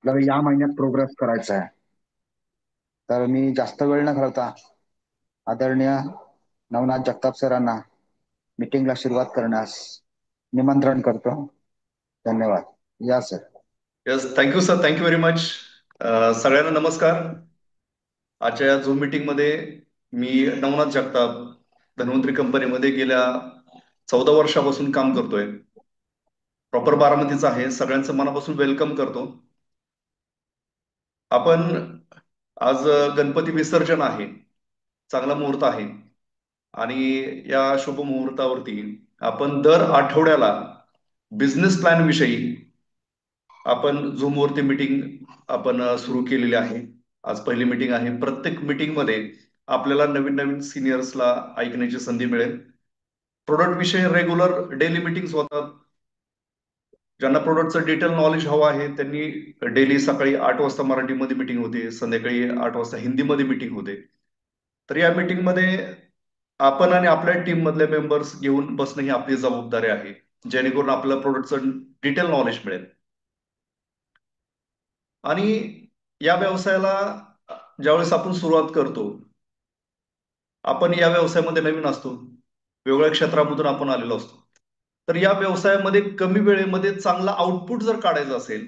आपल्याला या महिन्यात प्रोग्रेस करायचा आहे. तर मी जास्त वेळ न घालवता आदरणीय नवनाथ जगताप सरांना मीटिंगला सुरुवात करण्यास निमंत्रण करतो. धन्यवाद. या sir. Yes, thank you sir, thank you very much. सगळ्यांना नमस्कार. आजच्या या झूम मीटिंग मध्ये मी नवनाथ जगताप धन्वंतरी कंपनीमध्ये गेल्या 14 वर्षापासून काम करतोय. प्रॉपर बारामतीचा आहे. सगळ्यांचं मनापासून वेलकम करतो. आपण आज गणपती विसर्जन आहे, चांगला मुहूर्त आहे आणि या शुभ मुहूर्तावरती आपण दर आठवड्याला बिझनेस प्लॅन विषयी आपण झूम वरती मीटिंग आपण सुरू केलेली आहे. आज पहिली मीटिंग आहे. प्रत्येक मीटिंग मध्ये आपल्याला नवीन नवीन सिनियर्सला ऐकण्याची संधी मिळेल. प्रोडक्ट विषयी रेग्युलर डेली मीटिंग्स होतात. ज्यांना प्रोडक्टचं डिटेल नॉलेज हवं आहे त्यांनी डेली सकाळी 8 वाजता मराठीमध्ये मीटिंग होते, संध्याकाळी 8 वाजता हिंदीमध्ये मीटिंग होते. तर या मीटिंगमध्ये आपण आणि आपल्या टीम मधले मेंबर्स घेऊन बसणं ही आपली जबाबदारी आहे, जेणेकरून आपल्याला प्रोडक्टचं डिटेल नॉलेज मिळेल. आणि या व्यवसायाला ज्यावेळेस आपण सुरुवात करतो, आपण या व्यवसायामध्ये नवीन असतो, वेगळ्या क्षेत्रामधून आपण आलेलो असतो. तर या व्यवसायामध्ये कमी वेळेमध्ये चांगला आउटपुट जर काढायचा असेल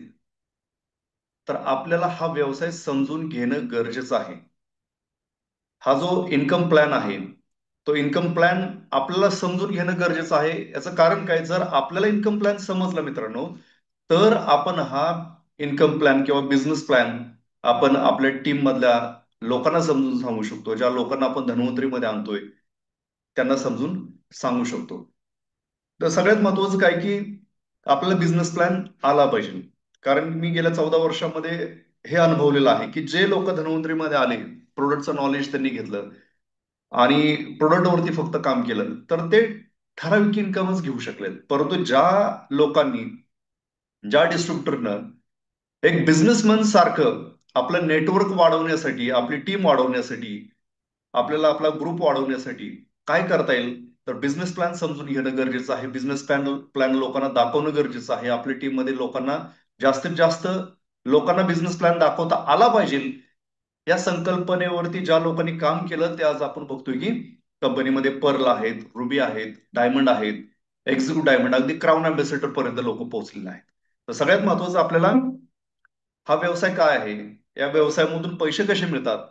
तर आपल्याला हा व्यवसाय समजून घेणं गरजेचं आहे. हा जो इन्कम प्लॅन आहे तो इन्कम प्लॅन आपल्याला समजून घेणं गरजेचं आहे. याचं कारण काय, जर आपल्याला इन्कम प्लॅन समजला मित्रांनो, तर आपण हा इन्कम प्लॅन किंवा बिझनेस प्लॅन आपण आपल्या टीम मधल्या लोकांना समजून सांगू शकतो. ज्या लोकांना आपण धन्वंतरीमध्ये आणतोय त्यांना समजून सांगू शकतो. तर सगळ्यात महत्वाचं काय की आपल्याला बिझनेस प्लॅन आला पाहिजे. कारण मी गेल्या 14 वर्षामध्ये हे अनुभवलेलं आहे की जे लोक धन्वंतरीमध्ये आले, प्रोडक्टचं नॉलेज त्यांनी घेतलं आणि प्रोडक्टवरती फक्त काम केलं, तर ते ठराविक इन्कमच घेऊ शकले. परंतु ज्या लोकांनी, ज्या डिस्ट्रीब्युटरनं एक बिझनेसमॅन सारखं आपलं नेटवर्क वाढवण्यासाठी, आपली टीम वाढवण्यासाठी, आपल्याला आपला ग्रुप वाढवण्यासाठी काय करता येईल, तर बिझनेस प्लॅन समजून घेणं गरजेचं आहे. बिझनेस प्लॅन प्लॅन लोकांना दाखवणं गरजेचं आहे. आपल्या टीम मध्ये लोकांना जास्तीत जास्त लोकांना बिझनेस प्लॅन दाखवता आला पाहिजे. या संकल्पनेवरती ज्या लोकांनी काम केलं ते आज आपण बघतोय की कंपनीमध्ये पर्ल आहेत, रुबी आहेत, डायमंड आहेत, एक्झिक्यूटिव्ह डायमंड, अगदी क्राऊन अँबॅसेडर पर्यंत लोक पोहोचलेले आहेत. तर सगळ्यात महत्वाचं आपल्याला हा व्यवसाय काय आहे, या व्यवसायामधून पैसे कसे मिळतात,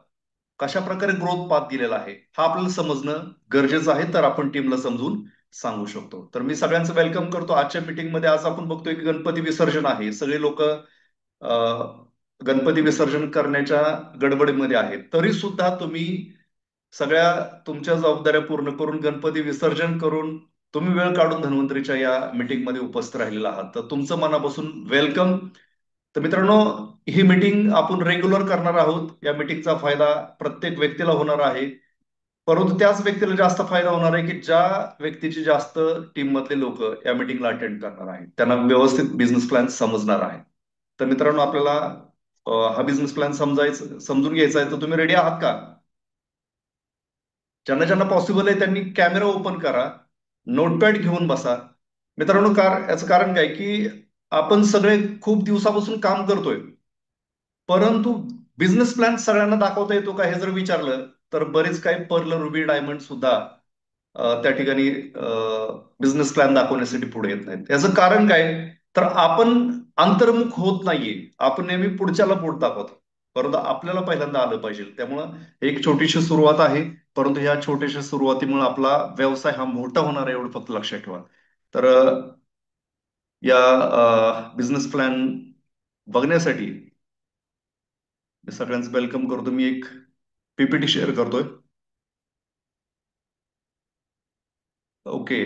कशा प्रकारे ग्रोथ पाथ दिलेला आहे, हा आपल्याला समजणं गरजेचं आहे. तर आपण टीमला समजून सांगू शकतो. तर मी सगळ्यांचं वेलकम करतो आजच्या मीटिंगमध्ये. आज आपण बघतोय की गणपती विसर्जन आहे. सगळे लोक गणपती विसर्जन करण्याच्या गडबडीमध्ये आहेत. तरी सुद्धा तुम्ही सगळ्या तुमच्या जबाबदाऱ्या पूर्ण करून गणपती विसर्जन करून तुम्ही वेळ काढून धन्वंतरीच्या या मीटिंगमध्ये उपस्थित राहिलेला आहात. तर तुमचं मनापासून वेलकम. तर मित्रांनो, ही मीटिंग आपण रेग्युलर करणार आहोत. या मीटिंगचा फायदा प्रत्येक व्यक्तीला होणार आहे, परंतु त्याच व्यक्तीला जास्त फायदा होणार आहे की ज्या व्यक्तीची जास्त टीम मधले लोक या मीटिंगला अटेंड करणार आहेत, त्यांना व्यवस्थित बिझनेस प्लॅन समजणार आहे. तर मित्रांनो, आपल्याला हा बिझनेस प्लॅन समजून घ्यायचा आहे. तर तुम्ही रेडी आहात का? ज्यांना ज्यांना पॉसिबल आहे त्यांनी कॅमेरा ओपन करा, नोटपॅड घेऊन बसा. मित्रांनो, याचं कारण काय की आपण सगळे खूप दिवसापासून काम करतोय, परंतु बिझनेस प्लॅन सगळ्यांना दाखवता येतो का हे जर विचारलं तर बरेच काही पर्ल, रुबी, डायमंड सुद्धा त्या ठिकाणी बिझनेस प्लॅन दाखवण्यासाठी पुढे येत नाहीत. याचं कारण काय, तर आपण अंतर्मुख होत नाहीये. आपण नेहमी पुढच्याला पुढे दाखवतो, परंतु आपल्याला पहिल्यांदा आलं पाहिजे. त्यामुळं एक छोटीशी सुरुवात आहे, परंतु ह्या छोट्याशा सुरुवातीमुळे आपला व्यवसाय हा मोठा होणार आहे, एवढं फक्त लक्षात ठेवा. तर या बिझनेस प्लॅन बघण्यासाठी मी सगळ्यांचं वेलकम करतो. मी एक पीपीटी शेअर करतोय. ओके.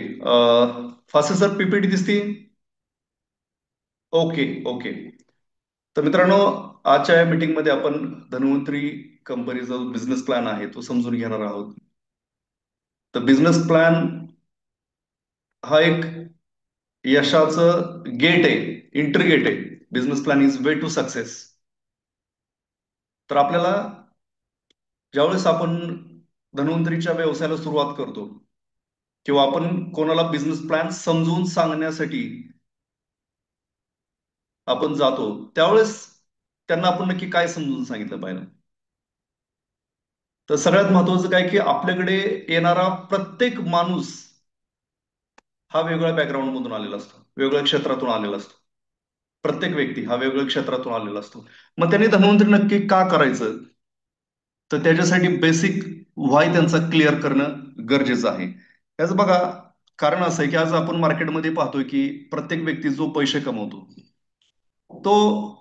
फास्ट सर, पीपीटी दिसती? Okay, okay. तर मित्रांनो, आजच्या या मीटिंग मध्ये आपण धन्वंतरी कंपनीचा जो बिझनेस प्लॅन आहे तो समजून घेणार आहोत. तर बिझनेस प्लॅन हा एक यशाचं गेट आहे, इंटर गेट आहे. Business plan is way to success. तर आपल्याला ज्यावेळेस आपण धन्वंतरीच्या व्यवसायाला सुरुवात करतो किंवा आपण कोणाला बिझनेस प्लॅन समजून सांगण्यासाठी आपण जातो, त्यावेळेस त्यांना आपण नक्की काय समजून सांगितलं पाहिजे? तर सगळ्यात महत्वाचं काय की आपल्याकडे येणारा प्रत्येक माणूस हा वेगळ्या बॅकग्राऊंड मधून आलेला असतो, वेगळ्या क्षेत्रातून आलेला असतो. प्रत्येक व्यक्ती हा वेगळ्या क्षेत्रातून आलेला असतो. मग त्यांनी धन्वंतरी नक्की का करायचं? तर त्याच्यासाठी बेसिक व्हाय त्यांचा क्लिअर करणं गरजेचं आहे. याचं बघा, कारण असं आहे की आज आपण मार्केटमध्ये पाहतोय की प्रत्येक व्यक्ती जो पैसे कमवतो, तो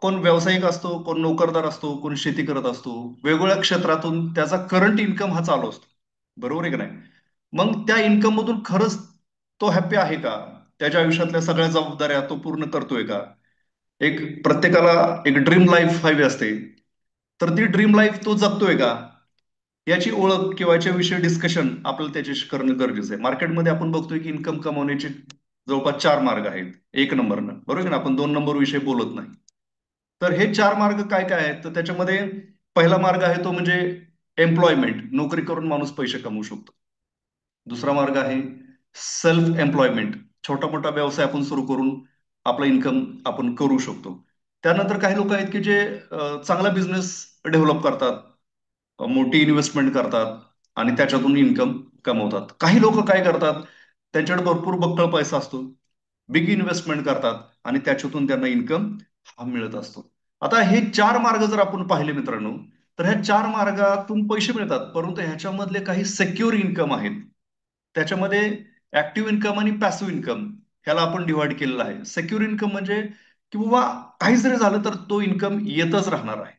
कोण व्यावसायिक असतो, कोण नोकरदार असतो, कोण शेती करत असतो, वेगवेगळ्या क्षेत्रातून त्याचा करंट इन्कम हा चालू असतो. बरोबर आहे की नाही? मग त्या इन्कम मधून खरंच तो हॅप्पी आहे का? त्याच्या आयुष्यातल्या सगळ्या जबाबदाऱ्या तो पूर्ण करतोय का? एक प्रत्येकाला एक ड्रीम लाईफ हवी असते, तर ती ड्रीम लाईफ तो जगतोय का? याची ओळख किंवा याच्याविषयी डिस्कशन आपल्याला त्याच्याशी करणं गरजेचं आहे. मार्केटमध्ये आपण बघतोय की इन्कम कमवण्याचे जवळपास 4 मार्ग आहेत. एक नंबरनं, बरोबर आहे ना? आपण 2 नंबर विषयी बोलत नाही. तर हे 4 मार्ग काय काय आहेत? तर त्याच्यामध्ये पहिला मार्ग आहे तो म्हणजे एम्प्लॉयमेंट, नोकरी करून माणूस पैसे कमवू शकतो. दुसरा मार्ग आहे सेल्फ एम्प्लॉयमेंट, छोटा मोठा व्यवसाय आपण सुरू करून आपला इन्कम आपण करू शकतो. त्यानंतर काही लोक आहेत की जे चांगला बिझनेस डेव्हलप करतात, मोठी इन्व्हेस्टमेंट करतात आणि त्याच्यातून इन्कम कमवतात. काही लोक काय करतात, त्यांच्याकडे भरपूर बक्कळ पैसा असतो, बिग इन्व्हेस्टमेंट करतात आणि त्याच्यातून त्यांना इन्कम हा मिळत असतो. आता हे 4 मार्ग जर आपण पाहिले मित्रांनो, तर ह्या 4 मार्गातून पैसे मिळतात, परंतु ह्याच्यामधले काही सेक्युअर इन्कम आहेत. त्याच्यामध्ये ऍक्टिव्ह इन्कम आणि पॅसिव्ह इन्कम ह्याला आपण डिवाइड केलेलं आहे. सेक्युअर इन्कम म्हणजे की बाबा काही जरी झालं तर तो इन्कम येतच राहणार आहे.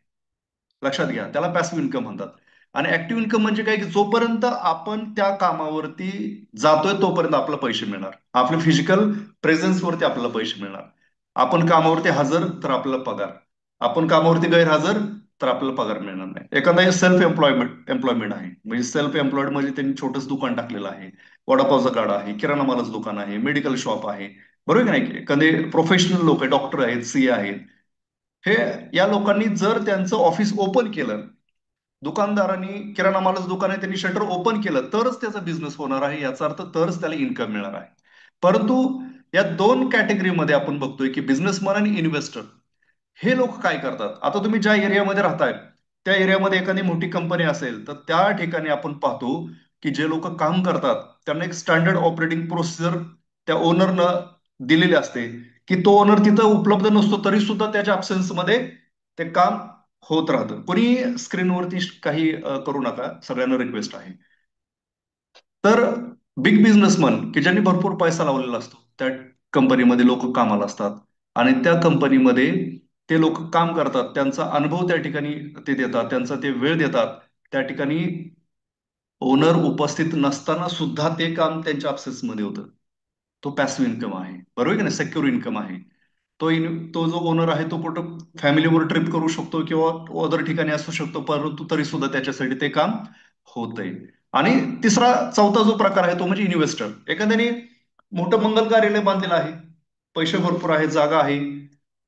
लक्षात घ्या, त्याला पॅसिव्ह इन्कम म्हणतात. आणि ऍक्टिव्ह इन्कम म्हणजे काय की जोपर्यंत आपण त्या कामावरती जातोय तोपर्यंत आपल्याला पैसे मिळणार, आपल्या फिजिकल प्रेझेन्सवरती आपल्याला पैसे मिळणार. आपण कामावरती हजर तर आपल्याला पगार, आपण कामावरती गैरहजर तर आपल्याला पगार मिळणार नाही. एखादा सेल्फ एम्प्लॉयमेंट आहे, म्हणजे सेल्फ एम्प्लॉयड म्हणजे त्यांनी छोटंच दुकान टाकलेलं आहे, वडापावचा गाडा आहे, किराणा मालाचं दुकान आहे, मेडिकल शॉप आहे, बरोबर की नाही? एखादे प्रोफेशनल लोक आहे, डॉक्टर आहेत, सीए आहेत, हे या लोकांनी जर त्यांचं ऑफिस ओपन केलं, दुकानदारांनी किराणा मालाचं दुकान आहे त्यांनी शटर ओपन केलं तरच त्याचा बिझनेस होणार आहे, याचा अर्थ तरच त्याला इन्कम मिळणार आहे. परंतु या 2 कॅटेगरीमध्ये आपण बघतोय की बिझनेसमन आणि इन्व्हेस्टर हे लोक काय करतात. आता तुम्ही ज्या एरियामध्ये राहताय त्या एरियामध्ये एखादी मोठी कंपनी असेल तर त्या ठिकाणी आपण पाहतो की जे लोक काम करतात त्यांना एक स्टँडर्ड ऑपरेटिंग प्रोसिजर त्या ओनरनं दिलेली असते, की तो ओनर तिथं उपलब्ध नसतो तरी सुद्धा त्याच्या मध्ये ते काम होत राहतं. कोणी स्क्रीनवरती काही करू नका, सगळ्यांना रिक्वेस्ट आहे. तर बिग बिझनेसमन की ज्यांनी भरपूर पैसा लावलेला असतो त्या कंपनीमध्ये लोक कामाला असतात आणि त्या कंपनीमध्ये ते लोक काम करतात, त्यांचा अनुभव त्या ठिकाणी ते देतात, त्यांचा ते वेळ देतात. त्या ठिकाणी ओनर उपस्थित नसताना सुद्धा ते काम त्यांच्या मध्ये होतं. तो पॅसिव्ह इन्कम आहे, बरोबर आहे की नाही? सेक्युअर इन्कम आहे. तो जो ओनर आहे तो कुठं फॅमिलीवर ट्रिप करू शकतो किंवा अदर ठिकाणी असू शकतो, परंतु तरी सुद्धा त्याच्यासाठी ते काम होतंय. आणि तिसरा चौथा जो प्रकार आहे तो म्हणजे इन्व्हेस्टर. एखाद्याने मोठं मंगल कार्यालय बांधलेलं आहे, पैसे भरपूर आहे, जागा आहे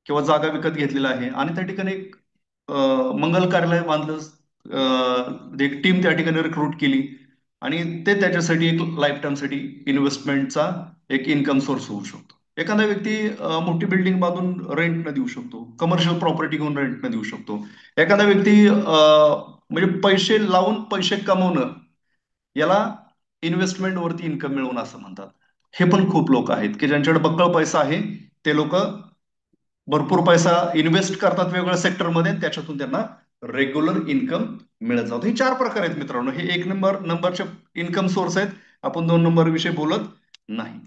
किंवा जागा विकत घेतलेला आहे आणि त्या ठिकाणी एक मंगल कार्यालय बांधलं, एक टीम त्या ठिकाणी रिक्रूट केली आणि ते त्याच्यासाठी एक लाईफ टाईमसाठी इन्व्हेस्टमेंटचा एक इन्कम सोर्स होऊ शकतो. एखादा व्यक्ती मोठी बिल्डिंग बांधून रेंटनं देऊ शकतो, कमर्शियल प्रॉपर्टी घेऊन रेंटनं देऊ शकतो. एखादा व्यक्ती म्हणजे पैसे लावून पैसे कमवणं, याला इन्व्हेस्टमेंट वरती इन्कम मिळवणं असं म्हणतात. हे पण खूप लोक आहेत की ज्यांच्याकडे बक्कळ पैसा आहे, ते लोक भरपूर पैसा इन्व्हेस्ट करतात वेगवेगळ्या सेक्टरमध्ये, त्याच्यातून त्यांना रेग्युलर इन्कम मिळत जातो. हे 4 प्रकार आहेत मित्रांनो. हे एक नंबरचे इन्कम सोर्स आहेत, आपण 2 नंबर विषयी बोलत नाही.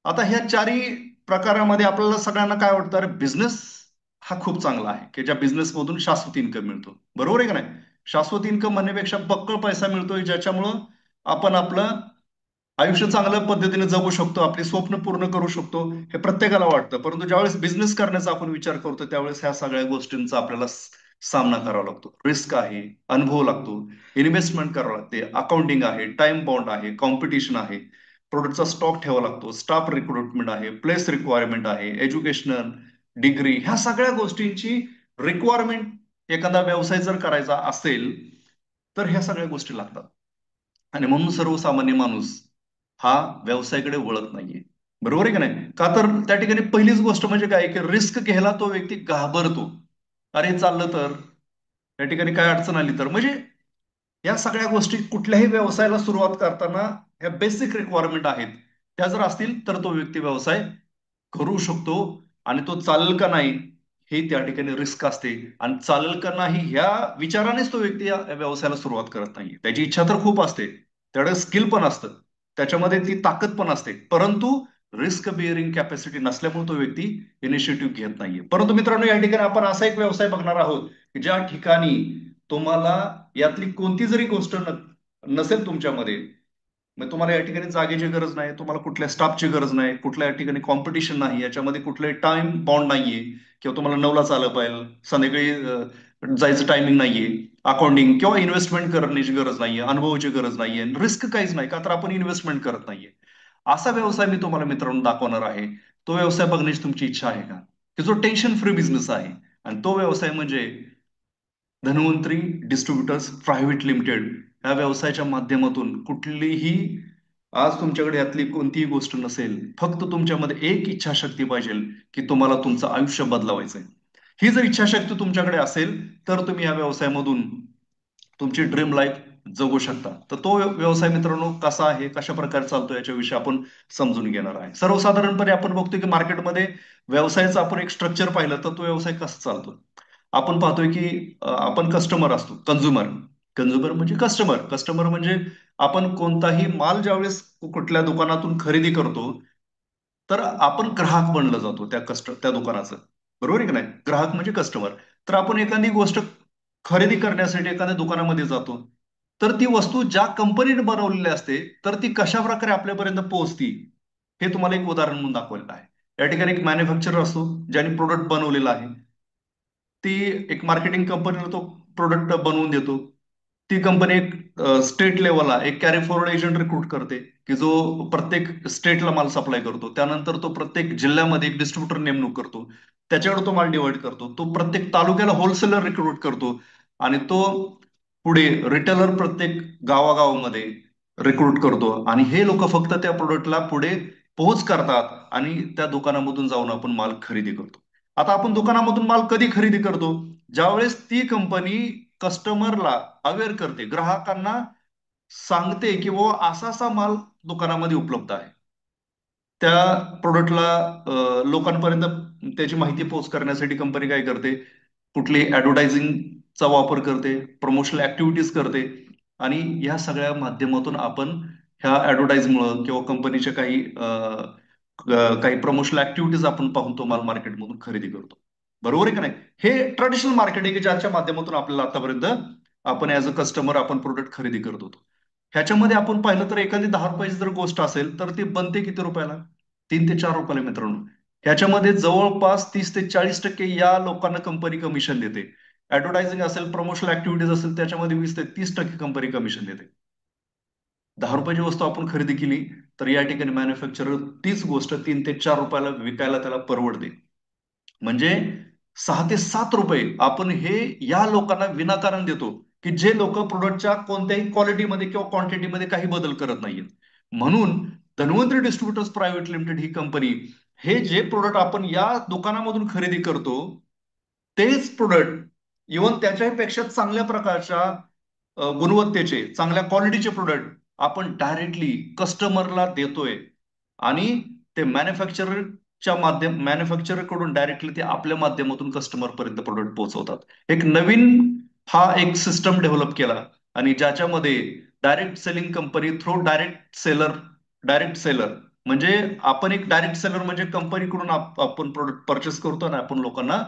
आता ह्या 4ही प्रकारामध्ये आपल्याला सगळ्यांना काय वाटतं, अरे बिझनेस हा खूप चांगला आहे की ज्या बिझनेस मधून शाश्वत इन्कम मिळतो, बरोबर आहे का नाही? शाश्वत इन्कम म्हणण्यापेक्षा बक्कळ पैसा मिळतोय ज्याच्यामुळं आपण आपलं आयुष्य चांगल्या पद्धतीने जगू शकतो, आपली स्वप्न पूर्ण करू शकतो, हे प्रत्येकाला वाटतं. परंतु ज्यावेळेस बिझनेस करण्याचा आपण विचार करतो त्यावेळेस ह्या सगळ्या गोष्टींचा आपल्याला सामना करावा लागतो. रिस्क आहे, अनुभव लागतो, इन्व्हेस्टमेंट करावं लागते, अकाउंटिंग आहे, टाइम बाउंड आहे, कॉम्पिटिशन आहे, प्रोडक्टचा स्टॉक ठेवावा लागतो, स्टाफ रिक्रुटमेंट आहे, प्लेस रिक्वायरमेंट आहे, एज्युकेशनल, डिग्री, ह्या सगळ्या गोष्टींची रिक्वायरमेंट एखादा व्यवसाय जर करायचा असेल तर ह्या सगळ्या गोष्टी लागतात. आणि म्हणून सर्वसामान्य माणूस हा व्यवसायाकडे वळत नाहीये, बरोबर आहे का नाही? का तर त्या ठिकाणी पहिलीच गोष्ट म्हणजे काय की रिस्क घ्यायला तो व्यक्ती घाबरतो. अरे चाललं तर, या ठिकाणी काय अडचण आली तर, म्हणजे या सगळ्या गोष्टी कुठल्याही व्यवसायाला सुरुवात करताना ह्या बेसिक रिक्वायरमेंट आहेत. त्या जर असतील तर तो व्यक्ती व्यवसाय करू शकतो. आणि तो चालेल का नाही हे त्या ठिकाणी रिस्क असते. आणि चालेल का नाही ह्या विचारानेच तो व्यक्ती या व्यवसायाला सुरुवात करत नाही. त्याची इच्छा तर खूप असते, त्याकडे स्किल पण असतं, त्याच्यामध्ये ती ताकद पण असते, परंतु रिस्क बिअरिंग कॅपॅसिटी नसल्यामुळे तो व्यक्ती इनिशिएटिव्ह घेत नाहीये. परंतु मित्रांनो, या ठिकाणी आपण असा एक व्यवसाय बघणार आहोत की ज्या ठिकाणी तुम्हाला यातली कोणती जरी गोष्ट नसेल तुमच्यामध्ये, मग तुम्हाला या ठिकाणी जागेची गरज नाही, तुम्हाला कुठल्या स्टाफची गरज नाही, कुठल्या या ठिकाणी कॉम्पिटिशन नाही, याच्यामध्ये कुठलाही टाइम बॉन्ड नाहीये, किंवा तुम्हाला 9ला आलं पाहिजे, संध्याकाळी जायचं टायमिंग नाहीये, अकाउंटिंग किंवा इन्व्हेस्टमेंट करण्याची गरज नाहीये, अनुभवाची गरज नाहीये, रिस्क काहीच नाही, का तर आपण इन्व्हेस्टमेंट करत नाहीये. असा व्यवसाय मी तुम्हाला मित्रांनो दाखवणार आहे. तो व्यवसाय बघण्याची तुमची इच्छा आहे का, की जो टेन्शन फ्री बिझनेस आहे? आणि तो व्यवसाय म्हणजे धन्वंतरी डिस्ट्रीब्युटर्स प्रायव्हेट लिमिटेड. या व्यवसायाच्या माध्यमातून कुठलीही, आज तुमच्याकडे यातली कोणतीही गोष्ट नसेल, फक्त तुमच्यामध्ये एक इच्छाशक्ती पाहिजे की तुम्हाला तुमचं आयुष्य बदलवायचंय. ही जर इच्छाशक्ती तुमच्याकडे असेल तर तुम्ही या व्यवसायामधून तुमची ड्रीम लाईफ जगू शकता. तर तो व्यवसाय मित्रांनो कसा आहे, कशा प्रकारे चालतो, याच्याविषयी आपण समजून घेणार आहे. सर्वसाधारणपणे आपण बघतोय की मार्केटमध्ये व्यवसायाचं आपण एक स्ट्रक्चर पाहिलं तर तो व्यवसाय कसा चालतो. आपण पाहतोय की आपण कस्टमर असतो, कंझ्युमर. कंझ्युमर म्हणजे कस्टमर, कस्टमर म्हणजे आपण कोणताही माल ज्यावेळेस कुठल्या दुकानातून खरेदी करतो, तर आपण ग्राहक बनलं जातो त्या दुकानाचं. बरोबर आहे की नाही? ग्राहक म्हणजे कस्टमर. तर आपण एखादी गोष्ट खरेदी करण्यासाठी एखाद्या दुकानामध्ये जातो, तर ती वस्तू ज्या कंपनीने बनवलेली असते, तर ती कशा प्रकारे आपल्यापर्यंत पोहोचती, हे तुम्हाला एक उदाहरण म्हणून दाखवलेलं आहे. या ठिकाणी एक मॅन्युफॅक्चरर असतो ज्याने प्रोडक्ट बनवलेला आहे. ती एक मार्केटिंग कंपनीला तो प्रोडक्ट बनवून देतो. ती कंपनी एक स्टेट लेवलला एक कॅरी फॉरवर्ड एजंट रिक्रूट करते, की जो प्रत्येक स्टेटला माल सप्लाय करतो. त्यानंतर तो प्रत्येक जिल्ह्यामध्ये एक डिस्ट्रीब्युटर नेमणूक करतो, त्याच्याकडे तो माल डिवाइड करतो. तो प्रत्येक तालुक्याला होलसेलर रिक्रूट करतो, आणि तो पुढे रिटेलर प्रत्येक गावागावामध्ये रिक्रूट करतो. आणि हे लोक फक्त त्या प्रोडक्टला पुढे पोहोच करतात, आणि त्या दुकानामधून जाऊन आपण माल खरेदी करतो. आता आपण दुकानामधून माल कधी खरेदी करतो? ज्यावेळेस ती कंपनी कस्टमरला अवेअर करते, ग्राहकांना सांगते की वो असा असा माल दुकानामध्ये उपलब्ध आहे. त्या प्रोडक्टला लोकांपर्यंत त्याची माहिती पोहोच करण्यासाठी कंपनी काय करते? कुठली ऍडव्हर्टायझिंगचा वापर करते, प्रमोशनल ऍक्टिव्हिटीज करते. आणि या सगळ्या माध्यमातून आपण ह्या ऍडव्हर्टाईजमुळं किंवा कंपनीच्या काही प्रमोशनल ऍक्टिव्हिटीज आपण पाहून तो माल मार्केटमधून खरेदी करतो. बरोबर आहे का नाही? हे ट्रेडिशनल मार्केट आहे की ज्याच्या माध्यमातून आपल्याला आतापर्यंत आपण ऍज अ कस्टमर आपण प्रोडक्ट खरेदी करत होतो. ह्याच्यामध्ये आपण पाहिलं तर एखादी 10 रुपयाची जर गोष्ट असेल तर ती बनते किती रुपयाला? 3 ते 4 रुपयाला मित्रांनो. ह्याच्यामध्ये जवळपास 30 ते 40% या लोकांना कंपनी कमिशन देते. ऍडव्हर्टायझिंग असेल, प्रमोशनल ऍक्टिव्हिटीज असेल, त्याच्यामध्ये 20 ते 30% कंपनी कमिशन देते. 10 रुपयाची वस्तू आपण खरेदी केली तर या ठिकाणी मॅन्युफॅक्चरर तीच गोष्ट 3 ते 4 रुपयाला विकायला त्याला परवडते. म्हणजे 6 ते 7 रुपये आपण हे या लोकांना विनाकारण देतो, की जे लोक प्रोडक्टच्या कोणत्याही क्वालिटीमध्ये किंवा क्वांटिटीमध्ये काही बदल करत नाहीये. म्हणून धन्वंतरी डिस्ट्रीब्युटर्स प्रायव्हेट लिमिटेड ही कंपनी, हे जे प्रोडक्ट आपण या दुकानामधून खरेदी करतो, तेच प्रोडक्ट इव्हन त्याच्यापेक्षा चांगल्या प्रकारच्या गुणवत्तेचे, चांगल्या क्वालिटीचे प्रोडक्ट आपण डायरेक्टली कस्टमरला देतोय. आणि ते मॅन्युफॅक्चरर कडून डायरेक्टली ते आपल्या माध्यमातून कस्टमर पर्यंत प्रोडक्ट पोहोचवतात. एक नवीन हा एक सिस्टम डेव्हलप केला, आणि ज्याच्यामध्ये direct selling company through direct seller म्हणजे आपण एक डायरेक्ट सेलर म्हणजे कंपनीकडून आपण प्रोडक्ट परचेस करतो आणि आपण लोकांना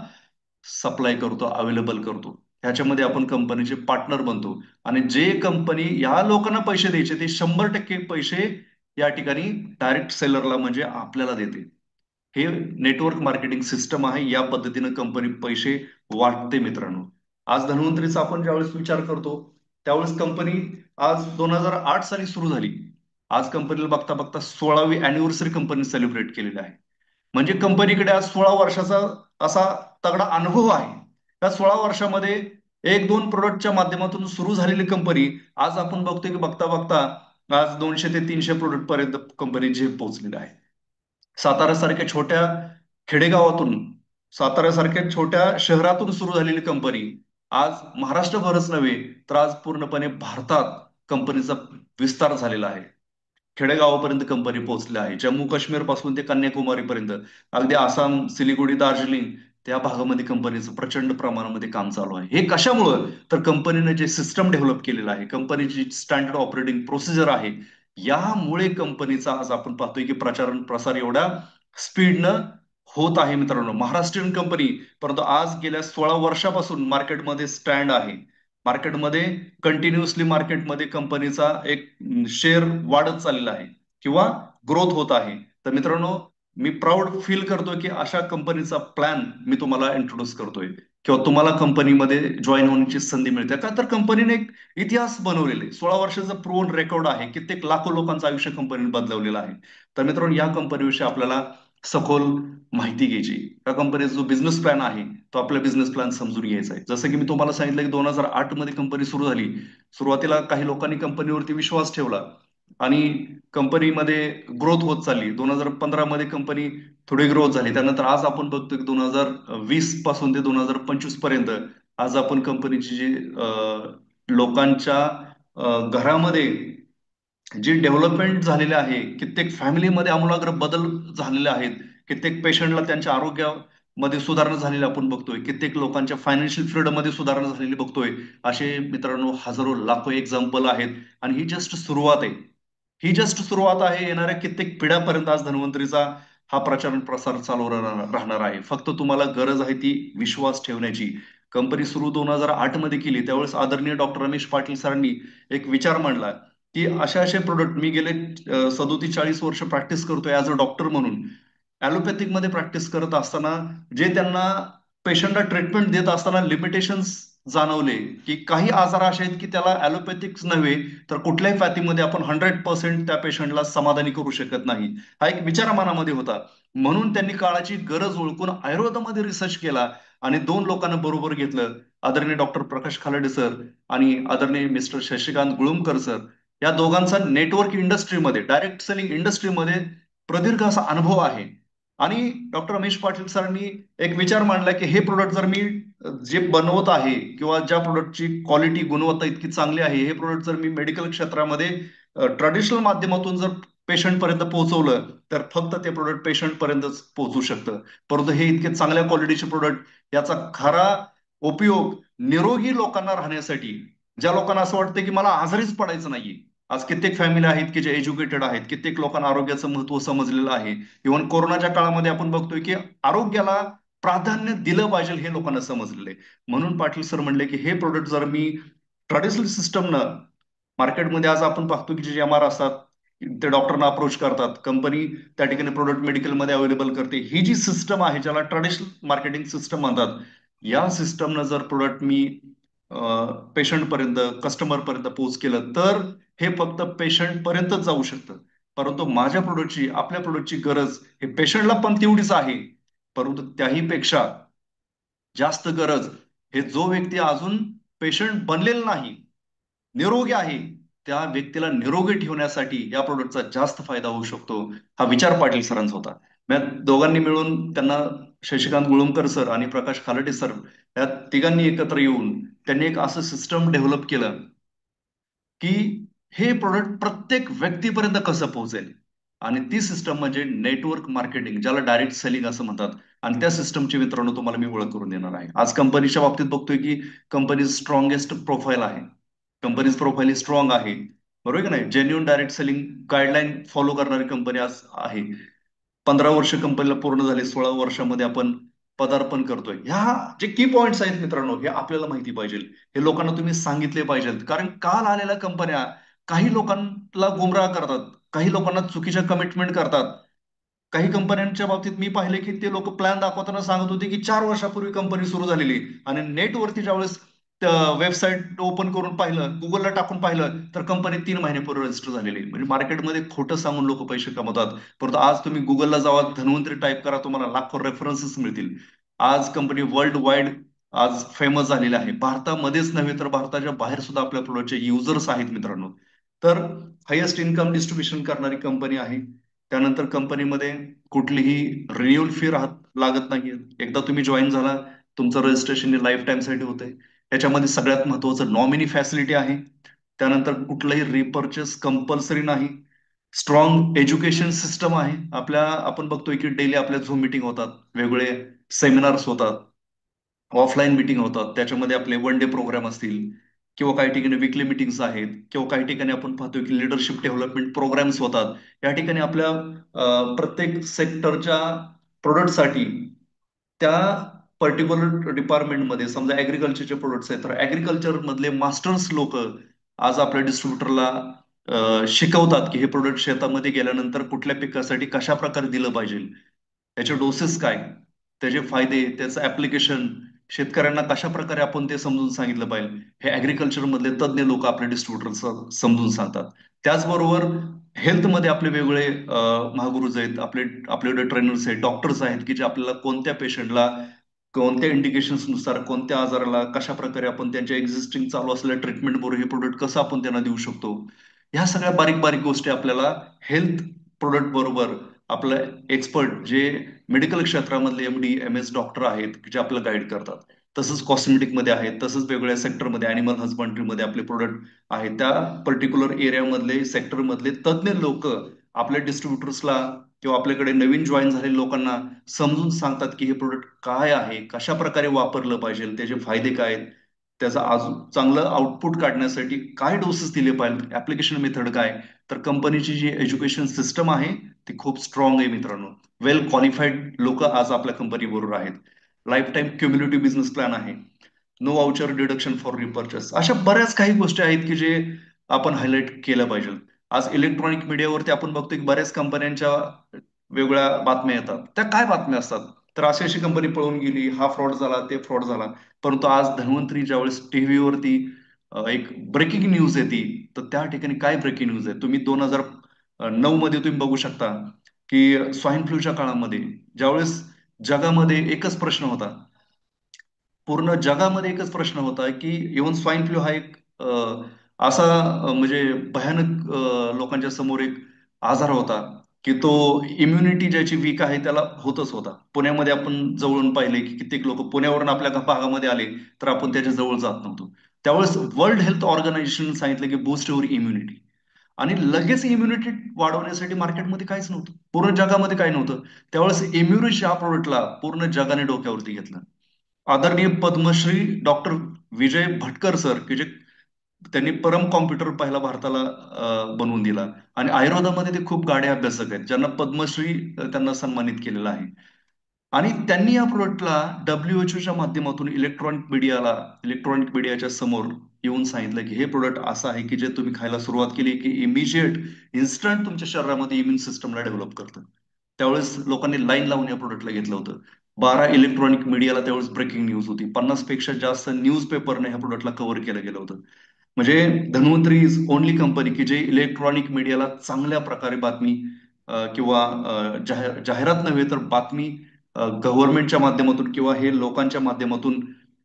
सप्लाय करतो, अवेलेबल करतो. ह्याच्यामध्ये आपण कंपनीचे पार्टनर बनतो. आणि जे कंपनी या लोकांना पैसे द्यायचे ते 100% पैसे या ठिकाणी डायरेक्ट सेलरला म्हणजे आपल्याला देते. हे नेटवर्क मार्केटिंग सिस्टम आहे. या पद्धतीनं कंपनी पैसे वाटते मित्रांनो. आज धन्वंतरीचा आपण ज्यावेळेस विचार करतो, त्यावेळेस कंपनी आज 2008 साली सुरू झाली. आज कंपनीला बघता बघता 16वी अॅनिव्हर्सरी कंपनी सेलिब्रेट केलेली आहे. म्हणजे कंपनीकडे आज 16 वर्षाचा असा तगडा अनुभव आहे. त्या 16 वर्षामध्ये एक दोन प्रोडक्टच्या माध्यमातून सुरू झालेली कंपनी आज आपण बघतोय की बघता बघता आज 200 ते 300 प्रोडक्ट पर्यंत कंपनी झेप पोहोचलेली आहे. सातारा सारख्या छोट्या खेडेगावातून साताऱ्यासारख्या छोट्या शहरातून सुरू झालेली कंपनी आज महाराष्ट्रभरच नव्हे तर आज पूर्णपणे भारतात कंपनीचा विस्तार झालेला आहे. खेडेगावापर्यंत कंपनी पोहोचल्या आहे. जम्मू काश्मीर पासून ते कन्याकुमारी पर्यंत, अगदी आसाम, सिलिगुडी, दार्जिलिंग त्या भागामध्ये कंपनीचं प्रचंड प्रमाणामध्ये काम चालू आहे. हे कशामुळं? तर कंपनीने जे सिस्टम डेव्हलप केलेलं आहे, कंपनीची स्टँडर्ड ऑपरेटिंग प्रोसिजर आहे, यामुळे कंपनीचा आज आपण पाहतोय की प्रचार प्रसार एवढ्या स्पीडनं होत आहे मित्रांनो. महाराष्ट्रीयन कंपनी, परंतु आज गेल्या 16 वर्षापासून मार्केटमध्ये स्टँड आहे. मार्केटमध्ये कंटिन्युअसली मार्केटमध्ये कंपनीचा एक शेअर वाढत चाललेला आहे किंवा ग्रोथ होत आहे. तर मित्रांनो, मी प्राऊड फील करतोय की अशा कंपनीचा प्लॅन मी तुम्हाला इंट्रोड्यूस करतोय किंवा तुम्हाला कंपनीमध्ये जॉईन होण्याची संधी मिळते. का तर कंपनीने एक इतिहास बनवलेला आहे. 16 वर्षाचा प्रूव्हन रेकॉर्ड आहे. कित्येक लाखो लोकांचं आयुष्य कंपनीने बदलवलेलं आहे. तर मित्रांनो, या कंपनीविषयी आपल्याला सखोल माहिती घ्यायची. या कंपनीचा जो बिझनेस प्लॅन आहे तो आपला बिझनेस प्लॅन समजून घ्यायचा आहे. जसं की मी तुम्हाला सांगितलं की 2008 मध्ये कंपनी सुरू झाली. सुरुवातीला काही लोकांनी कंपनीवरती विश्वास ठेवला आणि कंपनीमध्ये ग्रोथ होत चालली. 2015 मध्ये कंपनी थोडी ग्रोथ झाली. त्यानंतर आज आपण बघतो की 2020 पासून ते 2025 पर्यंत आज आपण कंपनीची जी लोकांच्या घरामध्ये जी डेव्हलपमेंट झालेली आहे, कित्येक फॅमिलीमध्ये आमूलाग्र बदल झालेले आहेत, कित्येक पेशंटला त्यांच्या आरोग्यामध्ये सुधारणा झालेली आपण बघतोय, कित्येक लोकांच्या फायनान्शियल फ्रीडम मध्ये सुधारणा झालेली बघतोय. असे मित्रांनो हजारो लाखो एक्झाम्पल आहेत आणि ही जस्ट सुरुवात आहे. ही जस्ट सुरुवात आहे. येणाऱ्या कित्येक पिढ्यापर्यंत आज धन्वंतरीचा हा प्रचार प्रसार चालू राहणार आहे. फक्त तुम्हाला गरज आहे ती विश्वास ठेवण्याची. कंपनी सुरू 2008 मध्ये केली, त्यावेळेस आदरणीय डॉक्टर रमेश पाटील सरांनी एक विचार मांडला की असे असे प्रोडक्ट, मी गेले 37-40 वर्ष प्रॅक्टिस करतोय ऍज अ डॉक्टर म्हणून. ऍलोपॅथिक मध्ये प्रॅक्टिस करत असताना जे त्यांना पेशंटला ट्रीटमेंट देत असताना लिमिटेशन्स जाणवले की काही आजार असे आहेत की त्याला ऍलोपॅथिक्स नव्हे तर कुठल्याही पॅथीमध्ये आपण 100% त्या पेशंटला समाधानी करू शकत नाही. हा एक विचार मनामध्ये होता. म्हणून त्यांनी काळाची गरज ओळखून आयुर्वेदामध्ये रिसर्च केला आणि 2 लोकांना बरोबर घेतलं, आदरणीय डॉक्टर प्रकाश खालडे सर आणि आदरणीय मिस्टर शशिकांत गुळुमकर सर. या दोघांचा नेटवर्क इंडस्ट्रीमध्ये, डायरेक्ट सेलिंग इंडस्ट्रीमध्ये प्रदीर्घ असा अनुभव आहे. आणि डॉक्टर रमेश पाटील सरांनी एक विचार मांडला की हे प्रोडक्ट जर मी जे बनवत आहे किंवा ज्या प्रोडक्टची क्वालिटी गुणवत्ता इतकी चांगली आहे, हे प्रोडक्ट जर मी मेडिकल क्षेत्रामध्ये ट्रॅडिशनल माध्यमातून जर पेशंट पर्यंत पोहोचवलं तर फक्त ते प्रोडक्ट पेशंट पर्यंतच पोहोचू शकतं. परंतु हे इतके चांगल्या क्वालिटीचे प्रोडक्ट याचा खरा उपयोग निरोगी लोकांना राहण्यासाठी, ज्या लोकांना असं वाटतं की मला आजारीच पडायचं नाहीये. आज कित्येक फॅमिली आहेत की जे एज्युकेटेड आहेत, कित्येक लोकांना आरोग्याचं महत्व समजलेलं आहे. इव्हन कोरोनाच्या काळामध्ये आपण बघतोय की आरोग्याला प्राधान्य दिलं पाहिजे हे लोकांना समजलेलं आहे. म्हणून पाटील सर म्हणले की हे प्रोडक्ट जर मी ट्रॅडिशनल सिस्टमनं, मार्केटमध्ये आज आपण पाहतो की जे एम आर असतात ते डॉक्टरना अप्रोच करतात, कंपनी त्या ठिकाणी प्रोडक्ट मेडिकलमध्ये अवेलेबल करते. ही जी सिस्टम आहे ज्याला ट्रॅडिशनल मार्केटिंग सिस्टम म्हणतात, या सिस्टमनं जर प्रोडक्ट मी पेशंट पर्यंत, कस्टमर पर्यंत पोहोच केलं तर हे फक्त पेशंट पर्यंतच जाऊ शकतं. परंतु माझ्या प्रोडक्टची, आपल्या प्रोडक्टची गरज हे पेशंटला पण तेवढीच आहे, परंतु त्याही पेक्षा जास्त गरज हे जो व्यक्ती अजून पेशंट बनलेला नाही, निरोगी आहे, त्या व्यक्तीला निरोगी ठेवण्यासाठी या प्रोडक्टचा जास्त फायदा होऊ शकतो. हा विचार पाटील सरांचा होता. दोघांनी मिळून त्यांना, शशिकांत गुळुमकर सर आणि प्रकाश खालटे सर, या तिघांनी एकत्र येऊन त्यांनी एक असं सिस्टम डेव्हलप केलं की हे प्रोडक्ट प्रत्येक व्यक्तीपर्यंत कसं पोहोचेल. आणि ती सिस्टम म्हणजे नेटवर्क मार्केटिंग, ज्याला डायरेक्ट सेलिंग असं म्हणतात. आणि त्या सिस्टमची मित्रांनो तुम्हाला मी ओळख करून देणार आहे. आज कंपनीच्या बाबतीत बघतोय की कंपनी स्ट्रॉंगेस्ट प्रोफाईल आहे. कंपनीज प्रोफाईल ही स्ट्रॉंग आहे, बरोबर की नाही. Genuine direct selling guideline follow करणारी कंपनी आज आहे. 15 वर्ष कंपनीला पूर्ण झाले, 16 वर्षामध्ये आपण पदार्पण करतोय. ह्या जे की पॉइंट्स आहेत मित्रांनो, हे आपल्याला माहिती पाहिजे, हे लोकांना तुम्ही सांगितले पाहिजेत. कारण काल आलेल्या कंपन्या काही लोकांना गुमराह करतात, काही लोकांना चुकीच्या कमिटमेंट करतात. काही कंपन्यांच्या बाबतीत मी पाहिले की ते लोक प्लॅन दाखवताना सांगत होते की 4 वर्षापूर्वी कंपनी सुरू झालेली, आणि नेटवरती ज्यावेळेस वेबसाईट ओपन करून पाहिलं, गुगलला टाकून पाहिलं, तर कंपनी 3 महिन्यापूर्वी रजिस्टर झालेली. म्हणजे मार्केटमध्ये खोटं सांगून लोक पैसे कमवतात. परंतु आज तुम्ही गुगलला जावा, धन्वंतरी टाईप करा, तुम्हाला लाखो रेफरन्सेस मिळतील. आज कंपनी वर्ल्ड वाईड आज फेमस झालेली आहे. भारतामध्येच नव्हे तर भारताच्या बाहेर सुद्धा आपल्या प्रोडक्टचे युजर्स आहेत मित्रांनो. तर हायेस्ट इन्कम डिस्ट्रीब्युशन करणारी कंपनी आहे. त्यानंतर कंपनीमध्ये कुठलीही रिन्युअल फी लागत नाहीये. एकदा तुम्ही जॉईन झाला, तुमचं रजिस्ट्रेशन हे लाईफ टाईमसाठी होतंय. याच्यामध्ये सगळ्यात महत्वाचं नॉमिनी फॅसिलिटी आहे. त्यानंतर कुठलंही रिपर्चेस कंपल्सरी नाही. स्ट्रॉंग एज्युकेशन सिस्टम आहे. आपण बघतोय की डेली आपल्या झूम मिटिंग होतात, वेगवेगळे सेमिनार्स होतात, ऑफलाईन मिटिंग होतात. त्याच्यामध्ये आपले वन डे प्रोग्राम असतील किंवा काही ठिकाणी विकली मिटिंग्स आहेत किंवा काही ठिकाणी आपण पाहतोय की लिडरशिप डेव्हलपमेंट प्रोग्राम्स होतात. या ठिकाणी आपल्या प्रत्येक सेक्टरच्या प्रोडक्टसाठी त्या पर्टिक्युलर डिपार्टमेंटमध्ये समजा ऍग्रिकल्चरचे प्रोडक्ट्स आहेत तर ऍग्रिकल्चर मधले मास्टर्स लोक आज आपल्या डिस्ट्रीब्युटरला शिकवतात की हे प्रोडक्ट शेतामध्ये गेल्यानंतर कुठल्या पिकासाठी कशा प्रकारे दिलं पाहिजे, त्याचे डोसेस काय, त्याचे फायदे, त्याचं ऍप्लिकेशन, शेतकऱ्यांना कशा प्रकारे आपण ते समजून सांगितलं पाहिजे, हे ऍग्रिकल्चर मधले तज्ज्ञ लोक आपल्या डिस्ट्रीब्युटर समजून सांगतात. त्याचबरोबर हेल्थमध्ये आपले वेगवेगळे महागुरुज आहेत, आपल्याकडे ट्रेनर्स आहेत, डॉक्टर्स आहेत की जे आपल्याला कोणत्या पेशंटला कोणत्या इंडिकेशन्स नुसार कोणत्या आजाराला कशा प्रकारे आपण त्यांच्या एक्झिस्टिंग चालू असलेल्या ट्रीटमेंट बरोबर हे प्रोडक्ट कसं आपण त्यांना देऊ शकतो. ह्या सगळ्या बारीक बारीक गोष्टी आपल्याला हेल्थ प्रोडक्ट बरोबर आपलं एक्सपर्ट जे मेडिकल क्षेत्रामधले MD MS डॉक्टर आहेत जे आपल्याला गाईड करतात. तसंच कॉस्मेटिक मध्ये आहेत, तसंच वेगवेगळ्या सेक्टरमध्ये अॅनिमल हजबंड्रीमध्ये आपले प्रोडक्ट आहेत. त्या पर्टिक्युलर एरियामधले सेक्टरमधले तज्ज्ञ लोक आपल्या डिस्ट्रीब्युटर्सला किंवा आपल्याकडे नवीन जॉईन झालेल्या लोकांना समजून सांगतात की हे प्रोडक्ट काय आहे, कशा प्रकारे वापरलं पाहिजे, त्याचे फायदे काय आहेत, त्याचं अजून चांगलं आउटपुट काढण्यासाठी काय डोसेस दिले पाहिजे, ऍप्लिकेशन मेथड काय. तर कंपनीची जी एज्युकेशन सिस्टम आहे ती खूप स्ट्रॉंग आहे मित्रांनो. वेल क्वालिफाईड लोक आज आपल्या कंपनी बरोबर आहेत. Life time cumulative business plan आहे. No voucher deduction for repurchase. अशा बऱ्याच काही गोष्टी आहेत की जे आपण हायलाईट केल्या पाहिजे. आज इलेक्ट्रॉनिक मीडियावरती आपण बघतो की बऱ्याच कंपन्यांच्या वेगवेगळ्या बातम्या येतात. त्या काय बातम्या असतात, तर अशी अशी कंपनी पळून गेली, हा फ्रॉड झाला, ते फ्रॉड झाला. परंतु आज धन्वंतरी ज्यावेळेस टीव्हीवरती एक ब्रेकिंग न्यूज येते, तर त्या ठिकाणी काय ब्रेकिंग न्यूज आहे तुम्ही 2009 मध्ये तुम्ही बघू शकता की स्वाईन फ्लूच्या काळामध्ये ज्यावेळेस जगामध्ये एकच प्रश्न होता, पूर्ण जगामध्ये एकच प्रश्न होता की इव्हन स्वाईन फ्लू हा एक असा म्हणजे भयानक लोकांच्या समोर एक आजार होता की तो इम्युनिटी ज्याची वीक आहे त्याला होतच होता. पुण्यामध्ये आपण जवळून पाहिले की कित्येक लोक पुण्यावरून आपल्या भागामध्ये आले तर आपण त्याच्या जवळ जात नव्हतो. त्यावेळेस वर्ल्ड हेल्थ ऑर्गनायझेशन सांगितलं की बूस्ट युअर इम्युनिटी, आणि लगेच इम्युनिटी वाढवण्यासाठी मार्केटमध्ये काहीच नव्हतं, पूर्ण जगामध्ये काही नव्हतं. त्यावेळेस इम्युनिश या प्रोडक्टला पूर्ण जगाने डोक्यावरती घेतलं. आदरणीय पद्मश्री डॉक्टर विजय भटकर सर की जे त्यांनी परम कॉम्प्युटर पहिला भारताला बनवून दिला, आणि आयुर्वेदामध्ये ते खूप गाडे अभ्यासक आहेत ज्यांना पद्मश्री त्यांना सन्मानित केलेला आहे. आणि त्यांनी या प्रोडक्टला WHO माध्यमातून इलेक्ट्रॉनिक मीडियाच्या समोर येऊन सांगितलं की हे प्रोडक्ट असं आहे की जे तुम्ही खायला सुरुवात केली की इमिजिएट इन्स्टंट तुमच्या शरीरामध्ये इम्युन सिस्टमला डेव्हलप करतं. त्यावेळेस लोकांनी लाईन लावून या प्रोडक्टला घेतलं होतं. 12 इलेक्ट्रॉनिक मीडियाला त्यावेळेस ब्रेकिंग न्यूज होती, 50 पेक्षा जास्त न्यूज पेपरने ह्या प्रोडक्टला कव्हर केलं गेलं होतं. म्हणजे धन्वंतरी इज ओनली कंपनी की जे इलेक्ट्रॉनिक मीडियाला चांगल्या प्रकारे बातमी किंवा जाहिरात नव्हे तर बातमी गव्हर्नमेंटच्या माध्यमातून किंवा हे लोकांच्या माध्यमातून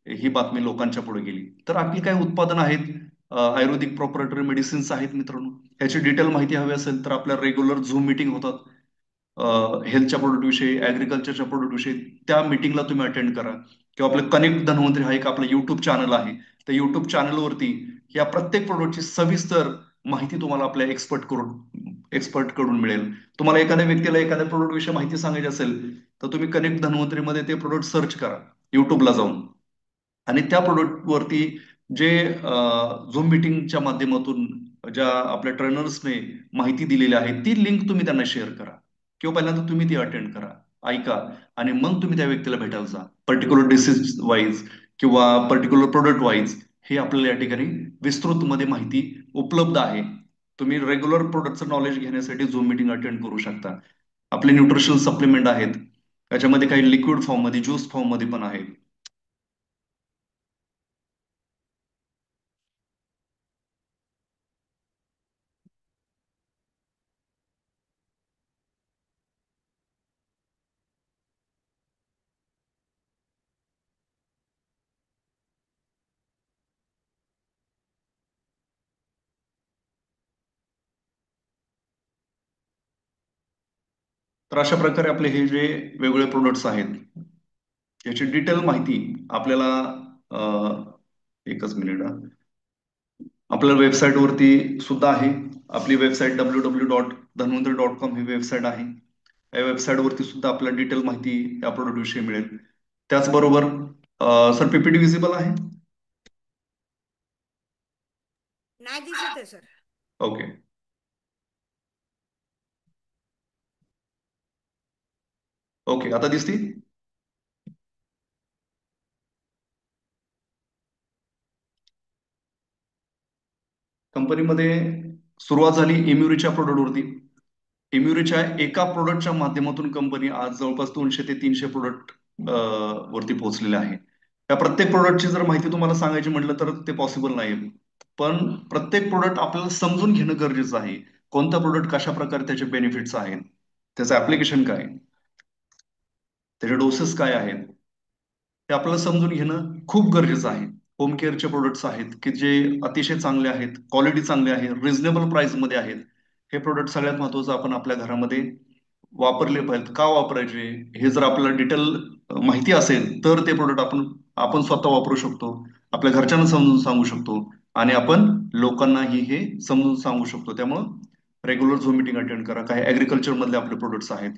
ही बातमी लोकांच्या पुढे गेली. तर आपली काही उत्पादन आहेत, आयुर्वेदिक प्रोप्रायटरी मेडिसिन्स आहेत मित्रांनो. ह्याची डिटेल माहिती हवी असेल तर आपल्या रेग्युलर झूम मिटिंग होतात हेल्थच्या प्रोडक्ट विषयी, ऍग्रिकल्चरच्या प्रोडक्ट विषयी. त्या मिटिंगला तुम्ही अटेंड करा. किंवा आपलं कनेक्ट धन्वंतरी हा एक आपलं युट्यूब चॅनल आहे, त्या युट्यूब चॅनलवरती या प्रत्येक प्रोडक्टची सविस्तर माहिती तुम्हाला आपल्या एक्सपर्ट कडून मिळेल. तुम्हाला एखाद्या व्यक्तीला एखाद्या प्रोडक्ट विषयी माहिती सांगायची असेल तर तुम्ही कनेक्ट धन्वंतरीमध्ये ते प्रोडक्ट सर्च करा युट्यूबला जाऊन, आणि त्या प्रोडक्टवरती जे झूम मिटिंगच्या माध्यमातून ज्या आपल्या ट्रेनर्सने माहिती दिलेली आहे ती लिंक तुम्ही त्यांना शेअर करा, किंवा पहिल्यांदा तुम्ही ती अटेंड करा, ऐका, आणि मग तुम्ही त्या व्यक्तीला भेटायला जा. पर्टिक्युलर डिसीज वाईज किंवा पर्टिक्युलर प्रोडक्ट वाईज हे आपल्याला या ठिकाणी विस्तृत मध्ये माहिती उपलब्ध आहे. तुम्ही रेग्युलर प्रोडक्टचं नॉलेज घेण्यासाठी झूम मिटिंग अटेंड करू शकता. आपले न्यूट्रिशनल सप्लिमेंट आहेत, त्याच्यामध्ये काही लिक्विड फॉर्म मध्ये, ज्यूस फॉर्म मध्ये पण आहेत. तर अशा प्रकारे आपले हे जे वेगवेगळे प्रोडक्ट्स आहेत याची डिटेल माहिती आपल्याला अं, एकच मिनिट हा. आपल्या वेबसाईटवरती सुद्धा आहे. आपली वेबसाईट www.dhanvantri.com ही वेबसाईट आहे. या वेबसाईटवरती सुद्धा आपल्याला डिटेल माहिती या प्रोडक्ट विषयी मिळेल. त्याचबरोबर सर पीपीटी विजिबल आहे? नाही दिसत आहे सर. ओके. ओके, आता दिसती? कंपनीमध्ये सुरुवात झाली इम्युरीच्या प्रोडक्टवरती. इम्युरीच्या एका प्रोडक्टच्या माध्यमातून कंपनी आज जवळपास 200 ते 300 प्रोडक्ट वरती पोहोचलेले आहे. त्या प्रत्येक प्रोडक्टची जर माहिती तुम्हाला सांगायची म्हटलं तर ते पॉसिबल नाही. पण प्रत्येक प्रोडक्ट आपल्याला समजून घेणं गरजेचं आहे. कोणता प्रोडक्ट कशा प्रकारे त्याचे बेनिफिट्स आहेत, त्याचं ऍप्लिकेशन काय, त्याचे डोसेस काय आहेत, ते आपल्याला समजून घेणं खूप गरजेचं आहे. होम केअरचे प्रोडक्ट्स आहेत की जे अतिशय चांगले आहेत, क्वालिटी चांगली आहे, रिझनेबल प्राइसमध्ये आहेत. हे प्रोडक्ट सगळ्यात महत्वाचं आपण आपल्या घरामध्ये वापरले पाहिजेत. का वापरायचे हे जर आपल्याला डिटेल माहिती असेल तर ते प्रोडक्ट आपण आपण स्वतः वापरू शकतो, आपल्या घरच्यांना समजून सांगू शकतो आणि आपण लोकांनाही हे समजून सांगू शकतो. त्यामुळं रेग्युलर झूम मिटिंग अटेंड करा. काही ऍग्रिकल्चर मधले आपले प्रोडक्ट्स आहेत.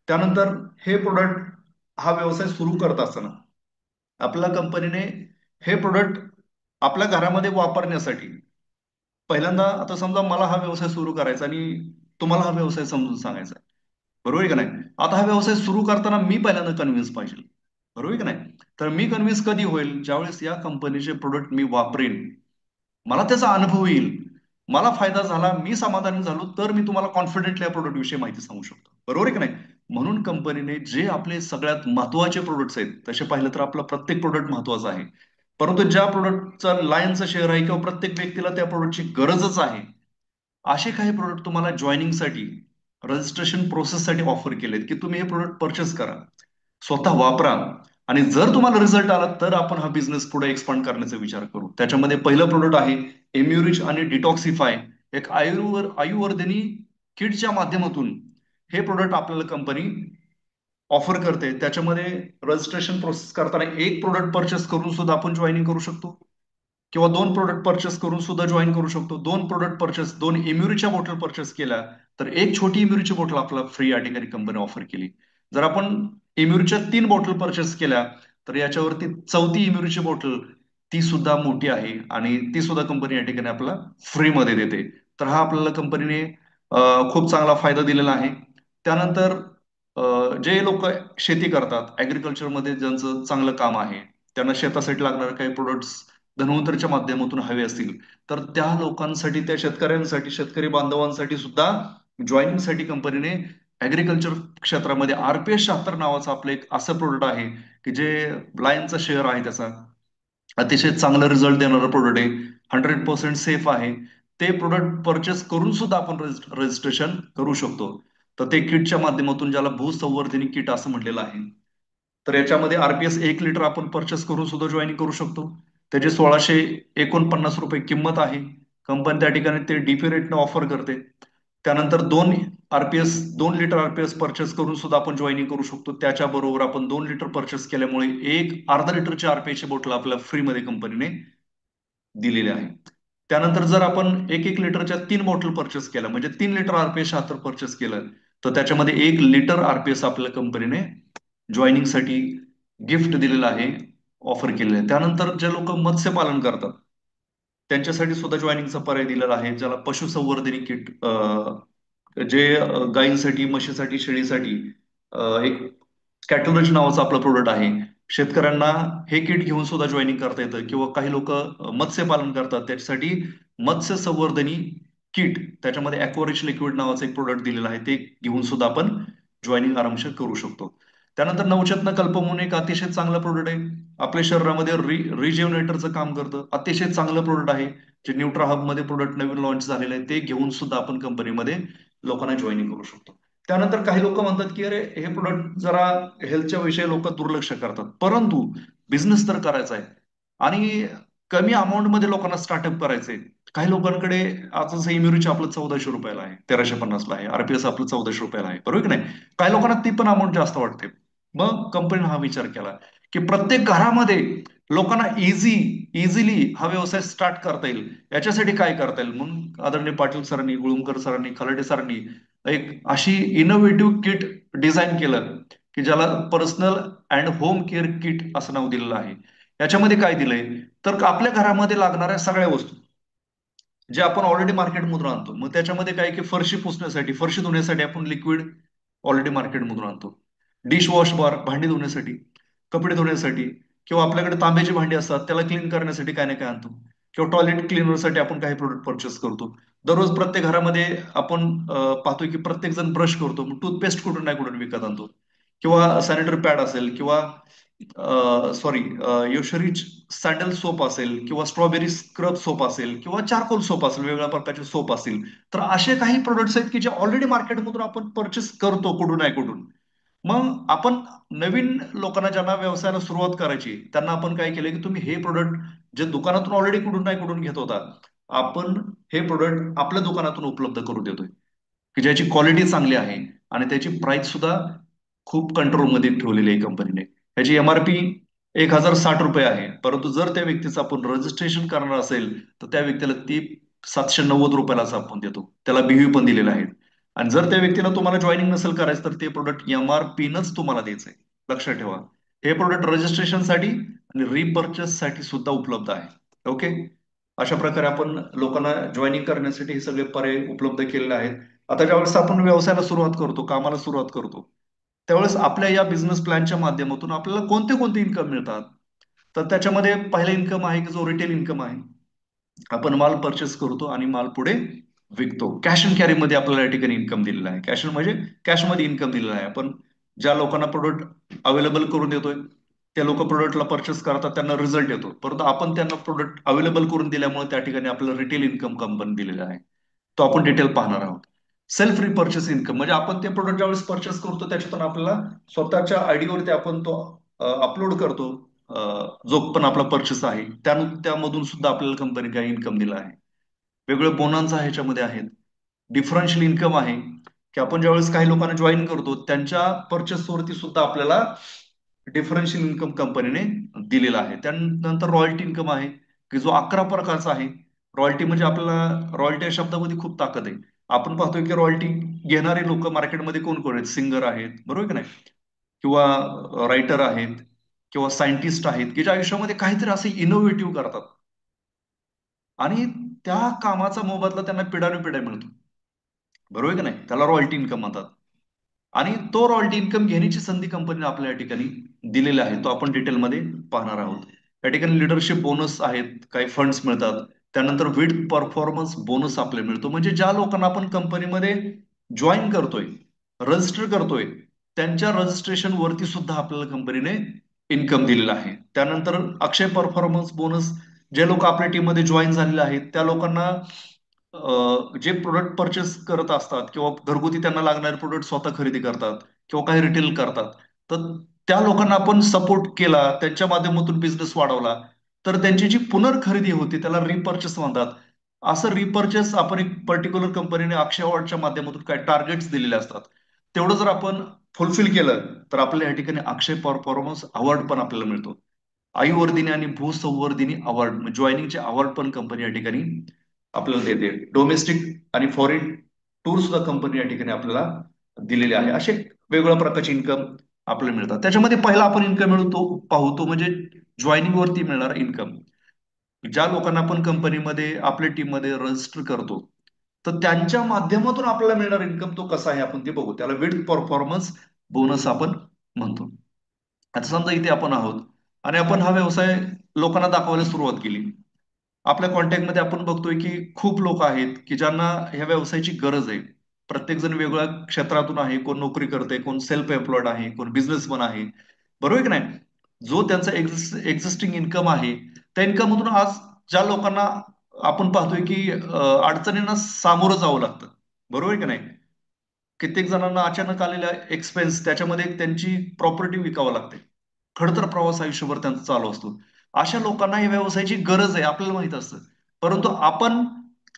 त्यानंतर हे प्रोडक्ट हा व्यवसाय सुरू करत असताना आपल्या कंपनीने हे प्रोडक्ट आपल्या घरामध्ये वापरण्यासाठी पहिल्यांदा, आता समजा मला हा व्यवसाय सुरू करायचा आणि तुम्हाला हा व्यवसाय समजून सांगायचा आहे, बरोबर आहे का नाही? आता हा व्यवसाय सुरू करताना मी पहिल्यांदा कन्व्हिन्स पाहिजे, बरोबर आहे का नाही? तर मी कन्व्हिन्स कधी होईल? ज्यावेळेस या कंपनीचे प्रोडक्ट मी वापरेन, मला त्याचा अनुभव येईल, मला फायदा झाला, मी समाधानी झालो, तर मी तुम्हाला कॉन्फिडेंटली या प्रोडक्ट विषयी माहिती सांगू शकतो, बरोबर आहे की नाही? म्हणून कंपनीने जे आपले सगळ्यात महत्वाचे प्रोडक्ट्स आहेत, तसे पाहिलं तर आपलं प्रत्येक प्रोडक्ट महत्वाचं आहे, परंतु ज्या प्रोडक्टचा लायनचं शेअर आहे किंवा प्रत्येक व्यक्तीला त्या प्रोडक्टची गरजच आहे, असे काही प्रोडक्ट तुम्हाला जॉईनिंगसाठी, रजिस्ट्रेशन प्रोसेससाठी ऑफर केलेत की तुम्ही हे प्रोडक्ट परचेस करा, स्वतः वापरा आणि जर तुम्हाला रिझल्ट आला तर आपण हा बिझनेस पुढे एक्सपांड करण्याचा विचार करू. त्याच्यामध्ये पहिलं प्रोडक्ट आहे एम्युरिच आणि डिटॉक्सिफाय, एक आयुर्वेदिनी किटच्या माध्यमातून हे प्रोडक्ट आपल्याला कंपनी ऑफर करते. त्याच्यामध्ये रजिस्ट्रेशन प्रोसेस करताना एक प्रोडक्ट परचेस करून सुद्धा आपण जॉईनिंग करू शकतो किंवा 2 प्रोडक्ट परचेस करून सुद्धा जॉईन करू शकतो. 2 प्रोडक्ट परचेस, 2 इम्युरीच्या बॉटल परचेस केल्या तर एक छोटी इम्युरीची बॉटल आपल्याला फ्री या ठिकाणी कंपनी ऑफर केली. जर आपण इम्युरीच्या 3 बॉटल परचेस केल्या तर याच्यावरती चौथी इम्युरीची बॉटल ती सुद्धा मोठी आहे आणि ती सुद्धा कंपनी या ठिकाणी आपल्याला फ्रीमध्ये देते. तर हा आपल्याला कंपनीने खूप चांगला फायदा दिलेला आहे. त्यानंतर जे लोक शेती करतात, ऍग्रिकल्चरमध्ये ज्यांचं चांगलं काम आहे, त्यांना शेतासाठी लागणारे काही प्रोडक्ट्स धन्वंतरीच्या माध्यमातून हवे असतील तर त्या लोकांसाठी, त्या शेतकऱ्यांसाठी, शेतकरी बांधवांसाठी सुद्धा जॉईनिंगसाठी कंपनीने ऍग्रिकल्चर क्षेत्रामध्ये आरपीएस 76 नावाचं आपलं एक असं प्रोडक्ट आहे की जे लायनचा शेअर आहे, त्याचा अतिशय चांगला रिझल्ट देणारं प्रोडक्ट आहे, 100% सेफ आहे. ते प्रोडक्ट परचेस करून सुद्धा आपण रजिस्ट्रेशन करू शकतो. तर ते किटच्या माध्यमातून, ज्याला भूसंवर्धिनी किट असं म्हटलेलं आहे, तर याच्यामध्ये आरपीएस 1 लिटर आपण परचेस करून सुद्धा जॉईन करू शकतो. त्याची 1649 रुपये किंमत आहे. कंपनी त्या ठिकाणी ते डीपी रेटनं ऑफर करते. त्यानंतर 2 लिटर आरपीएस परचेस करून सुद्धा आपण जॉईनिंग करू शकतो. त्याच्याबरोबर आपण 2 लिटर परचेस केल्यामुळे एक अर्धा लिटरची आरपीएसची बॉटल आपल्याला फ्रीमध्ये कंपनीने दिलेली आहे. त्यानंतर जर आपण 1-1 लिटरच्या 3 बॉटल परचेस केल्या, म्हणजे 3 लिटर आरपीएस 76 परचेस केलं, तर त्याच्यामध्ये 1 लिटर आरपीएस आपल्या कंपनीने जॉईनिंगसाठी गिफ्ट दिलेलं आहे, ऑफर केलेलं आहे. त्यानंतर जे लोक मत्स्यपालन करतात त्यांच्यासाठी सुद्धा जॉईनिंगचा पर्याय दिलेला आहे, ज्याला पशुसंवर्धनी किट, जे गायींसाठी, म्हशीसाठी, शेळीसाठी एक कॅटलॉज नावाचं आपलं प्रोडक्ट आहे. शेतकऱ्यांना हे किट घेऊन सुद्धा जॉईनिंग करता येतं किंवा काही लोक मत्स्यपालन करतात त्याच्यासाठी मत्स्य संवर्धनी किट, त्याच्यामध्ये ॲक्वारिच लिक्विड नावाचं एक प्रोडक्ट दिलेलं आहे, ते घेऊन सुद्धा आपण जॉईनिंग आरामशीर करू शकतो. त्यानंतर नवचेतना कल्प म्हणून एक अतिशय चांगलं प्रोडक्ट आहे, आपल्या शरीरामध्ये रिजेवनेटरचं काम करतं, अतिशय चांगलं प्रोडक्ट आहे. जे न्यूट्रा हब मध्ये प्रोडक्ट नवीन लॉन्च झालेलं आहे, ते घेऊन सुद्धा आपण कंपनीमध्ये लोकांना जॉईनिंग करू शकतो. त्यानंतर काही लोक म्हणतात की अरे हे प्रोडक्ट जरा हेल्थच्या विषयी लोक दुर्लक्ष करतात, परंतु बिझनेस तर करायचा आहे आणि कमी अमाऊंट मध्ये लोकांना स्टार्टअप करायचंय. काही लोकांकडे आता जसं इमेरूच आपलं 1400 रुपयाला आहे, 1350ला आहे, आरपीएस आपलं 1400 रुपयाला आहे, बरोबर की नाही. काही लोकांना ती पण अमाऊंट जास्त वाटते. मग कंपनीने हा विचार केला की प्रत्येक घरामध्ये लोकांना इझिली हा व्यवसाय स्टार्ट करता येईल, याच्यासाठी काय करता येईल. म्हणून आदरणीय पाटील सरांनी, गुळुंकर सरांनी, खलाटे सरांनी एक अशी इनोव्हेटिव्ह किट डिझाईन केलं की ज्याला personal and home care kit असं नाव दिलेलं आहे. याच्यामध्ये काय दिलंय, तर आपल्या घरामध्ये लागणाऱ्या सगळ्या वस्तू जे आपण ऑलरेडी मार्केटमधून आणतो. मग त्याच्यामध्ये काय की फरशी पुसण्यासाठी, फरशी धुण्यासाठी आपण लिक्विड ऑलरेडी मार्केटमधून आणतो. डिश वॉश बार भांडी धुण्यासाठी, कपडे धुण्यासाठी, किंवा आपल्याकडे तांब्याची भांडी असतात त्याला क्लीन करण्यासाठी काय ना काय आणतो. किंवा टॉयलेट क्लिनरसाठी आपण काही प्रोडक्ट परचेस करतो. दररोज प्रत्येक घरामध्ये आपण पाहतोय की प्रत्येक जण ब्रश करतो, मग टूथपेस्ट कुठून नाही कुठून विकत आणतो. किंवा सॅनिटरी पॅड असेल, किंवा सॉरी योशरीच सँडल सोप असेल, किंवा स्ट्रॉबेरी स्क्रब सोप असेल, किंवा चारकोल सोप असेल, वेगवेगळ्या प्रकारचे सोप असतील. तर असे काही प्रोडक्ट्स आहेत की जे ऑलरेडी मार्केटमधून आपण परचेस करतो कुठून नाही कुठून. मग आपण नवीन लोकांना ज्यांना व्यवसायाला सुरुवात करायची त्यांना आपण काय केलं की तुम्ही हे प्रोडक्ट जे दुकानातून ऑलरेडी कुठून नाही कुठून घेत होता, आपण हे प्रोडक्ट आपल्या दुकानातून उपलब्ध करून देतोय, की ज्याची क्वालिटी चांगली आहे आणि त्याची प्राइस सुद्धा खूप कंट्रोलमध्ये ठेवलेली आहे कंपनीने. ह्याची एमआरपी 1060 रुपये आहे, परंतु जर त्या व्यक्तीचं आपण रजिस्ट्रेशन करणार असेल तर त्या व्यक्तीला ती 790 रुपयालाच आपण देतो. त्याला बीव्ही पण दिलेला आहे. आणि जर त्या व्यक्तीला तुम्हाला जॉईनिंग नसेल करायचं तर ते प्रोडक्ट एमआरपी नच तुम्हाला द्यायचंय. लक्षात ठेवा, हे प्रोडक्ट रजिस्ट्रेशनसाठी आणि रिपर्चेस साठी सुद्धा उपलब्ध आहे. ओके, अशा प्रकारे आपण लोकांना जॉईनिंग करण्यासाठी हे सगळे पर्याय उपलब्ध केलेले आहेत. आता ज्यावेळेस आपण व्यवसायाला सुरुवात करतो, कामाला सुरुवात करतो, त्यावेळेस आपल्या या बिझनेस प्लॅनच्या माध्यमातून आपल्याला कोणते कोणते इन्कम मिळतात. तर त्याच्यामध्ये पहिला इन्कम आहे की जो रिटेल इन्कम आहे. आपण माल परचेस करतो आणि माल पुढे विकतो. कॅश अँड कॅरी मध्ये आपल्याला या ठिकाणी इन्कम दिलेला आहे. कॅश म्हणजे कॅश मध्ये इन्कम दिलेला आहे. आपण ज्या लोकांना प्रोडक्ट अवेलेबल करून देतोय ते लोक प्रोडक्टला परचेस करतात, त्यांना रिझल्ट येतो, परंतु आपण त्यांना प्रोडक्ट अवेलेबल करून दिल्यामुळे त्या ठिकाणी आपल्याला रिटेल इन्कम कंपनी दिलेला आहे. तो आपण डिटेल पाहणार आहोत. सेल्फ रिपर्चेस इन्कम म्हणजे आपण ते प्रोडक्ट ज्यावेळेस परचेस करतो त्याच्यातून आपल्याला स्वतःच्या आयडी वरती आपण तो अपलोड करतो. जो पण आपला परचेस आहे त्यामधून सुद्धा आपल्याला कंपनी काही इन्कम दिला आहे. वेगवेगळे बोनन्स ह्याच्यामध्ये आहेत. डिफरन्शियल इन्कम आहे की आपण ज्यावेळेस काही लोकांना जॉईन करतो त्यांच्या परचेस वरती सुद्धा आपल्याला डिफरन्शियल इन्कम कंपनीने दिलेला आहे. त्यानंतर रॉयल्टी इन्कम आहे की जो 11 प्रकारचा आहे. रॉयल्टी म्हणजे आपल्याला रॉयल्टी या शब्दामध्ये खूप ताकद आहे. आपण पाहतोय की रॉयल्टी घेणारे लोक मार्केटमध्ये कोण कोण आहेत. सिंगर आहेत, बरोबर की नाही, किंवा रायटर आहेत, किंवा सायंटिस्ट आहेत की ज्या आयुष्यामध्ये काहीतरी असे इनोव्हेटिव्ह करतात आणि त्या कामाचा मोबदला त्यांना पिढ्यानुपिढ्या मिळतो, बरोबर की नाही. त्याला रॉयल्टी इन्कम म्हणतात. आणि तो रॉयल्टी इन्कम घेण्याची संधी कंपनीने आपल्या या ठिकाणी दिलेली आहे. तो आपण डिटेलमध्ये पाहणार आहोत. या ठिकाणी लिडरशिप बोनस आहेत, काही फंड्स मिळतात. त्यानंतर विथ परफॉर्मन्स बोनस आपल्याला मिळतो. म्हणजे ज्या लोकांना आपण कंपनीमध्ये जॉईन करतोय, रजिस्टर करतोय, त्यांच्या रजिस्ट्रेशन वरती सुद्धा आपल्याला कंपनीने इन्कम दिलेला आहे. त्यानंतर अक्षय परफॉर्मन्स बोनस, जे लोक आपल्या टीम मध्ये जॉईन झालेले आहेत त्या लोकांना जे प्रोडक्ट परचेस करत असतात किंवा घरगुती त्यांना लागणारे प्रोडक्ट स्वतः खरेदी करतात किंवा काही रिटेल करतात, तर त्या लोकांना आपण सपोर्ट केला, त्यांच्या माध्यमातून बिझनेस वाढवला, तर त्यांची जी पुनर्खरेदी होती त्याला रिपर्चेस म्हणतात. असं रिपर्चेस आपण एक पर्टिक्युलर कंपनीने अक्षय अवॉर्डच्या माध्यमातून काय टार्गेट्स दिलेले असतात, तेवढं जर आपण फुलफिल केलं तर आपल्याला या ठिकाणी अक्षय परफॉर्मन्स अवॉर्ड पण आपल्याला मिळतो. आयुवर्धिनी आणि भूसंवर्धिनी अवॉर्ड जॉईनिंगचे अवॉर्ड पण कंपनी या ठिकाणी आपल्याला देते. डोमेस्टिक आणि फॉरेन टूर सुद्धा कंपनी या ठिकाणी आपल्याला दिलेले आहे. असे वेगवेगळ्या प्रकारचे इन्कम आपल्याला मिळतात. त्याच्यामध्ये पहिला आपण इन्कम मिळतो पाहतो म्हणजे जॉईनिंग वरती मिळणारा इन्कम. ज्या लोकांना आपण कंपनीमध्ये आपल्या टीम मध्ये रजिस्टर करतो तर त्यांच्या माध्यमातून आपल्याला मिळणार इन्कम तो कसा आहे आपण ते बघू. त्याला विथ परफॉर्मन्स बोनस आपण म्हणतो. आता समजा इथे आपण आहोत आणि आपण हा व्यवसाय लोकांना दाखवायला सुरुवात केली. आपल्या कॉन्टॅक्टमध्ये आपण बघतोय की खूप लोक आहेत की ज्यांना ह्या व्यवसायाची गरज आहे. प्रत्येक जण वेगवेगळ्या क्षेत्रातून आहे. कोण नोकरी करते, कोण सेल्फ एम्प्लॉयड आहे, कोण बिझनेसमन आहे, बरोबर की नाही. जो त्यांचा एक्झिस्टिंग इन्कम आहे त्या इन्कम मधून आज ज्या लोकांना आपण पाहतोय की अडचणींना सामोरं जावं लागतं, बरोबर की नाही. कित्येक जणांना अचानक आलेल्या एक्सपेन्स त्याच्यामध्ये त्यांची प्रॉपर्टी विकावं लागते. खडतर प्रवास आयुष्यभर त्यांचा चालू असतो. अशा लोकांना या व्यवसायाची गरज आहे आपल्याला माहित असतं, परंतु आपण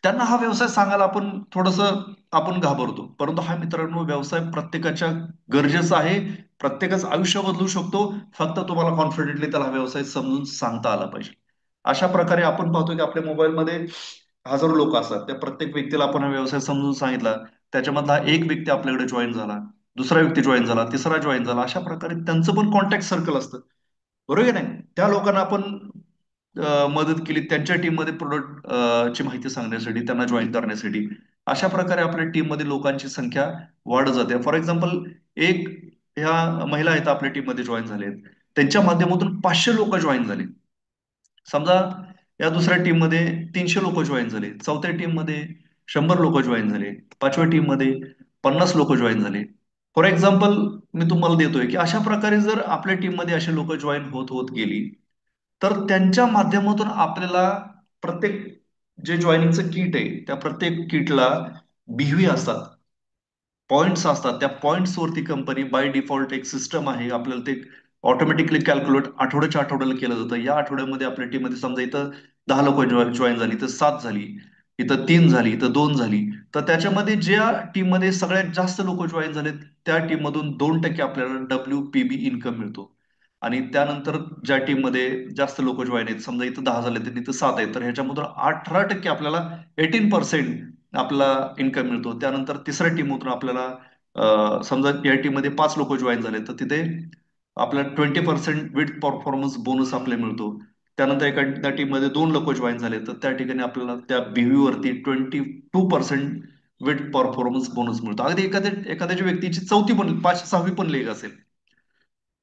त्यांना हा व्यवसाय सांगायला आपण थोडस आपण घाबरतो. परंतु हा मित्रांनो व्यवसाय प्रत्येकाच्या गरजेचा आहे. प्रत्येकाचं आयुष्य बदलू शकतो. फक्त तुम्हाला कॉन्फिडेंटली त्याला हा व्यवसाय समजून सांगता आला पाहिजे. अशा प्रकारे आपण पाहतो की आपल्या मोबाईलमध्ये हजारो लोक असतात. त्या प्रत्येक व्यक्तीला आपण हा व्यवसाय समजून सांगितला, त्याच्यामधला एक व्यक्ती आपल्याकडे जॉईन झाला, दुसरा व्यक्ती जॉईन झाला, तिसरा जॉईन झाला. अशा प्रकारे त्यांचं पण कॉन्टॅक्ट सर्कल असतं, बरोबर आहे नाही? त्या लोकांना आपण मदत केली त्यांच्या टीम मध्ये प्रोडक्ट ची माहिती सांगण्यासाठी, त्यांना जॉईन करण्यासाठी. अशा प्रकारे आपल्या टीम मध्ये लोकांची संख्या वाढत जाते. फॉर एक्झाम्पल, एक ह्या महिला आहेत आपल्या टीम मध्ये जॉईन झालेत, त्यांच्या माध्यमातून 500 लोक जॉईन झाले. समजा या दुसऱ्या टीम मध्ये 300 लोक जॉईन झाले, चौथ्या टीम मध्ये 100 लोक जॉईन झाले, पाचव्या टीम मध्ये 50 लोक जॉईन झाले. फॉर एक्झाम्पल मी तुम्हाला देतोय की अशा प्रकारे जर आपल्या टीम मध्ये असे लोक जॉईन होत होत गेली, तर त्यांच्या माध्यमातून आपल्याला प्रत्येक जे जॉईनिंगचं किट आहे त्या प्रत्येक किटला बिहवी असतात, पॉइंट्स असतात. त्या पॉइंट्स वरती कंपनी बाय डिफॉल्ट एक सिस्टम आहे, आपल्याला ते ऑटोमॅटिकली कॅल्क्युलेट आठवड्याच्या आठवड्याला केलं जातं. या आठवड्यामध्ये आपल्या टीम मध्ये समजा इथं 10 लोक जॉईन झाली, इथं 7 झाली, इथं 3 झाली, इथं 2 झाली, तर त्याच्यामध्ये ज्या टीम मध्ये सगळ्यात जास्त लोक जॉईन झाले त्या टीम मधून 2% आपल्याला WPB इन्कम मिळतो. आणि त्यानंतर ज्या टीम मध्ये जास्त लोक जॉईन आहेत, समजा इथं 10 झाले तर इथं 7 आहेत, तर ह्याच्यामधून 18% आपल्याला 18% आपल्याला इन्कम मिळतो. त्यानंतर तिसऱ्या टीम मधून आपल्याला समजा या टीम मध्ये 5 लोक जॉईन झाले तर तिथे आपल्याला 20% विथ परफॉर्मन्स बोनस आपल्याला मिळतो. त्यानंतर एका टीम मध्ये 2 लोक जॉईन झाले तर त्या ठिकाणी आपल्याला त्या बीव्ही वरती 22% विथ परफॉर्मन्स बोनस मिळतो. अगदी एखाद्याच्या व्यक्तीची चौथी पण 6वी पण लेग असेल,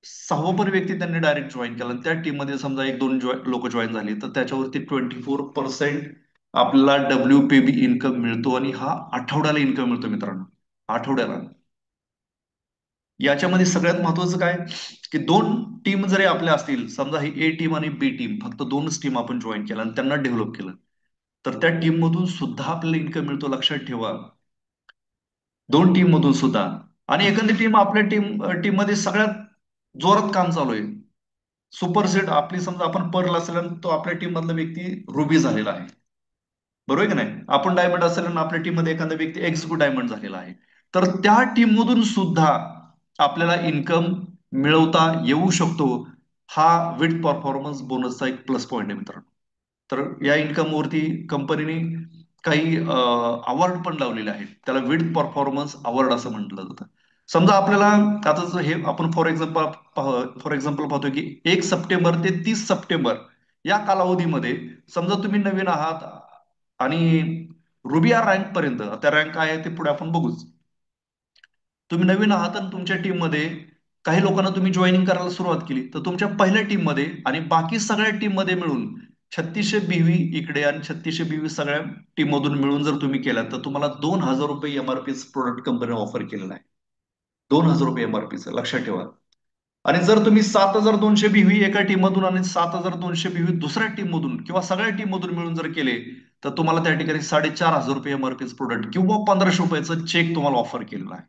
6वं पण व्यक्ती त्यांनी डायरेक्ट जॉईन केला आणि त्या टीम मध्ये समजा 1-2 लोक जॉईन झाली तर त्याच्यावरती 24% आपल्याला WPB इन्कम मिळतो. आणि हा आठवड्याला इन्कम मिळतो मित्रांनो, आठवड्याला. याच्यामध्ये सगळ्यात महत्वाचं काय, की दोन टीम जरी आपल्या असतील, समजा ही ए टीम आणि बी टीम, फक्त दोनच टीम आपण जॉईन केला आणि त्यांना डेव्हलप केलं, तर त्या टीम मधून सुद्धा आपल्याला इन्कम मिळतो. लक्षात ठेवा, दोन टीम मधून सुद्धा. आणि एखादी टीम आपल्या टीम मध्ये सगळ्यात जोरात काम चालू आहे, सुपर सेट आपली, समजा आपण पर्ल असेल आणि तो आपल्या टीम मधला व्यक्ती रुबी झालेला आहे, बरोबर आहे की नाही? आपण डायमंड असेल आणि आपल्या टीम मध्ये एखादा व्यक्ती एक्झिक्यूट डायमंड झालेला आहे, तर त्या टीम मधून सुद्धा आपल्याला इन्कम मिळवता येऊ शकतो. हा विथ परफॉर्मन्स बोनसचा एक प्लस पॉईंट आहे मित्रांनो. तर या इन्कम वरती कंपनीने काही अवॉर्ड पण लावलेले आहेत, त्याला विथ परफॉर्मन्स अवॉर्ड असं म्हटलं जातं. समजा आपल्याला आता हे आपण फॉर एक्झाम्पल पाहतोय की 1 सप्टेंबर ते 30 सप्टेंबर या कालावधीमध्ये, समजा तुम्ही नवीन आहात आणि रुबी या रँक पर्यंत, त्या रँक काय आहे ते पुढे आपण बघूच. तुम्ही नवीन आहात आणि तुमच्या टीम मध्ये काही लोकांना तुम्ही जॉईनिंग करायला सुरुवात केली, तर तुमच्या पहिल्या टीम मध्ये आणि बाकी सगळ्या टीम मध्ये मिळून 3600 बीव्ही इकडे आणि 3600 बीव्ही सगळ्या टीम मधून मिळून जर तुम्ही केलात, तर तुम्हाला 2000 रुपये एमआरपी प्रोडक्ट कंपनी ऑफर केलेला आहे. 2000 रुपये एमआरपीचं, लक्षात ठेवा. आणि जर तुम्ही 7200 बीव्ही एका टीम मधून आणि 7200 बीव्ही दुसऱ्या टीम मधून किंवा सगळ्या टीम मधून मिळून जर केले, तर तुम्हाला त्या ठिकाणी 4500 रुपये एमआरपीचं प्रोडक्ट किंवा 1500 रुपयाचं चेक तुम्हाला ऑफर केलेला आहे.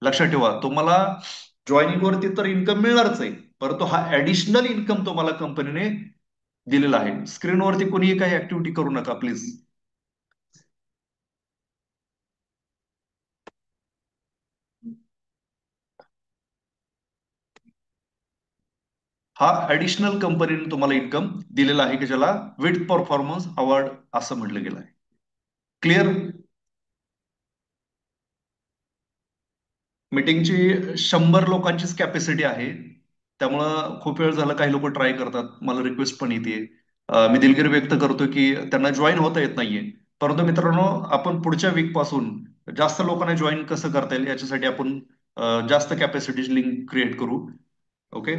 लक्षात ठेवा, तुम्हाला जॉईनिंग वरती तर इन्कम मिळणारच आहे, परंतु हा ऍडिशनल इन्कम तुम्हाला कंपनीने दिलेला आहे. स्क्रीनवरती कोणी काही ऍक्टिव्हिटी करू नका प्लीज. हा ऍडिशनल कंपनीने तुम्हाला इन्कम दिलेला आहे, की ज्याला विथ परफॉर्मन्स अवॉर्ड असं म्हटलं गेलं आहे. क्लिअर? मीटिंगची 100 लोकांचीच कॅपॅसिटी आहे, त्यामुळं खूप वेळ झाला काही लोक ट्राय करतात, मला रिक्वेस्ट पण येते. मी दिलगिरी व्यक्त करतो की त्यांना जॉईन होता येत नाहीये. परंतु मित्रांनो, आपण पुढच्या वीक पासून जास्त लोकांना जॉईन कसं करता येईल याच्यासाठी आपण जास्त कॅपॅसिटी लिंक क्रिएट करू. ओके,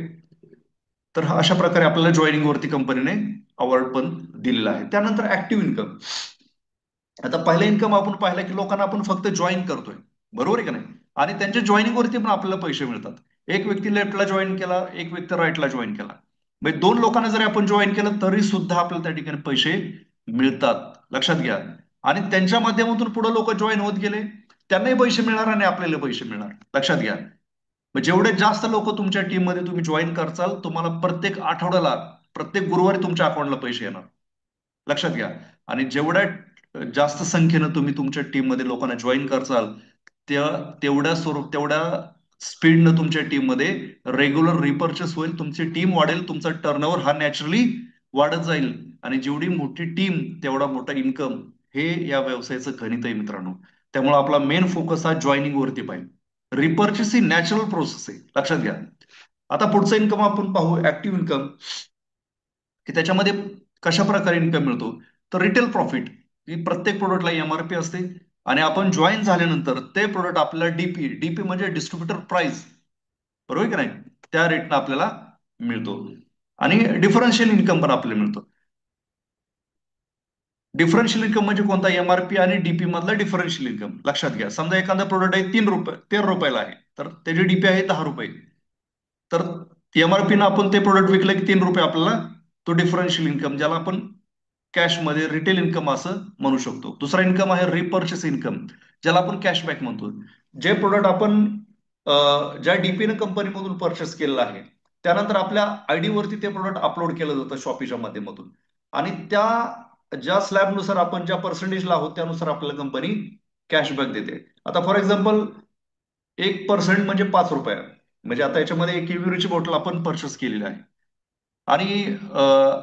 तर अशा प्रकारे आपल्याला जॉईनिंग वरती कंपनीने अवॉर्ड पण दिलेला आहे. त्यानंतर ऍक्टिव्ह इन्कम. आता पहिला इन्कम आपण पाहिला की लोकांना आपण फक्त जॉईन करतोय, बरोबर आहे का नाही? आणि त्यांच्या जॉईनिंग वरती पण आपल्याला पैसे मिळतात. एक व्यक्ती लेफ्टला जॉईन केला, एक व्यक्ती राईटला जॉईन केला, म्हणजे दोन लोकांना जरी आपण जॉईन केलं तरी सुद्धा आपल्याला त्या ठिकाणी पैसे मिळतात. लक्षात घ्या. आणि त्यांच्या माध्यमातून पुढे लोक जॉईन होत गेले, त्यांनाही पैसे मिळणार आणि आपल्याला पैसे मिळणार. लक्षात घ्या. जेवढे जास्त लोक तुमच्या टीम मध्ये तुम्ही जॉईन करचाल, तुम्हाला प्रत्येक आठवड्याला प्रत्येक गुरुवारी तुमच्या अकाउंटला पैसे येणार. लक्षात घ्या. आणि जेवढ्या जास्त संख्येनं तुम्ही तुमच्या टीम मध्ये लोकांना जॉईन करसाल, तेवढ्या स्पीडनं तुमच्या टीम मध्ये रेग्युलर रिपर्चेस होईल, तुमची टीम वाढेल, तुमचा टर्नओव्हर हा नॅचरली वाढत जाईल. आणि जेवढी मोठी टीम तेवढा मोठा इन्कम, हे या व्यवसायाचं गणित आहे मित्रांनो. त्यामुळे आपला मेन फोकस हा जॉईनिंग वरती पाहिजे. रिपर्चेस ही नॅचरल प्रोसेस आहे, लक्षात घ्या. आता पुढचं इन्कम आपण पाहू, ऍक्टिव्ह इन्कम, की त्याच्यामध्ये कशा प्रकारे इन्कम मिळतो. तर रिटेल प्रॉफिट, ही प्रत्येक प्रोडक्टला एमआरपी असते आणि आपण जॉईन झाल्यानंतर ते प्रोडक्ट आपल्याला डीपी म्हणजे डिस्ट्रीब्युटर प्राइस, बरोबर की नाही, त्या रेटनं आपल्याला मिळतो. आणि डिफरन्शियल इन्कम पण आपल्याला मिळतो. डिफरन्शियल इन्कम म्हणजे कोणता, एमआरपी आणि डीपी मधला डिफरन्शियल इन्कम. लक्षात घ्या, समजा एखादा प्रोडक्ट आहे 13 रुपयाला आहे, तर त्याची डीपी आहे 10 रुपये. तर एमआरपी आपण ते प्रोडक्ट विकलं की 3 रुपये आपल्याला तो डिफरन्शियल इन्कम, ज्याला आपण कॅश मध्ये रिटेल इन्कम असं म्हणू शकतो. दुसरा इन्कम आहे रिपर्चेस इन्कम, ज्याला आपण कॅशबॅक म्हणतो. जे प्रोडक्ट आपण ज्या डीपीने कंपनीमधून परचेस केलेलं आहे, त्यानंतर आपल्या आयडी वरती ते प्रोडक्ट अपलोड केलं जातं शॉपीच्या माध्यमातून. आणि ज्या स्लॅबनुसार आपण ज्या पर्सेंटेजला आहोत त्यानुसार आपल्याला कंपनी कॅशबॅक देते. आता फॉर एक्झाम्पल 1% म्हणजे 5 रुपये, म्हणजे आता याच्यामध्ये एक इव्युरीची बॉटल आपण परचेस केलेली आहे आणि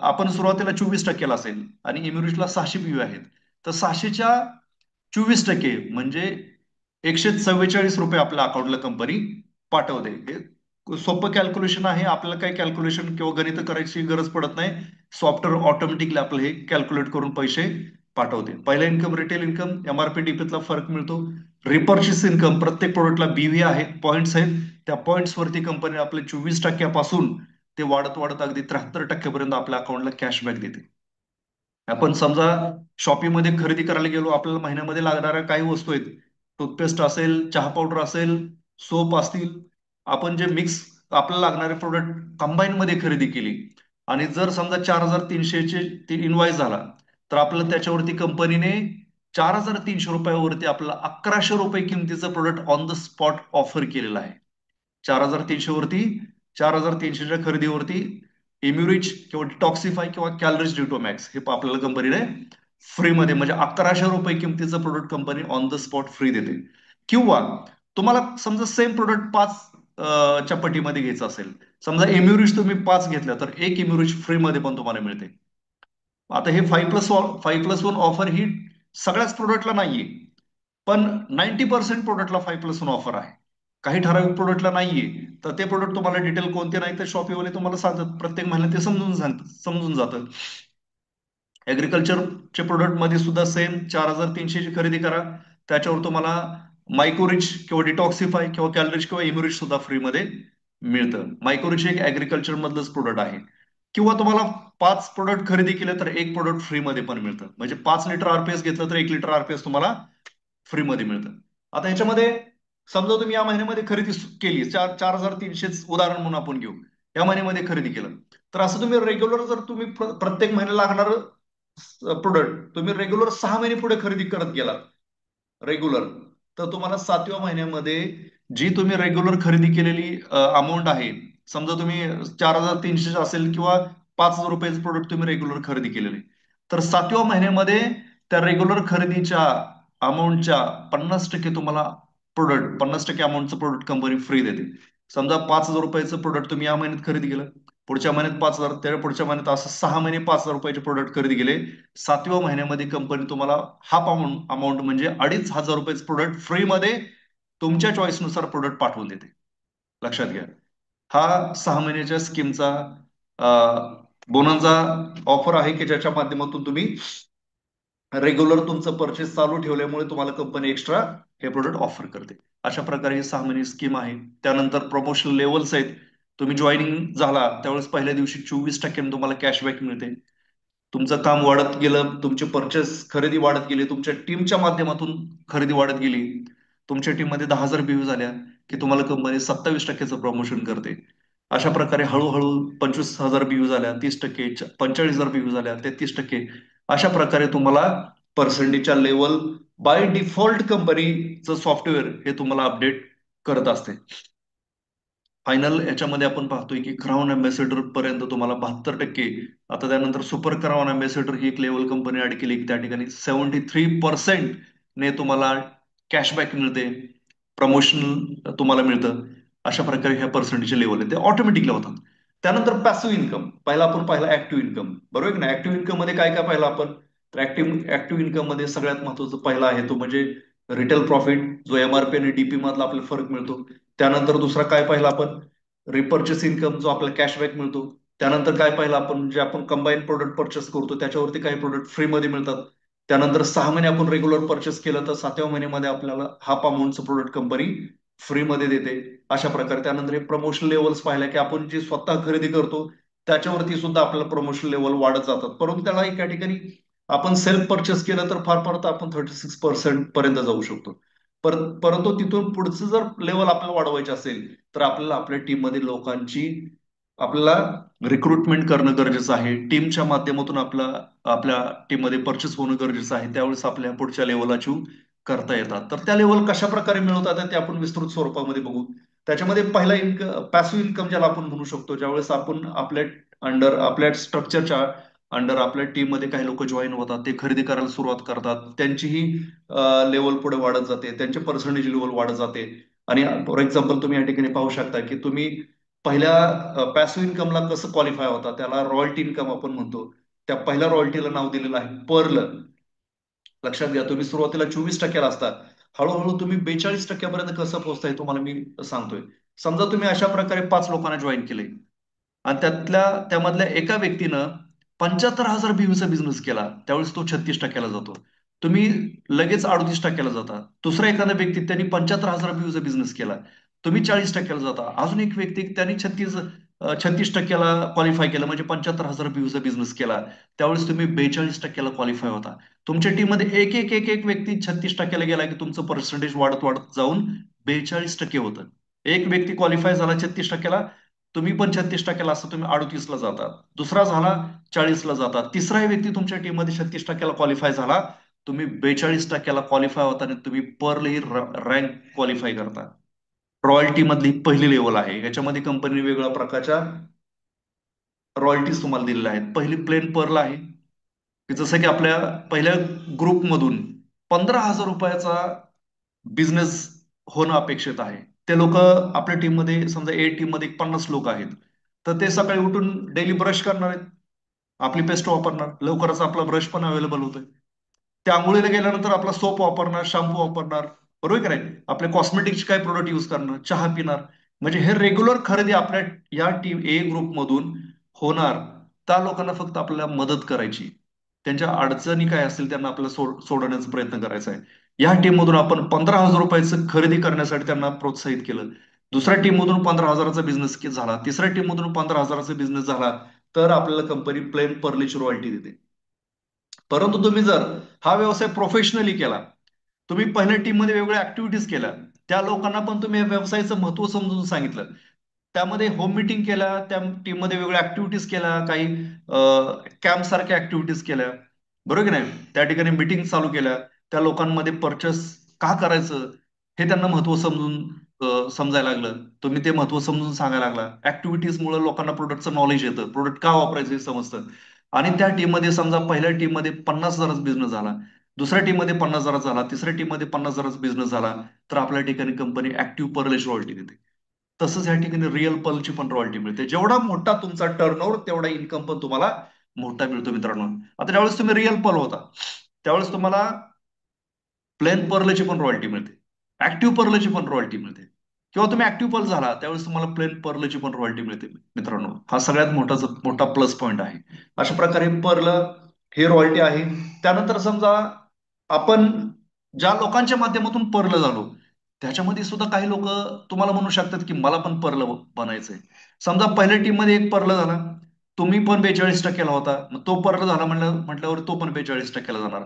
आपण सुरुवातीला 24% असेल आणि इम्युरिटला 600 PV आहेत, तर 600च्या 24% म्हणजे 144 रुपये आपल्या अकाउंटला कंपनी पाठवते. हे सोपं कॅल्क्युलेशन आहे, आपल्याला काही कॅल्क्युलेशन किंवा गणित करायची गरज पडत नाही. सॉफ्टवेअर ऑटोमॅटिकली आपलं हे कॅल्क्युलेट करून पैसे पाठवते. पहिला इन्कम रिटेल इन्कम, एमआरपी डीपीतला फरक मिळतो. रिपर्चेस इन्कम, प्रत्येक प्रोडक्टला बीव्ही आहे, पॉईंट्स आहेत, त्या पॉईंट्स वरती कंपनी आपले 24% ते वाढत वाढत अगदी 73% आपल्या अकाउंटला कॅशबॅक देते. आपण समजा शॉपिंगमध्ये खरेदी करायला गेलो, आपल्याला महिन्यामध्ये लागणाऱ्या काही वस्तू आहेत, टूथपेस्ट असेल, चहा पावडर असेल, सोप असतील, आपण जे मिक्स आपल्याला लागणारे प्रोडक्ट कंबाईन मध्ये खरेदी केली आणि जर समजा 4300चे ते इनवाईस झाला, तर आपल्याला त्याच्यावरती कंपनीने 4300 रुपयावरती आपल्याला 1100 रुपये किमतीचं product on the spot offer केलेलं आहे. 4300 वरती, 4300च्या खरेदीवरती इम्युरिच किंवा डिटॉक्सिफाय किंवा कॅलरीज डिटोमॅक्स हे आपल्याला कंपनीने फ्रीमध्ये, म्हणजे 1100 रुपये किमतीचं product company on the spot free देते. किंवा तुम्हाला समजा सेम प्रोडक्ट 5 च्या पटीमध्ये घ्यायचं असेल, समजा इम्युरिच तुम्ही 5 घेतल्या, तर एक इम्युरिच फ्रीमध्ये पण तुम्हाला मिळते. आता हे 5+1 ऑफर ही सगळ्याच प्रोडक्टला नाहीये, पण 90% प्रोडक्टला 5+1 ऑफर आहे. काही ठराविक प्रोडक्टला नाहीये, तर ते प्रोडक्ट तुम्हाला डिटेल कोणते नाही तर शॉपीवाले तुम्हाला सांगतात, प्रत्येक महिन्यात ते समजून जातं. ऍग्रिकल्चरचे प्रोडक्ट मध्ये सुद्धा सेम 4300ची खरेदी करा, त्याच्यावर तुम्हाला मायक्रोरिच किंवा डिटॉक्सिफाय किंवा कॅलरिच किंवा इम्युरिच सुद्धा फ्रीमध्ये मिळतं. मायक्रोरिच एक ऍग्रिकल्चर मधलंच प्रोडक्ट आहे. किंवा तुम्हाला 5 प्रोडक्ट खरेदी केले तर एक प्रोडक्ट फ्रीमध्ये पण मिळतं, म्हणजे 5 लिटर आरपीएस घेतलं तर 1 लिटर आरपीएस तुम्हाला फ्रीमध्ये मिळतं. आता ह्याच्यामध्ये समजा तुम्ही या महिन्यामध्ये खरेदी केली, 4300 उदाहरण म्हणून आपण घेऊ, या महिन्यामध्ये खरेदी केलं, तर असं तुम्ही रेग्युलर जर तुम्ही प्रत्येक महिन्याला लागणार प्रोडक्ट तुम्ही रेग्युलर 6 महिने पुढे खरेदी करत गेलात रेग्युलर, तर तुम्हाला 7व्या महिन्यामध्ये जी तुम्ही रेग्युलर खरेदी केलेली अमाऊंट आहे, समजा तुम्ही 4300 असेल किंवा 5000 रुपयाचं प्रोडक्ट तुम्ही रेग्युलर खरेदी केलेले, तर 7व्या महिन्यामध्ये त्या रेग्युलर खरेदीच्या अमाऊंटच्या 50% तुम्हाला प्रोडक्ट, 50% अमाऊंटचं प्रोडक्ट कंपनी फ्री देते. समजा 5000 रुपयाचं प्रोडक्ट तुम्ही या महिन्यात खरेदी केलं, पुढच्या महिन्यात 5000, त्या पुढच्या महिन्यात असं 6 महिने 5000 रुपयाचे प्रोडक्ट खरेदी केले, 7व्या महिन्यामध्ये कंपनी तुम्हाला हाफ अमाऊंट म्हणजे 2500 रुपयाचं प्रोडक्ट फ्रीमध्ये तुमच्या चॉईसनुसार प्रोडक्ट पाठवून देते. लक्षात घ्या, हा 6 महिन्याच्या स्कीमचा बोनन्झा ऑफर आहे, की ज्याच्या माध्यमातून तुम्ही रेग्युलर तुमचं परचेस चालू ठेवल्यामुळे तुम्हाला कंपनी एक्स्ट्रा हे प्रोडक्ट ऑफर करते. अशा प्रकारे ही 6 महिने स्कीम आहे. त्यानंतर प्रमोशन लेवल्स आहेत. तुम्ही जॉईनिंग झाला त्यावेळेस पहिल्या दिवशी 24% तुम्हाला कॅशबॅक मिळते. तुमचं काम वाढत गेलं, तुमची परचेस खरेदी वाढत गेली, तुमच्या टीमच्या माध्यमातून खरेदी वाढत गेली, तुमच्या टीम मध्ये 10,000 बीव्ही झाल्या की तुम्हाला कंपनी 27%चं प्रमोशन करते. अशा प्रकारे हळूहळू 25,000 बीव्ही झाल्या, 30%, 45,000 बीव्ही झाल्या, 33%, अशा प्रकारे तुम्हाला पर्सेंटेजच्या लेवल बाय डिफॉल्ट कंपनीचं सॉफ्टवेअर हे तुम्हाला अपडेट करत असते. फायनल याच्यामध्ये आपण पाहतोय की क्राऊन अँबॅसेडर पर्यंत तुम्हाला 72%, आता त्यानंतर सुपर क्राऊन अँबॅसेडर ही एक लेवल कंपनी ऍड केली त्या ठिकाणी 73% ने तुम्हाला कॅशबॅक मिळते, प्रमोशन तुम्हाला मिळतं. अशा प्रकारे ह्या पर्सेंटेजचे लेवल आहे ते ऑटोमॅटिकली होतात. त्यानंतर पॅसिव्ह इन्कम आपण पाहिला ऍक्टिव्ह इन्कम, बरोबर की नाही? ऍक्टिव्ह इन्कम मध्ये काय काय पाहिलं आपण? तर ऍक्टिव्ह इन्कम मध्ये सगळ्यात महत्वाचं पहिला आहे तो म्हणजे रिटेल प्रॉफिट, जो एमआरपी आणि डीपी मधला आपल्याला फरक मिळतो. त्यानंतर दुसरा काय पाहिला आपण? रिपर्चेस इन्कम, जो आपल्याला कॅशबॅक मिळतो. त्यानंतर काय पाहिलं आपण? जे आपण कंबाईन प्रोडक्ट परचेस करतो त्याच्यावरती काही प्रोडक्ट फ्रीमध्ये मिळतात. त्यानंतर 6 महिने आपण रेग्युलर परचेस केलं तर 7व्या महिन्यामध्ये आपल्याला हाफ अमाऊंटचं प्रोडक्ट कंपनी फ्रीमध्ये देते. अशा प्रकारे त्यानंतर हे प्रमोशन लेवल्स पाहिल्या की आपण जे स्वतः खरेदी करतो त्याच्यावरती सुद्धा आपल्याला प्रमोशन लेवल वाढत जातात. परंतु त्याला एका ठिकाणी आपण सेल्फ परचेस केलं तर फार फार तर आपण 36% पर्यंत जाऊ शकतो. परंतु तिथून पुढचं जर लेवल आपल्याला वाढवायचे असेल तर आपल्याला आपल्या टीम मध्ये लोकांची आपल्याला रिक्रुटमेंट करणं गरजेचं आहे. टीमच्या माध्यमातून आपल्या टीम मध्ये परचेस होणं गरजेचं आहे. त्यावेळेस आपल्या पुढच्या लेवल अचीव करता येतात. तर त्या लेवल कशा प्रकारे मिळवतात ते आपण विस्तृत स्वरूपामध्ये बघू. त्याच्यामध्ये पहिला पॅसिव्ह इन्कम ज्याला आपण म्हणू शकतो, ज्यावेळेस आपण आपल्या स्ट्रक्चरच्या अंडर आपल्या टीम मध्ये काही लोक जॉईन होतात, ते खरेदी करायला सुरुवात करतात, त्यांचीही लेवल पुढे वाढत जाते, त्यांचे पर्सेंटेज लेवल वाढत जाते. आणि फॉर एक्झाम्पल तुम्ही या ठिकाणी पाहू शकता की तुम्ही पहिल्या पॅसिव्ह इन्कमला कसं क्वालिफाय होता, त्याला रॉयल्टी इन्कम आपण म्हणतो. त्या पहिल्या रॉयल्टीला नाव दिलेलं आहे पर्ल. लक्षात घ्या, तुम्ही सुरुवातीला 24% असता, हळूहळू तुम्ही 42% कसं पोहोचताय तुम्हाला मी सांगतोय. समजा तुम्ही अशा प्रकारे 5 लोकांना जॉईन केले आणि त्यामधल्या एका व्यक्तीनं 75,000 बीव्हीचा बिझनेस केला, त्यावेळेस तो 36%ला जातो. तुम्ही लगेच 38%ला जाता. दुसरा एखादा व्यक्ती त्यांनी 75,000 बीव्हीचा बिझनेस केला, तुम्ही 40%ला जाता. अजून एक व्यक्ती त्यांनी 36%ला क्वालिफाय केलं, म्हणजे 75,000 बीव्हीचा बिझनेस केला, त्यावेळेस तुम्ही 42%ला क्वालिफाय होता. तुमच्या टीम मध्ये एक एक एक एक व्यक्ती 36%ला गेला की तुमचं पर्सेंटेज वाढत वाढत जाऊन 42% होतं. एक व्यक्ती क्वालिफाय झाला 36%ला, तुम्ही पण 36%ला असता, तुम्ही 38ला जातात. दुसरा झाला 40ला जातात. तिसरा व्यक्ती तुमच्या टीम मध्ये 36%ला क्वालिफाय झाला, तुम्ही 42%ला क्वालिफाय होता आणि तुम्ही पर्ल ही रँक क्वालिफाय करता. रॉयल्टी मधली पहिली लेवल आहे. याच्यामध्ये कंपनी वेगवेगळ्या प्रकारच्या रॉयल्टीज तुम्हाला दिलेल्या आहेत. पहिली प्लेन पर्ल आहे की जसं की आपल्या पहिल्या ग्रुपमधून 15,000 रुपयाचा बिझनेस होणं अपेक्षित आहे. ते लोक आपल्या टीम मध्ये, समजा ए टीम मध्ये 50 लोक आहेत, तर ते सकाळी उठून डेली ब्रश करणार आहेत, आपली पेस्ट वापरणार, लवकरच आपला ब्रश पण अवेलेबल होतोय. त्या आंघोळीला गेल्यानंतर आपला सोप वापरणार, शॅम्पू वापरणार, बरोबर की नाही? आपले कॉस्मेटिक्स काय प्रोडक्ट युज करणार, चहा पिणार. म्हणजे हे रेग्युलर खरेदी आपल्या या टीम ए ग्रुप मधून होणार. त्या लोकांना फक्त आपल्याला मदत करायची, त्यांच्या अडचणी काय असतील त्यांना आपल्याला सोडवण्याचा प्रयत्न करायचा आहे. या टीम मधून आपण 15,000 रुपयाचं खरेदी करण्यासाठी त्यांना प्रोत्साहित केलं. दुसऱ्या टीम मधून 15,000चा बिझनेस झाला, तिसऱ्या टीम मधून 15,000चा बिझनेस झाला, तर आपल्याला कंपनी प्लेन पर्लीची रॉयल्टी देते. परंतु तुम्ही जर हा व्यवसाय प्रोफेशनली केला, तुम्ही पहिल्या टीम मध्ये वेगवेगळ्या ऍक्टिव्हिटीज केल्या, त्या लोकांना पण तुम्ही या व्यवसायाचं महत्व समजून सांगितलं, त्यामध्ये होम मिटिंग केल्या, त्या टीम मध्ये वेगवेगळ्या ऍक्टिव्हिटीज केल्या, काही कॅम्प सारख्या ऍक्टिव्हिटीज केल्या, बरोबर की नाही? त्या ठिकाणी मिटिंग चालू केल्या, त्या लोकांमध्ये परचेस का करायचं हे त्यांना महत्व समजायला लागलं. तुम्ही ते महत्व समजून सांगायला लागला. ऍक्टिव्हिटीज मुळे लोकांना प्रोडक्टचं नॉलेज येतं, प्रोडक्ट का वापरायचं हे समजतं. आणि त्या टीम मध्ये समजा पहिल्या टीम मध्ये 50,000 बिझनेस झाला, दुसऱ्या टीम मध्ये 50,000 झाला, तिसऱ्या टीम मध्ये 50,000 बिझनेस झाला, तर आपल्या ठिकाणी कंपनी ऍक्टिव्ह पर्लेज रॉयल्टी देते. तसंच या ठिकाणी रिअल पर्लची पण रॉयल्टी मिळते. जेवढा मोठा तुमचा टर्नओव्हर तेवढा इन्कम पण तुम्हाला मोठा मिळतो मित्रांनो. आता ज्यावेळेस तुम्ही रिअल पर्ल होता त्यावेळेस तुम्हाला प्लेन पर्लची पण रॉयल्टी मिळते, ऍक्टिव्ह पर्लची पण रॉयल्टी मिळते. किंवा तुम्ही ऍक्टिव्ह पर्ल झाला त्यावेळेस तुम्हाला प्लेन पर्लची पण रॉयल्टी मिळते मित्रांनो. हा सगळ्यात मोठा प्लस पॉईंट आहे. अशा प्रकारे पर्ल हे रॉयल्टी आहे. त्यानंतर समजा आपण ज्या लोकांच्या माध्यमातून पर्ल झालो त्याच्यामध्ये सुद्धा काही लोक तुम्हाला म्हणू शकतात की मला पण पर्ल बनायचंय. समजा पहिल्या टीम मध्ये एक पर्ल झाला, तुम्ही पण 42%ला होता, मग तो पर्ल झाला म्हटल्यावर तो पण 42%ला जाणार.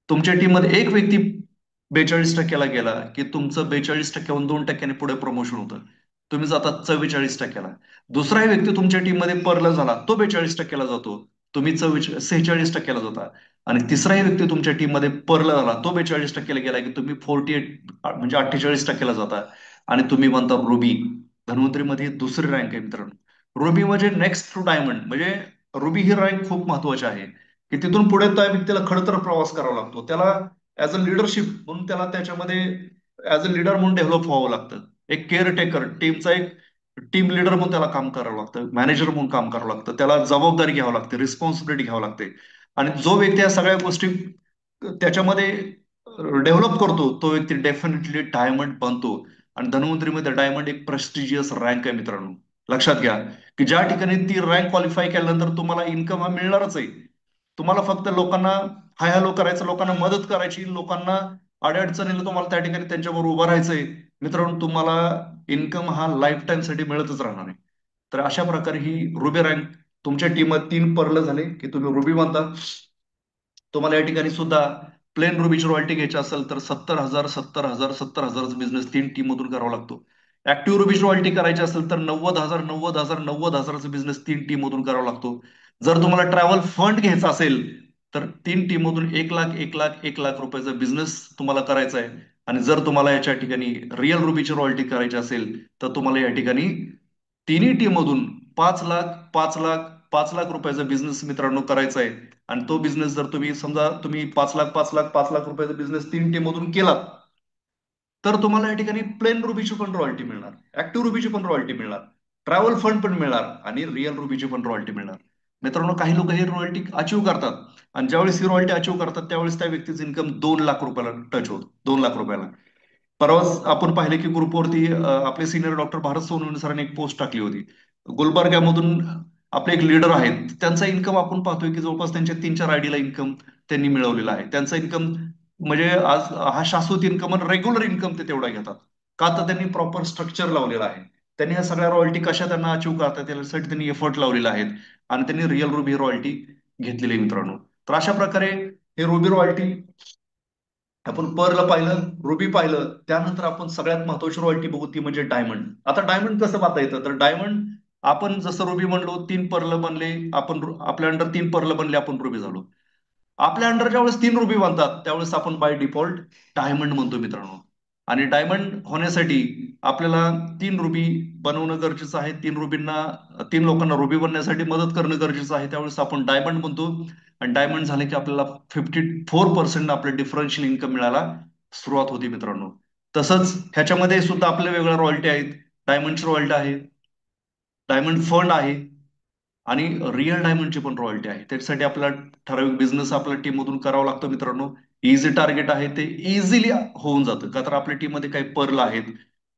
तुमच्या टीम मध्ये एक व्यक्ती 42%ला गेला की तुमचं 42%हून 2%ने पुढे प्रमोशन होतं, तुम्ही जातात 44%ला. दुसरा व्यक्ती तुमच्या टीम मध्ये पर्ल झाला, तो 42%ला जातो, तुम्ही 46%ला जाता. आणि तिसराही व्यक्ती तुमच्या टीम मध्ये पर्ल झाला, तो 42%ला गेला की तुम्ही 48 म्हणजे 48%ला जाता आणि तुम्ही बनता रुबी. धन्वंतरीमध्ये दुसरी रँक आहे मित्रांनो. रुबी म्हणजे नेक्स्ट टू डायमंड, म्हणजे रुबी ही रँक खूप महत्वाची आहे, की तिथून पुढे त्या व्यक्तीला खडतर प्रवास करावा लागतो. त्याला ऍज अ लिडरशिप म्हणून त्याला त्याच्यामध्ये ऍज अ लीडर म्हणून डेव्हलप व्हावं लागतं. एक केअरटेकर टीमचा एक टीम लीडर म्हणून त्याला काम करावं लागतं, मॅनेजर म्हणून काम करावं लागतं, त्याला जबाबदारी घ्यावी लागते, रिस्पॉन्सिबिलिटी घ्यावी लागते. आणि जो व्यक्ती या सगळ्या गोष्टी त्याच्यामध्ये डेव्हलप करतो तो व्यक्ती डेफिनेटली डायमंड बनतो. आणि धन्वंतरीमध्ये डायमंड एक प्रेस्टिजियस रँक आहे मित्रांनो. लक्षात घ्या की ज्या ठिकाणी ती रँक क्वालिफाय केल्यानंतर तुम्हाला इन्कम हा मिळणारच आहे. तुम्हाला फक्त लोकांना हाय हॅलो करायचं, लोकांना मदत करायची, लोकांना अडचणीला तुम्हाला त्या ठिकाणी त्यांच्याबरोबर उभं राहायचंय. मित्रांनो तुम्हाला इन्कम हा लाईफ टाईम साठी मिळतच राहणार आहे. तर अशा प्रकारे ही रुबी रँक तुमच्या टीमात 3 पर्ल झाले की तुम्ही रुबी बनता. तुम्हाला या ठिकाणी सुद्धा प्लेन रुबीची रॉयल्टी घ्यायची असेल तर 70,000 70,000 70,000चा बिझनेस 3 टीम मधून करावा लागतो. ऍक्टिव्ह रुबीची रॉयल्टी करायची असेल तर 90,000 90,000 90,000चा बिझनेस 3 टीम मधून करावा लागतो. जर तुम्हाला ट्रॅव्हल फंड घ्यायचा असेल तर 3 टीम मधून 1 लाख 1 लाख 1 लाख रुपयाचा बिझनेस तुम्हाला करायचा आहे. आणि जर तुम्हाला याच्या ठिकाणी रिअल रुबीची रॉयल्टी करायची असेल तर तुम्हाला या ठिकाणी तिन्ही टीम मधून 5 लाख 5 लाख 5 लाख रुपयाचा बिझनेस मित्रांनो करायचा आहे. आणि तो बिझनेस जर तुम्ही समजा तुम्ही 5 लाख 5 लाख 5 लाख रुपयाचा बिझनेस 3 टीम मधून केलात तर तुम्हाला या ठिकाणी प्लेन रुबीची पण रॉयल्टी मिळणार, ऍक्टिव्ह रुबीची पण रॉयल्टी मिळणार, ट्रॅव्हल फंड पण मिळणार आणि रिअल रुबीची पण रॉयल्टी मिळणार. मित्रांनो काही लोक ही रॉयल्टी अचीव्ह करतात आणि ज्यावेळेस ही रॉयल्टी अचीव्ह करतात त्यावेळेस त्या व्यक्तीचं इन्कम 2 लाख रुपयाला टच होतं, 2 लाख रुपयाला. परवाच आपण पाहिले की ग्रुपवरती आपले सिनियर डॉक्टर भारत सोनवणे सरांनी एक पोस्ट टाकली होती. गुलबर्ग्यामधून आपले एक लीडर आहेत, त्यांचा इन्कम आपण पाहतोय की जवळपास त्यांच्या 3-4 आयडीला इन्कम त्यांनी मिळवलेला आहे. त्यांचा इन्कम म्हणजे आज हा शाश्वत इन्कम आणि रेग्युलर इन्कम ते तेवढा घेतात. का तर त्यांनी प्रॉपर स्ट्रक्चर लावलेला आहे. त्यांनी ह्या सगळ्या रॉयल्टी कशा त्यांना अचीव्ह करतात त्यासाठी त्यांनी एफर्ट लावलेला आहेत. आणि त्यांनी रिअल रुबी रॉयल्टी घेतलेली आहे मित्रांनो. तर अशा प्रकारे हे रुबी रॉयल्टी आपण पर्ल पाहिलं, रुबी पाहिलं, त्यानंतर आपण सगळ्यात महत्वाची रॉयल्टी बघू ती म्हणजे डायमंड. आता डायमंड कसं पाहता येतं तर डायमंड आपण जसं रुबी म्हणलो 3 पर्ल बनले, आपण आपल्या अंडर 3 पर्ल बनले आपण रुबी झालो. आपल्या अंडर ज्यावेळेस 3 रुबी बनतात त्यावेळेस आपण बाय डिफॉल्ट डायमंड म्हणतो मित्रांनो. आणि डायमंड होण्यासाठी आपल्याला 3 रुबी बनवणं गरजेचं आहे. 3 लोकांना रुबी बनण्यासाठी मदत करणं गरजेचं आहे, त्यावेळेस आपण डायमंड बनतो. आणि डायमंड झाले की आपल्याला 54% आपल्या डिफरन्शियल इन्कम मिळायला सुरुवात होती मित्रांनो. तसंच ह्याच्यामध्ये सुद्धा आपल्या वेगळ्या रॉयल्टी आहेत. डायमंडची रॉयल्टी आहे, डायमंड फंड आहे आणि रिअल डायमंडची पण रॉयल्टी आहे. त्याच्यासाठी आपल्याला ठराविक बिझनेस आपल्या टीम मधून करावा लागतो मित्रांनो. इझी टार्गेट आहे ते इझिली होऊन जातं का तर आपल्या टीम मध्ये काही पर्ल आहेत,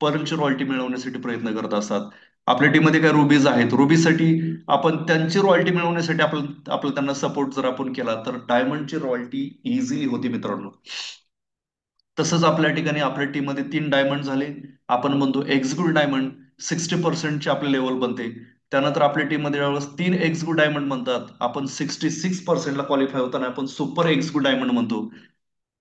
पर्लची रॉयल्टी मिळवण्यासाठी प्रयत्न करत असतात. आपल्या टीम मध्ये काही रुबीज आहेत, रुबीसाठी आपण त्यांची रॉयल्टी मिळवण्यासाठी आपलं त्यांना सपोर्ट जर आपण केला तर डायमंडची रॉयल्टी इझिली होती मित्रांनो. तसंच आपल्या ठिकाणी आपल्या टीम मध्ये 3 डायमंड झाले. आपण म्हणतो एक्झिक्युटिव्ह डायमंड 60%ची आपली लेवल बनते. त्यानंतर आपल्या टीम मध्ये ज्यावेळेस 3 एक्झिक्युटिव्ह डायमंड म्हणतात आपण 66%ला क्वालिफाय होताना आपण सुपर एक्झिक्युटिव्ह डायमंड म्हणतो.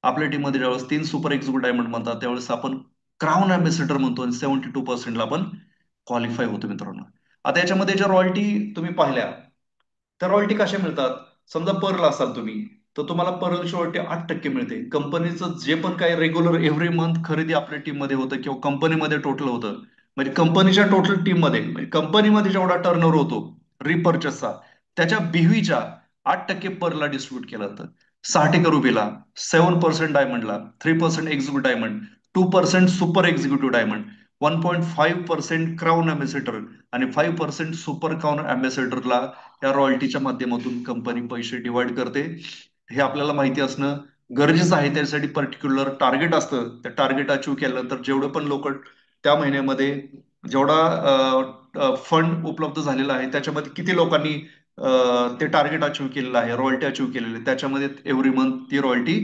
आपल्या टीम मध्ये ज्यावेळेस 3 सुपर एक्झिक्युटिव्ह डायमंड म्हणतात त्यावेळेस आपण क्राऊन अँबॅसेडर म्हणतो आणि 72%ला आपण क्वालिफाय होतो मित्रांनो. आता याच्यामध्ये ज्या रॉयल्टी तुम्ही पाहिल्या त्या रॉयल्टी कशा मिळतात. समजा पर्ल असाल तुम्ही तर तुम्हाला पर्लची रॉयल्टी 8% मिळते. कंपनीचं जे पण काही रेग्युलर एव्हरी मंथ खरेदी आपल्या टीम मध्ये होतं किंवा कंपनीमध्ये टोटल होतं, म्हणजे कंपनीच्या टोटल टीम मध्ये म्हणजे कंपनीमध्ये जेवढा टर्नओव्हर होतो रिपर्चेसचा त्याच्या बिव्हीच्या 8% परला डिस्ट्रीब्युट केलं जातं. 60% रुपीला, 7% डायमंडला, 3% executive diamond, 2% super executive diamond, 1.5% crown ambassador आणि 5% सुपर क्राऊन अँबॅसेडरला या रॉयल्टीच्या माध्यमातून कंपनी पैसे डिवाइड करते. हे आपल्याला माहिती असणं गरजेचं आहे. त्यासाठी पर्टिक्युलर टार्गेट असतं. त्या टार्गेट अचीव्ह केल्यानंतर जेवढे पण लोक त्या महिन्यामध्ये जेवढा फंड उपलब्ध झालेला आहे त्याच्यामध्ये किती लोकांनी ते टार्गेट अचीव्ह केलेलं आहे, रॉयल्टी अचीव्ह केलेली आहे, त्याच्यामध्ये एव्हरी मंथ ती रॉयल्टी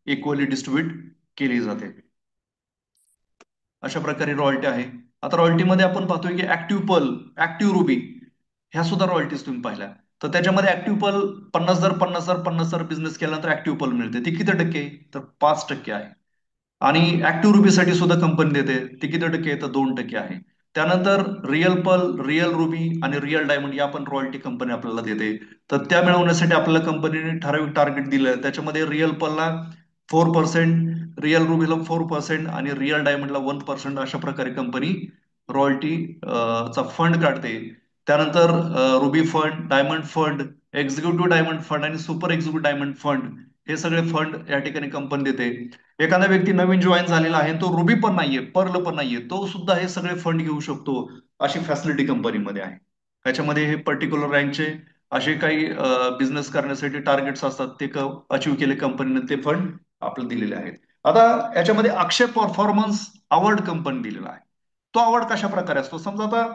इक्वली डिस्ट्रीब्युट केली जाते. अशा प्रकारे रॉयल्टी आहे. आता रॉयल्टीमध्ये आपण पाहतोय की ऍक्टिव्ह पर्ल, ऍक्टिव्ह रुबी ह्या सुद्धा रॉयल्टीज तुम्ही पाहिल्या. तर त्याच्यामध्ये ऍक्टिव्ह पर्ल 50,000 बिझनेस केल्यानंतर ऍक्टिव्ह पर्ल मिळते. ती किती टक्के आहे? तर 5% आहे. आणि ऍक्टिव्ह रुबीसाठी सुद्धा कंपनी देते, ती किती टक्के आहे? तर 2% आहे. त्यानंतर रिअल पर्ल, रिअल रुबी आणि रिअल डायमंड या पण रॉयल्टी कंपनी आपल्याला देते. तर त्या मिळवण्यासाठी आपल्याला कंपनीने ठराविक टार्गेट दिलं. त्याच्यामध्ये रिअल पर्लला 4%, रिअल रुबीला 4% आणि रिअल डायमंडला 1% अशा प्रकारे कंपनी रॉयल्टी चा फंड काढते. त्यानंतर ruby fund, diamond fund, executive diamond fund आणि सुपर एक्झिक्युटिव्ह डायमंड फंड हे सगळे फंड या ठिकाणी कंपनी देते. एखादा व्यक्ती नवीन जॉईन झालेला आहे, तो रुबी पण नाहीये, पर्ल पण नाहीये, तो सुद्धा हे सगळे फंड घेऊ शकतो. अशी फॅसिलिटी कंपनीमध्ये आहे. त्याच्यामध्ये हे पर्टिक्युलर रँकचे असे काही बिझनेस करण्यासाठी टार्गेट्स असतात, ते अचीव्ह केले कंपनीने, ते फंड आपल्याला दिलेले आहेत. आता याच्यामध्ये अक्षय परफॉर्मन्स अवॉर्ड कंपनी दिलेला आहे. तो अवॉर्ड कशा प्रकारे असतो, समजा आता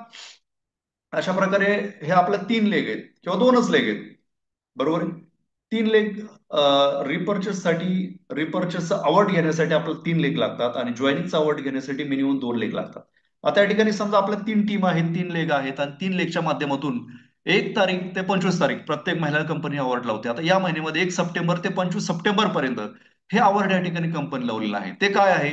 अशा प्रकारे हे आपल्या 3 लेग आहेत किंवा 2च लेग आहेत, बरोबर आहे. 3 लेग साठी रिपर्चेसचा अवॉर्ड घेण्यासाठी आपल्याला 3 लेग लागतात आणि जॉईनिंगचा अवॉर्ड घेण्यासाठी मिनिमम 2 लेग लागतात. आता या ठिकाणी समजा आपल्या 3 टीम आहेत, 3 लेग आहेत आणि 3 लेगच्या माध्यमातून 1 तारीख ते 25 तारीख प्रत्येक महिन्याला कंपनी अवॉर्ड लावते. आता या महिन्यामध्ये 1 सप्टेंबर ते 25 सप्टेंबर पर्यंत हे अवॉर्ड या ठिकाणी कंपनी लावलेलं आहे. ते काय आहे,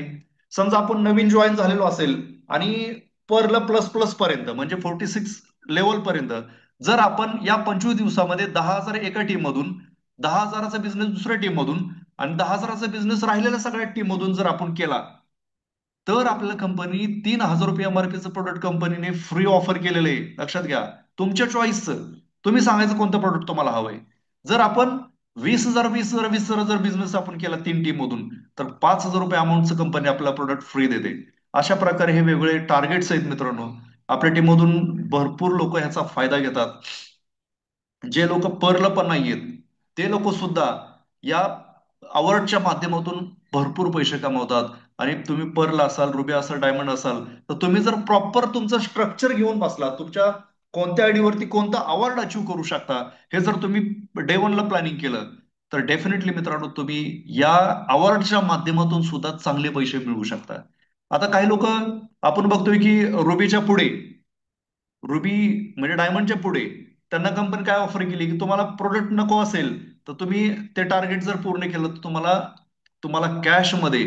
समजा आपण नवीन जॉईन झालेलो असेल आणि परला प्लस प्लस पर्यंत म्हणजे 46 लेवल पर्यंत जर आपण या 25 दिवसामध्ये 10,000 एका टीम मधून, 10,000चा बिझनेस दुसऱ्या टीम मधून आणि 10,000चा बिझनेस राहिलेल्या सगळ्या टीम मधून जर आपण केला, तर आपल्याला कंपनी 3,000 रुपये एमआरपीचं प्रोडक्ट कंपनीने फ्री ऑफर केलेलं आहे. लक्षात घ्या, तुमच्या चॉईसचं, तुम्ही सांगायचं कोणतं प्रोडक्ट तुम्हाला हवंय. जर आपण 20,000 जर बिझनेस आपण केला 3 टीम मधून, तर 5,000 रुपये अमाऊंटचं कंपनी आपल्याला प्रोडक्ट फ्री देते. अशा प्रकारे हे वेगवेगळे टार्गेट्स आहेत मित्रांनो. आपल्या टीम मधून भरपूर लोक ह्याचा फायदा घेतात. जे लोक पर्ल पण नाहीयेत, ते लोक सुद्धा या अवॉर्डच्या माध्यमातून भरपूर पैसे कमवतात. आणि तुम्ही पर्ल असाल, रुबी असाल, डायमंड असाल, तर तुम्ही जर प्रॉपर तुमचं स्ट्रक्चर घेऊन बसला, तुमच्या कोणत्या आयडीवरती कोणता अवॉर्ड अचीव्ह करू शकता, हे जर तुम्ही डे 1ला प्लॅनिंग केलं, तर डेफिनेटली मित्रांनो तुम्ही या अवॉर्डच्या माध्यमातून सुद्धा चांगले पैसे मिळवू शकता. आता काही लोक आपण बघतोय की रुबीच्या पुढे, रुबी म्हणजे डायमंडच्या पुढे त्यांना कंपनी काय ऑफर केली की तुम्हाला प्रोडक्ट नको असेल, तर तुम्ही ते टार्गेट जर पूर्ण केलं तर तुम्हाला तुम्हाला कॅश मध्ये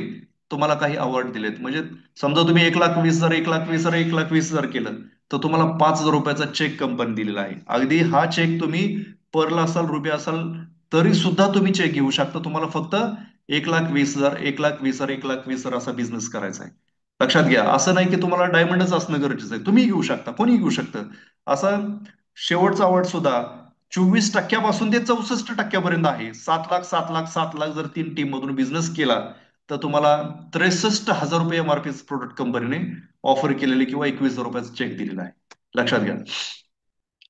तुम्हाला काही अवॉर्ड दिलेत. म्हणजे समजा तुम्ही 1,20,000 1,20,000 1,20,000 केलं, तर तुम्हाला 5,000 रुपयाचा चेक कंपनी दिलेला आहे. अगदी हा चेक तुम्ही पर्ल असाल, रुबी असाल, तरी सुद्धा तुम्ही चेक घेऊ शकता. तुम्हाला फक्त 1,20,000 1,20,000 1,20,000 असा बिझनेस करायचा आहे. लक्षात घ्या, असं नाही की तुम्हाला डायमंडच असणं गरजेचं आहे, तुम्ही घेऊ शकता, कोणी घेऊ शकतं. असं शेवटचा अवॉर्ड सुद्धा 24% ते 64% आहे. 7 लाख 7 लाख 7 लाख जर 3 टीम मधून बिझनेस केला, तर तुम्हाला 63,000 रुपये एमआरपी प्रोडक्ट कंपनीने ऑफर केलेले किंवा 21,000 रुपयाचा चेक दिलेला आहे. लक्षात घ्या.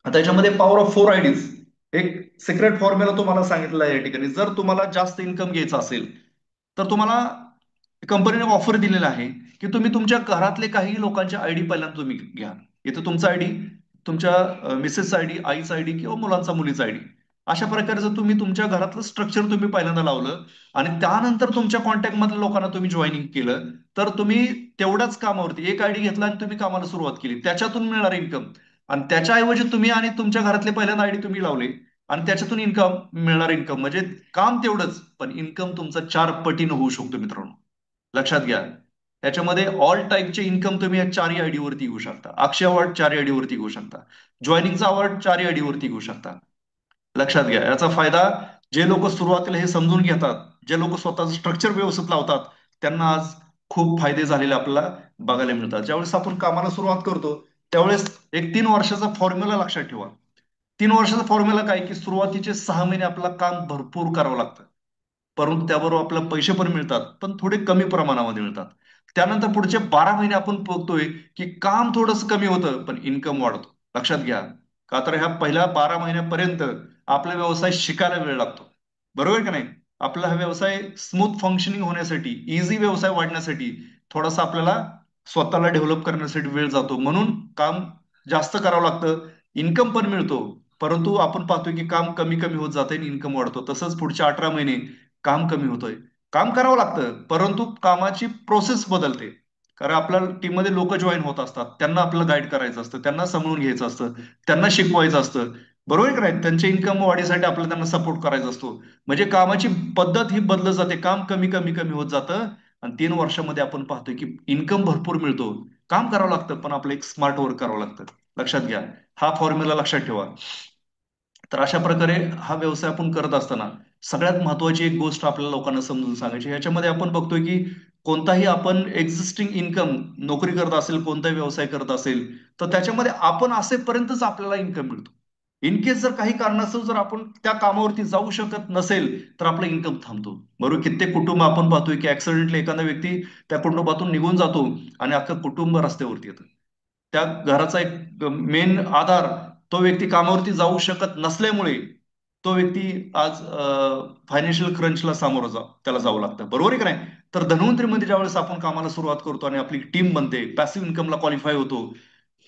आता याच्यामध्ये पॉवर ऑफ 4 आयडीज एक सिक्रेट फॉर्म्युला तुम्हाला सांगितलं आहे या ठिकाणी. जर तुम्हाला जास्त इन्कम घ्यायचं असेल, तर तुम्हाला कंपनीने ऑफर दिलेला आहे की तुम्ही तुमच्या घरातले काही लोकांच्या आयडी पहिल्यांदा तुम्ही घ्या. इथं तुमचा आयडी, तुमच्या मिसेसचा आयडी, आईचा आयडी किंवा मुलांचा मुलीचा आयडी, अशा प्रकारे जर तुम्ही तुमच्या घरातलं स्ट्रक्चर तुम्ही पहिल्यांदा लावलं आणि त्यानंतर तुमच्या कॉन्टॅक्ट मधल्या लोकांना तुम्ही जॉईनिंग केलं, तर तुम्ही तेवढ्याच कामावरती एक आयडी घेतला आणि तुम्ही कामाला सुरुवात केली, त्याच्यातून मिळणार इन्कम, आणि त्याच्याऐवजी तुम्ही आणि तुमच्या घरातले पहिल्यांदा आयडी तुम्ही लावले आणि त्याच्यातून इन्कम मिळणार, इन्कम म्हणजे काम तेवढंच पण इन्कम तुमचा 4 पटीनं होऊ शकतो मित्रांनो. लक्षात घ्या, त्याच्यामध्ये ऑल टाईपचे इन्कम तुम्ही या 4 आयडी वरती घेऊ शकता. अक्षय अवॉर्ड 4 आयडी वरती घेऊ शकता, जॉईनिंगचा अवॉर्ड 4 आयडी वरती घेऊ शकता. लक्षात घ्या, याचा फायदा जे लोक सुरुवातीला हे समजून घेतात, जे लोक स्वतःचं स्ट्रक्चर व्यवस्थित लावतात, त्यांना आज खूप फायदे झालेले आपल्याला बघायला मिळतात. ज्यावेळेस आपण कामाला सुरुवात करतो, त्यावेळेस एक 3 वर्षाचा फॉर्म्युला लक्षात ठेवा. 3 वर्षाचा फॉर्म्युला काय की सुरुवातीचे 6 महिने आपलं काम भरपूर करावं लागतं, परंतु त्याबरोबर आपल्याला पैसे पण मिळतात, पण थोडे कमी प्रमाणामध्ये मिळतात. त्यानंतर पुढचे 12 महिने आपण बघतोय की काम थोडंसं कमी होतं पण इन्कम वाढतो. लक्षात घ्या, का तर ह्या पहिल्या 12 महिन्यापर्यंत आपला व्यवसाय शिकायला वेळ लागतो, बरोबर का नाही. आपला हा व्यवसाय स्मूथ फंक्शनिंग होण्यासाठी, इझी व्यवसाय वाढण्यासाठी, थोडासा आपल्याला स्वतःला डेव्हलप करण्यासाठी वेळ जातो, म्हणून काम जास्त करावं लागतं, इन्कम पण मिळतो. परंतु आपण पाहतोय की काम कमी कमी होत जाते आणि इन्कम वाढतो. तसंच पुढच्या 18 महिने काम कमी होतोय, काम करावं लागतं, परंतु कामाची प्रोसेस बदलते. कारण आपल्या टीम मध्ये लोक जॉईन होत असतात, त्यांना आपलं गाईड करायचं असतं, त्यांना समजून घ्यायचं असतं, त्यांना शिकवायचं असतं, बरोबर आहे का नाही. त्यांच्या इन्कम वाढीसाठी आपल्याला त्यांना सपोर्ट करायचा असतो. म्हणजे कामाची पद्धत ही बदलत जाते, काम कमी कमी कमी होत जातं आणि 3 वर्षामध्ये आपण पाहतोय की इन्कम भरपूर मिळतो. काम करावं लागतं पण आपलं एक स्मार्ट वर्क करावं लागतं. लक्षात घ्या, हा फॉर्म्युला लक्षात ठेवा. तर अशा प्रकारे हा व्यवसाय आपण करत असताना सगळ्यात महत्वाची एक गोष्ट आपल्याला लोकांना समजून सांगायची, ह्याच्यामध्ये आपण बघतोय की कोणताही आपण एक्झिस्टिंग इन्कम नोकरी करत असेल, कोणताही व्यवसाय करत असेल, तर त्याच्यामध्ये आपण असेपर्यंतच आपल्याला इन्कम मिळतो. इन केस जर काही कारणास्तव जर आपण त्या कामावरती जाऊ शकत नसेल तर आपलं इन्कम थांबतो. बरोबर, कित्येक कुटुंब आपण पाहतोय की ऍक्सिडेंटली एखादा व्यक्ती त्या कुटुंबातून निघून जातो आणि अख्खं कुटुंब रस्त्यावरती येतं. त्या घराचा एक मेन आधार तो व्यक्ती कामावरती जाऊ शकत नसल्यामुळे तो व्यक्ती आज फायनान्शियल क्रंचला त्याला जावं लागतं. बरोबर आहे की नाही? तर धन्वंतरीमध्ये ज्यावेळेस आपण कामाला सुरुवात करतो आणि आपली टीम बनते, पॅसिव्ह इन्कमला क्वालिफाय होतो,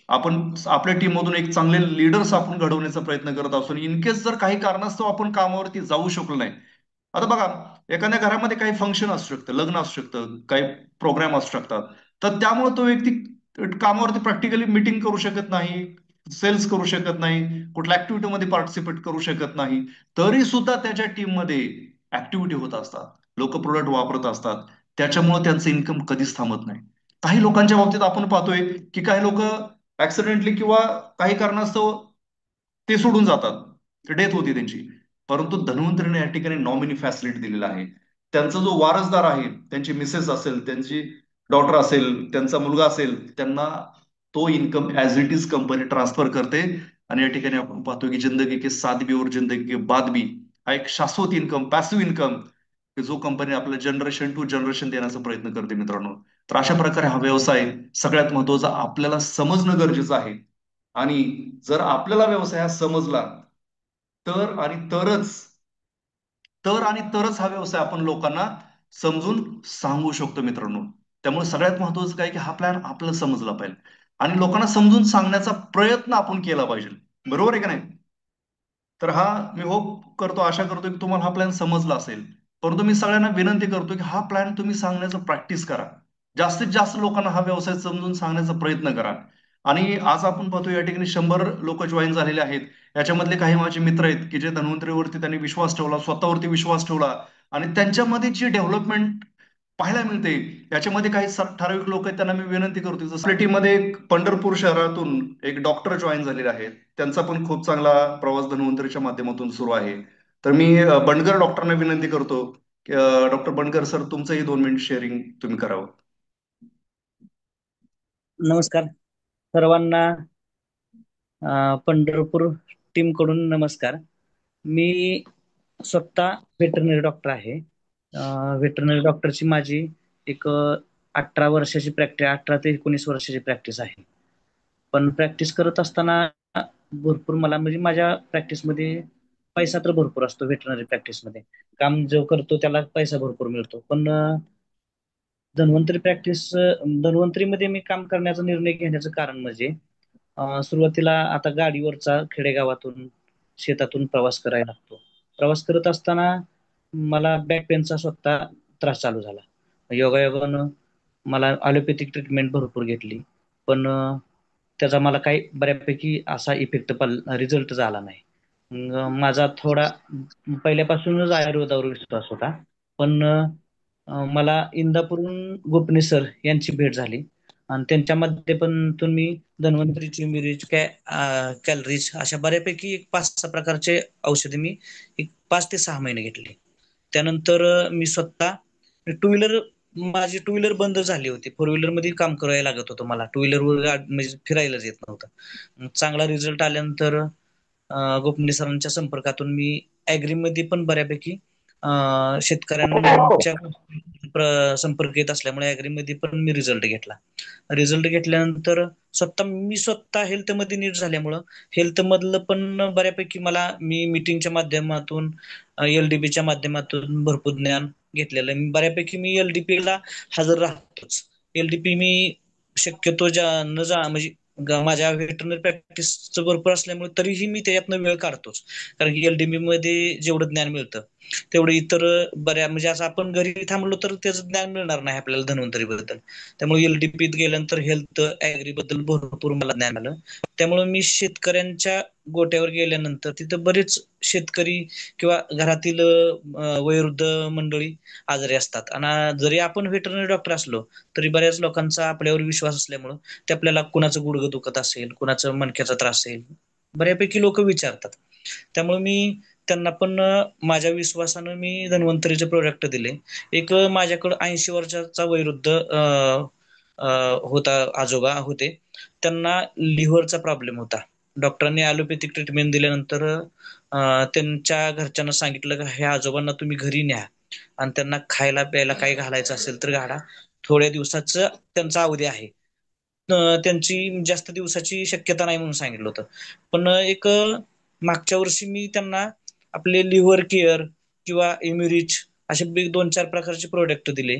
आपण आपल्या टीम मधून एक चांगले लीडर्स आपण घडवण्याचा प्रयत्न करत असतो. इन केस जर काही कारणास्तव आपण कामावरती जाऊ शकलो नाही, आता बघा, एखाद्या घरामध्ये काही फंक्शन असू शकतं, लग्न असू शकतं, काही प्रोग्राम असू शकतात, तर त्यामुळे तो व्यक्ती कामावरती प्रॅक्टिकली मीटिंग करू शकत नाही, सेल्स करू शकत नाही, कुठल्या ऍक्टिव्हिटीमध्ये पार्टिसिपेट करू शकत नाही. तरी सुद्धा त्याच्या टीममध्ये ऍक्टिव्हिटी होत असतात, लोक प्रोडक्ट वापरत असतात, त्याच्यामुळे त्यांचं इन्कम कधीच थांबत नाही. काही लोकांच्या बाबतीत आपण पाहतोय की काही लोक ऍक्सिडेंटली किंवा काही कारणास्तव ते सोडून जातात, डेथ होती त्यांची. परंतु धन्वंतरीने या ठिकाणी नॉमिनी फॅसिलिटी दिलेला आहे. त्यांचा जो वारसदार आहे, त्यांची मिसेस असेल, त्यांची डॉटर असेल, त्यांचा मुलगा असेल, त्यांना तो income as it is company transfer करते. आणि या ठिकाणी आपण पाहतो की जिंदगी के साथ भी और जिंदगी के बाद भी हा एक शाश्वत इन्कम, पॅसिव्ह इन्कम, जो कंपनी आपल्या जनरेशन टू जनरेशन देण्याचा प्रयत्न करते मित्रांनो. तर अशा प्रकारे हा व्यवसाय सगळ्यात महत्वाचा आपल्याला समजणं गरजेचं आहे. आणि जर आपल्याला व्यवसाय हा समजला तर आणि तरच तरच हा व्यवसाय आपण लोकांना समजून सांगू शकतो मित्रांनो. त्यामुळे सगळ्यात महत्वाचं काय की हा प्लॅन आपल्याला समजला पाहिजे आणि लोकांना समजून सांगण्याचा प्रयत्न आपण केला पाहिजे. बरोबर आहे का नाही? तर हा मी होप करतो, आशा करतो की तुम्हाला हा प्लॅन समजला असेल. परंतु मी सगळ्यांना विनंती करतो की हा प्लॅन तुम्ही सांगण्याचं प्रॅक्टिस करा. जास्तीत जास्त लोकांना हा व्यवसाय समजून सांगण्याचा प्रयत्न करा. आणि आज आपण पाहतो या ठिकाणी 100 लोक जॉईन झालेले आहेत. याच्यामधले काही माझे मित्र आहेत की जे धन्वंतरीवरती त्यांनी विश्वास ठेवला, स्वतःवरती विश्वास ठेवला आणि त्यांच्यामध्ये जी डेव्हलपमेंट पाहायला मिळते. याच्यामध्ये काही ठराविक लोक आहेत, त्यांना मी विनंती करतो, जसं आपल्या टीम मध्ये एक पंढरपूर शहरातून एक डॉक्टर जॉईन झालेले आहेत. त्यांचा पण खूप चांगला प्रवास धन्वंतरीच्या माध्यमातून सुरू आहे. तर मी बंडगर डॉक्टरना विनंती करतो की डॉक्टर बंडगर सर, तुमचंही 2 मिनिट शेअरिंग तुम्ही करावं. नमस्कार सर्वांना. पंढरपूर टीम कडून नमस्कार. मी स्वतः व्हेटरनरी डॉक्टर आहे. व्हेटरनरी डॉक्टरची माझी एक 18 वर्षाची प्रॅक्टिस, 18 ते 19 वर्षाची प्रॅक्टिस आहे. पण प्रॅक्टिस करत असताना भरपूर मला म्हणजे माझ्या प्रॅक्टिसमध्ये पैसा तर भरपूर असतो. व्हेटरनरी प्रॅक्टिसमध्ये काम जो करतो त्याला पैसा भरपूर मिळतो. पण धन्वंतरीमध्ये मी काम करण्याचा निर्णय घेण्याचं कारण म्हणजे सुरुवातीला आता गाडीवरचा खेडेगावातून शेतातून प्रवास करायला लागतो. प्रवास करत असताना मला बॅक पेनचा स्वतः त्रास चालू झाला. योगायोगानं मला ॲलोपॅथिक ट्रीटमेंट भरपूर घेतली, पण त्याचा मला काही बऱ्यापैकी असा इफेक्ट रिझल्ट झाला नाही. माझा थोडा पहिल्यापासूनच आयुर्वेदावर विश्वास होता, पण मला इंदापूरहून गोपने सर यांची भेट झाली आणि त्यांच्यामध्ये पण तुम्ही धन्वंतरीची मिरीज कॅलरीज अशा बऱ्यापैकी 5-6 प्रकारचे औषधे मी 5 ते 6 महिने घेतली. त्यानंतर मी स्वतः टू माझी टू व्हीलर बंद झाली होती. फोर व्हीलर मध्ये काम करायला लागत होतं मला. टू व्हीलर म्हणजे फिरायलाच येत नव्हतं. चांगला रिझल्ट आल्यानंतर गोपने सरांच्या संपर्कातून मी ॲग्रीमध्ये पण बऱ्यापैकी शेतकऱ्यांच्या संपर्क येत असल्यामुळे ॲग्रीमध्ये पण मी रिझल्ट घेतला. रिझल्ट घेतल्यानंतर मी स्वतः हेल्थमध्ये नीट झाल्यामुळं हेल्थ मधलं पण बऱ्यापैकी मी मीटिंगच्या माध्यमातून एलडीपीच्या माध्यमातून भरपूर ज्ञान घेतलेलं. मी एलडीपीला हजर राहतोच. एलडीपी मी शक्यतो म्हणजे माझ्या व्हेटरनरी प्रॅक्टिसचं भरपूर असल्यामुळे तरीही मी त्याच्यातनं वेळ काढतोच. कारण की एलडीपी मध्ये जेवढं ज्ञान मिळतं तेवढं इतर म्हणजे असं आपण घरी थांबलो तर त्याचं ज्ञान मिळणार नाही आपल्याला धन्वंतरी बद्दल. त्यामुळे एलडीपीत गेल्यानंतर हेल्थ ॲग्री बद्दल भरपूर मला ज्ञान आलं. त्यामुळे मी शेतकऱ्यांच्या गोट्यावर गेल्यानंतर तिथं बरेच शेतकरी किंवा घरातील वयोवृद्ध मंडळी आजारी असतात आणि जरी आपण व्हेटरनरी डॉक्टर असलो तरी बऱ्याच लोकांचा आपल्यावर विश्वास असल्यामुळं ते आपल्याला कुणाचं गुडघं दुखत असेल, कुणाचं मणक्याचा त्रास असेल, बऱ्यापैकी लोक विचारतात. त्यामुळे मी त्यांना पण माझ्या विश्वासानं मी धन्वंतरीचे प्रोडक्ट दिले. एक माझ्याकडं 80 वर्षाचा वयोवृद्ध होता, आजोबा होते. त्यांना लिव्हरचा प्रॉब्लेम होता. डॉक्टरांनी ॲलोपॅथिक ट्रीटमेंट दिल्यानंतर त्यांच्या घरच्यांना सांगितलं की ह्या आजोबांना तुम्ही घरी न्या आणि त्यांना खायला प्यायला काही घालायचं असेल तर घाला. थोड्या दिवसाचं त्यांचा अवधी आहे. त्यांची जास्त दिवसाची शक्यता नाही म्हणून सांगितलं होतं. पण एक मागच्या वर्षी मी त्यांना आपले लिव्हर केअर किंवा इम्युरिच असे 2-4 प्रकारचे प्रोडक्ट दिले.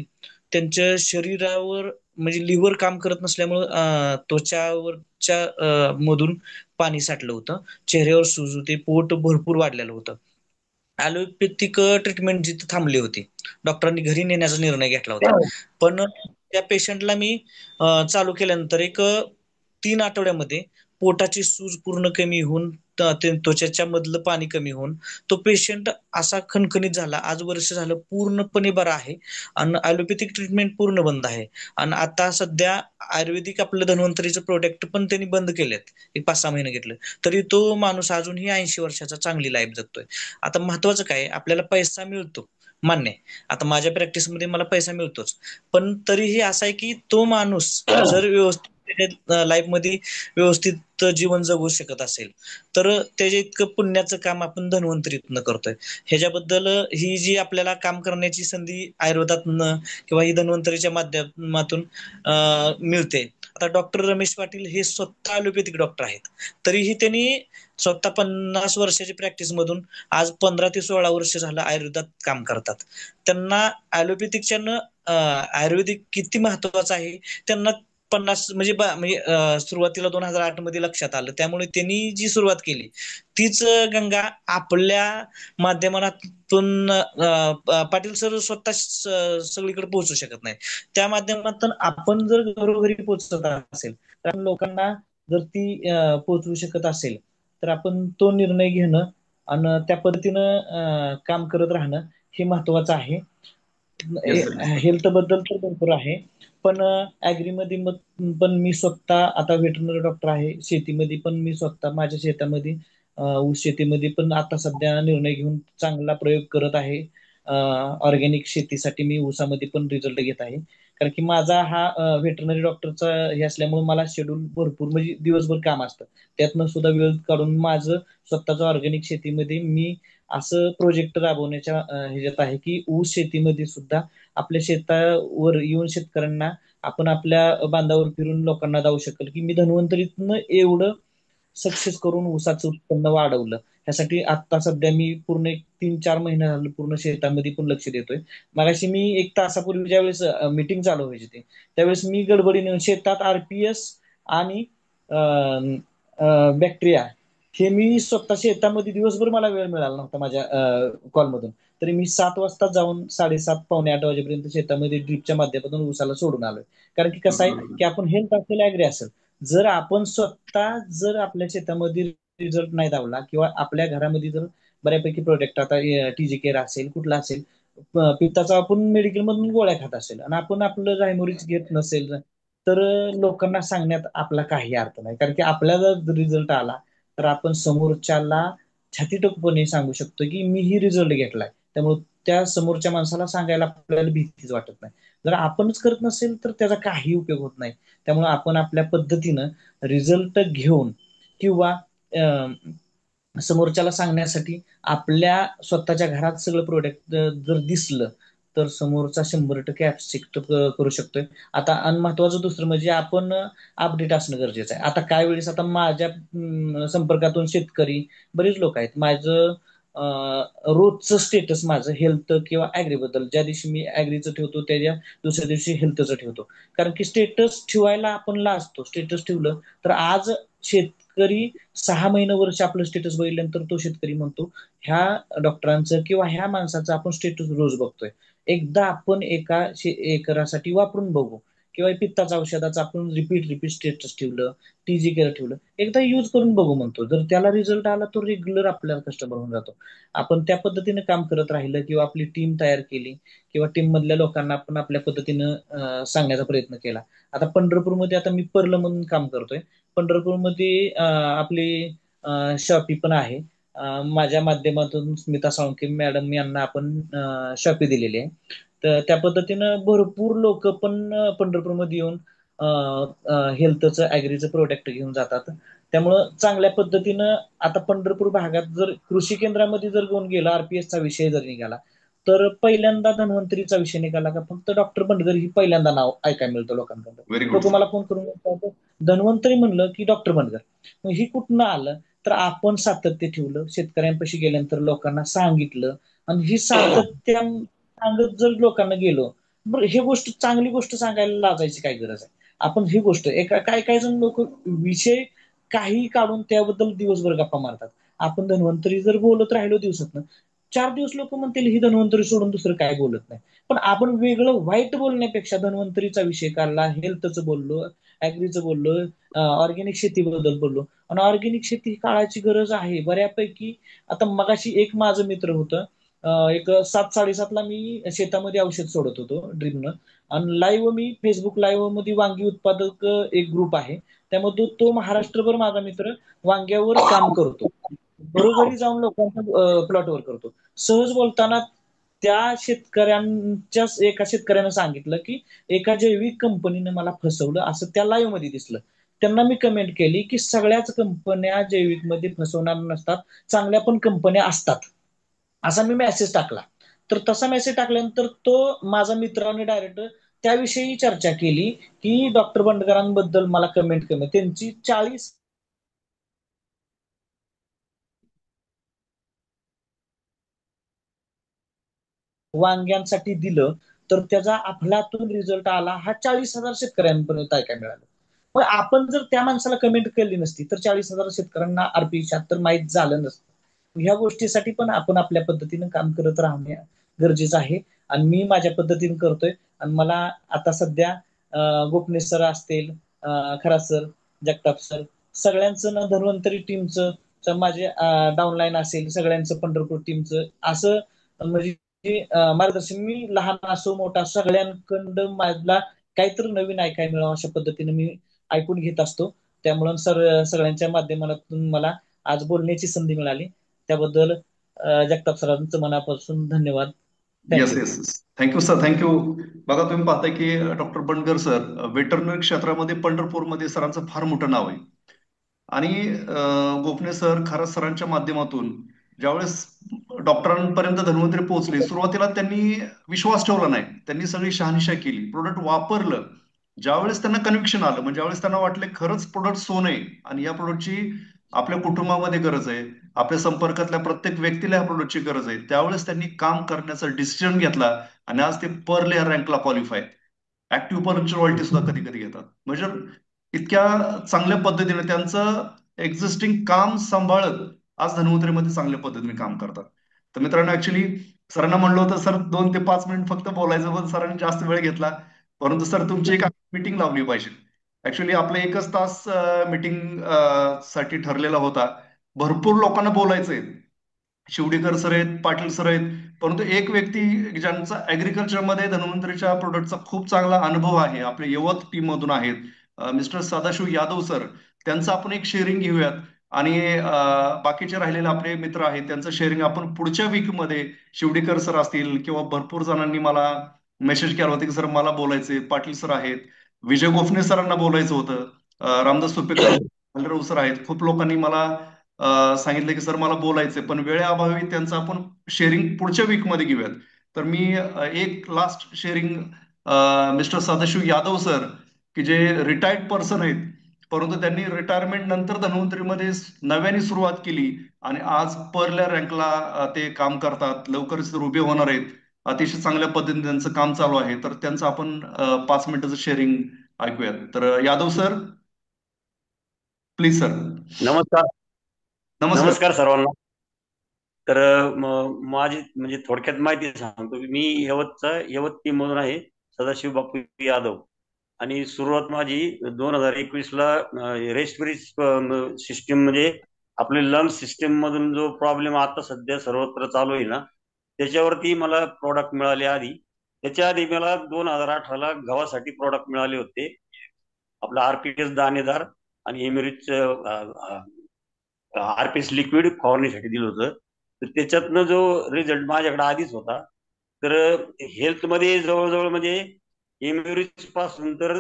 त्यांच्या शरीरावर म्हणजे लिव्हर काम करत नसल्यामुळं त्वचावरच्या मधून पाणी साठलं होतं. चेहऱ्यावर सूज होते, पोट भरपूर वाढलेलं होतं. ॲलोपॅथिक ट्रीटमेंट जिथे थांबली होती, डॉक्टरांनी घरी नेण्याचा निर्णय घेतला होता. पण त्या पेशंटला मी चालू केल्यानंतर एक 3 आठवड्यामध्ये पोटाची सूज पूर्ण कमी होऊन त्वचेच्या मधलं पाणी कमी होऊन तो पेशंट असा खणखणीत झाला. आज वर्ष झालं पूर्णपणे बरा आहे आणि ॲलोपॅथिक ट्रीटमेंट पूर्ण बंद आहे. आणि आता सध्या आयुर्वेदिक आपलं धन्वंतरीचं प्रोडक्ट पण त्यांनी बंद केलेत. एक 5-6 महिने घेतलं तरी तो माणूस अजूनही 80 वर्षाचा चांगली लाईफ जगतोय. आता महत्वाचं काय, आपल्याला पैसा मिळतो मान्य आहे. आता माझ्या प्रॅक्टिसमध्ये मला पैसा मिळतोच, पण तरीही असं आहे की तो माणूस जर व्यवस्थित लाईफ मध्ये व्यवस्थित जीवन जगू शकत असेल तर त्याच्या इतकं पुण्याचं काम आपण धन्वंतरीतनं करतोय. ह्याच्याबद्दल ही जी आपल्याला काम करण्याची संधी आयुर्वेदातनं किंवा ही धन्वंतरीच्या माध्यमातून मिळते. आता डॉक्टर रमेश पाटील हे स्वतः ॲलोपॅथिक डॉक्टर आहेत, तरीही त्यांनी स्वतः 50 वर्षाची प्रॅक्टिस मधून आज 15 ते 16 वर्ष झालं आयुर्वेदात काम करतात. त्यांना ॲलोपॅथिकच्यानं आयुर्वेदिक किती महत्वाचं आहे त्यांना 50 म्हणजे सुरुवातीला 2008 मध्ये लक्षात आलं. त्यामुळे त्यांनी जी सुरुवात केली तीच गंगा आपल्या माध्यमातून पाटील सर स्वतः सगळीकडे पोहोचू शकत नाही. त्या माध्यमातून आपण जर घरोघरी पोहोचत असेल तर लोकांना जर ती पोहोचवू शकत असेल तर आपण तो निर्णय घेणं आणि त्या पद्धतीनं काम करत राहणं हे महत्वाचं आहे. Yes sir, yes sir. Health बद्दल तर भरपूर आहे, पण ॲग्रीमध्ये पण मी स्वतः आता व्हेटरनरी डॉक्टर आहे. शेतीमध्ये पण मी स्वतः माझ्या शेतामध्ये ऊस शेतीमध्ये पण आता सध्या निर्णय घेऊन चांगला प्रयोग करत आहे. ऑर्गॅनिक शेतीसाठी मी ऊसामध्ये पण रिझल्ट घेत आहे. कारण की माझा हा व्हेटरनरी डॉक्टरचा हे असल्यामुळे मला शेड्यूल भरपूर म्हणजे दिवसभर काम असतं. त्यातनं सुद्धा वेळ काढून माझं स्वतःचं ऑर्गॅनिक शेतीमध्ये मी असं प्रोजेक्ट राबवण्याच्या ह्याच्यात आहे की ऊस शेतीमध्ये सुद्धा आपल्या शेतावर येऊन शेतकऱ्यांना आपण आपल्या बांधावर फिरून लोकांना जाऊ शकेल की मी धन्वंतरीतनं एवढं सक्सेस करून ऊसाचं उत्पन्न वाढवलं. ह्यासाठी आता सध्या मी पूर्ण एक 3-4 महिने झालं पूर्ण शेतामध्ये पण लक्ष देतोय. मगाशी मी 1 तासापूर्वी ज्यावेळेस मीटिंग चालू व्हायची त्यावेळेस मी गडबडीने शेतात RPS आणि बॅक्टेरिया हे मी स्वतः शेतामध्ये दिवसभर मला वेळ मिळाला नव्हता माझ्या कॉलमधून, तरी मी 7 वाजता जाऊन 7:30-7:45 वाजेपर्यंत शेतामध्ये ड्रीपच्या माध्यमातून ऊसाला सोडून आलोय. कारण की कसं आहे की आपण हेल्थ असेल ॲग्री असेल, जर आपण स्वतः जर आपल्या शेतामध्ये रिझल्ट नाही दावला किंवा आपल्या घरामध्ये जर बऱ्यापैकी प्रोडक्ट आता TG केअर असेल कुठला असेल पित्ताचा आपण मेडिकल मधून गोळ्या खात असेल आणि आपण आपलं रायमोरीच घेत नसेल तर लोकांना सांगण्यात आपला काही अर्थ नाही. कारण की आपल्याला रिझल्ट आला तर आपण समोरच्याला छातीटोकपणे सांगू शकतो की मी ही रिझल्ट घेतलाय. त्यामुळे त्या समोरच्या माणसाला सांगायला आपल्याला भीतीच वाटत नाही. जर आपणच करत नसेल तर त्याचा काही उपयोग होत नाही. त्यामुळे आपण आपल्या पद्धतीनं रिझल्ट घेऊन किंवा समोरच्याला सांगण्यासाठी आपल्या स्वतःच्या घरात सगळं प्रोडक्ट जर दिसलं तर समोरचा 100% ऍक्सेप्ट करू शकतोय. आता आणि महत्वाचं दुसरं म्हणजे आपण अपडेट असणं गरजेचं आहे. आता काय वेळेस आता माझ्या संपर्कातून शेतकरी बरेच लोक आहेत. माझं रोजचं स्टेटस माझं हेल्थ किंवा ॲग्रीबद्दल ज्या दिवशी मी ॲग्रीचं ठेवतो त्याच्या दुसऱ्या दिवशी हेल्थचं ठेवतो. कारण की स्टेटस ठेवायला आपण लाजतो. स्टेटस ठेवलं तर आज शेतकरी 6 महिने वर्ष आपलं स्टेटस बघितल्यानंतर तो शेतकरी म्हणतो ह्या डॉक्टरांचं किंवा ह्या माणसाचं आपण स्टेटस रोज बघतोय, एकदा आपण एका एकरासाठी वापरून बघू किंवा पित्ताच्या औषधाचं आपण रिपीट स्टेटस ठेवलं, TG केअर ठेवलं, एकदा यूज करून बघू म्हणतो. जर त्याला रिझल्ट आला तो रेग्युलर आपल्याला कस्टमर होऊन जातो. आपण त्या पद्धतीने काम करत राहिलं किंवा आपली टीम तयार केली किंवा टीम मधल्या लोकांना आपण आपल्या पद्धतीनं सांगण्याचा प्रयत्न केला. आता पंढरपूरमध्ये आता मी पर्ल म्हणून काम करतोय. पंढरपूरमध्ये आपली शॉपी पण आहे. माझ्या माध्यमातून स्मिता साळुंखे मॅडम यांना आपण शॉपी दिलेली आहे. तर त्या पद्धतीनं भरपूर लोक पण पंढरपूरमध्ये येऊन हेल्थचं ॲग्रीचं प्रोडक्ट घेऊन जातात. त्यामुळं चांगल्या पद्धतीनं आता पंढरपूर भागात जर कृषी केंद्रामध्ये जर कोण गेला, आरपीएसचा विषय जर निघाला, तर पहिल्यांदा धन्वंतरीचा विषय निघाला का फक्त डॉक्टर बंडगर ही पहिल्यांदा नाव ऐकायला मिळतं लोकांकडून. व्हेरी गुड लोक मला फोन करून म्हणतात, धन्वंतरी म्हणलं की डॉक्टर बंडगर. मग ही कुठनं आलं, तर आपण सातत्य ठेवलं, शेतकऱ्यांपाशी गेल्यानंतर लोकांना सांगितलं, आणि ही सातत्य सांगत जर लोकांना गेलो, बरं ही गोष्ट चांगली गोष्ट सांगायला लाजायची काय गरज आहे. आपण ही गोष्ट काय काय जण लोक विषय काही काढून त्याबद्दल दिवसभर गप्पा मारतात. आपण धन्वंतरी जर बोलत राहिलो दिवसातनं 4 दिवस, लोक म्हणतील ही धन्वंतरी सोडून दुसरं काय बोलत नाही. पण आपण वेगळं वाईट बोलण्यापेक्षा धन्वंतरीचा विषय काढला, हेल्थचं बोललो, ॲग्रीचं बोललो, ऑर्गॅनिक शेतीबद्दल बोललो. आणि ऑर्गॅनिक शेती ही काळाची गरज आहे बऱ्यापैकी. आता मगाशी एक माझं मित्र होतं, एक 7:30ला मी शेतामध्ये औषध सोडत होतो ड्रीमनं, आणि लाईव्ह मी फेसबुक लाईव्ह मध्ये वांगी उत्पादक एक ग्रुप आहे, त्यामध्ये तो महाराष्ट्रभर माझा मित्र वांग्यावर काम करतो, घरोघरी जाऊन लोकांच्या प्लॉटवर करतो. सहज बोलताना त्या शेतकऱ्यांच्या एका शेतकऱ्यानं सांगितलं की एका जैविक कंपनीने मला फसवलं, असं त्या लाईव्ह मध्ये दिसलं. त्यांना मी कमेंट केली की सगळ्याच कंपन्या जैविक मध्ये फसवणार नसतात, चांगल्या पण कंपन्या असतात, असा मी मेसेज टाकला. तर तसा मेसेज टाकल्यानंतर तो माझा मित्राने डायरेक्ट त्याविषयी चर्चा केली की डॉक्टर बंडकरांबद्दल मला कमेंट कमी, त्यांची 40 वांग्यांसाठी दिलं, तर त्याचा अफलातून रिझल्ट आला, हा 40,000 शेतकऱ्यांपर्यंत ऐकायला मिळाला. मग आपण जर त्या माणसाला कमेंट केली नसती तर 40,000 शेतकऱ्यांना आरपी 76 माहीत झालं नसतं. ह्या गोष्टीसाठी पण आपण आपल्या पद्धतीनं काम करत राहणे गरजेचं आहे, आणि मी माझ्या पद्धतीने करतोय. आणि मला आता सध्या गोपने सर असतील, खरात सर, जगताप सर, सगळ्यांचं ना धन्वंतरी टीमचं, तर माझे डाऊनलाईन असेल सगळ्यांचं, पंढरपूर टीमचं असं म्हणजे मार्गदर्शन, मी लहान असो मोठा असो सगळ्यांकडं मला काहीतरी नवीन ऐकायला मिळावं अशा पद्धतीने मी ऐकून घेत असतो. त्यामुळं सगळ्यांच्या माध्यमातून मला आज बोलण्याची संधी मिळाली, त्याबद्दल जगताप सरांचं मनापासून धन्यवाद. Yes thank you. Yes yes, thank you sir, thank you. बघा, तुम्ही पाहताय की डॉक्टर बंडगर सर वेटरनरी क्षेत्रामध्ये पंढरपूरमध्ये सरांचं फार मोठं नाव आहे. आणि गोपने सर, खरात सरांच्या माध्यमातून ज्यावेळेस डॉक्टरांपर्यंत धन्वंतरी पोहोचले, सुरुवातीला त्यांनी विश्वास ठेवला नाही, त्यांनी सगळी शहानिशा केली, प्रोडक्ट वापरलं. ज्यावेळेस त्यांना कन्व्हिक्शन आलं, म्हणजे ज्यावेळेस त्यांना वाटले खरंच प्रोडक्ट सोन आहे आणि या प्रोडक्टची आपल्या कुटुंबामध्ये गरज आहे, आपल्या संपर्कातल्या प्रत्येक व्यक्तीला या प्रोडक्टची गरज आहे, त्यावेळेस त्यांनी काम करण्याचा डिसिजन घेतला. आणि आज ते पर लेअर रँकला क्वालिफाय, ऍक्टिव्ह परची रॉयल्टी सुद्धा कधी कधी घेतात. म्हणजे इतक्या चांगल्या पद्धतीने त्यांचं एक्झिस्टिंग काम सांभाळत आज धन्वंतरीमध्ये चांगल्या पद्धतीने काम करतात. तर मित्रांनो, ऍक्च्युली सरांना म्हणलं होतं सर 2 ते 5 मिनिट फक्त बोलायचं, पण सरांनी जास्त वेळ घेतला. परंतु सर तुमची एक मीटिंग लावली पाहिजे. ऍक्च्युली आपला 1च तास मीटिंग साठी ठरलेला होता. भरपूर लोकांना बोलायचंय, शिवडेकर सर आहेत, पाटील सर आहेत, परंतु एक व्यक्ती ज्यांचा ऍग्रिकल्चरमध्ये धन्वंतरीच्या प्रोडक्टचा खूप चांगला अनुभव आहे, आपल्या यवत टीम मधून आहेत, मिस्टर सदाशिव यादव सर, त्यांचं आपण एक शेअरिंग घेऊयात. आणि बाकीचे राहिलेले आपले मित्र आहेत त्यांचं शेअरिंग आपण पुढच्या वीकमध्ये, शिवडेकर सर असतील किंवा भरपूर जणांनी मला मेसेज केला होता की सर मला बोलायचे, पाटील सर आहेत, विजय गोफणे सरांना बोलायचं होतं, रामदास सुपेकर सर आहेत, खूप लोकांनी मला सांगितलं की सर मला बोलायचंय, पण वेळेअभावी त्यांचं आपण शेअरिंग पुढच्या वीकमध्ये घेऊयात. तर मी एक last sharing mister Sadashiv Yadav sir, की जे रिटायर्ड पर्सन आहेत, परंतु त्यांनी रिटायरमेंट नंतर धन्वंतरीमध्ये नव्याने सुरुवात केली आणि आज परल्या रँकला ते काम करतात, लवकरच ते उभे होणार आहेत. अतिशय चांगल्या पद्धतीने त्यांचं काम चालू आहे. तर त्यांचं आपण 5 मिनिटाचं शेअरिंग ऐकूयात. तर यादव सर, प्लीज सर. नमस्कार. नमस्कार. नमस्कार सर्वांना. तर माझी म्हणजे थोडक्यात माहिती सांगतो की मी यवत टीम मधून आहे, सदाशिव बापू यादव. आणि सुरुवात माझी 2021ला रेस्पिरेटरी सिस्टीम, म्हणजे आपले लंग सिस्टीम मधून जो प्रॉब्लेम आता सध्या सर्वत्र चालू आहे ना, त्याच्यावरती मला प्रॉडक्ट मिळाले. त्याच्या आधी मला 2018ला गव्हासाठी प्रॉडक्ट मिळाले होते, आपला आरपीएस दाणेदार आणि एमिरिच आरपीएस लिक्विड फवारणीसाठी दिलं होतं. तर त्याच्यातनं जो रिझल्ट माझ्याकडे आधीच होता, तर हेल्थमध्ये जवळजवळ म्हणजे एम्युरिच पासून तर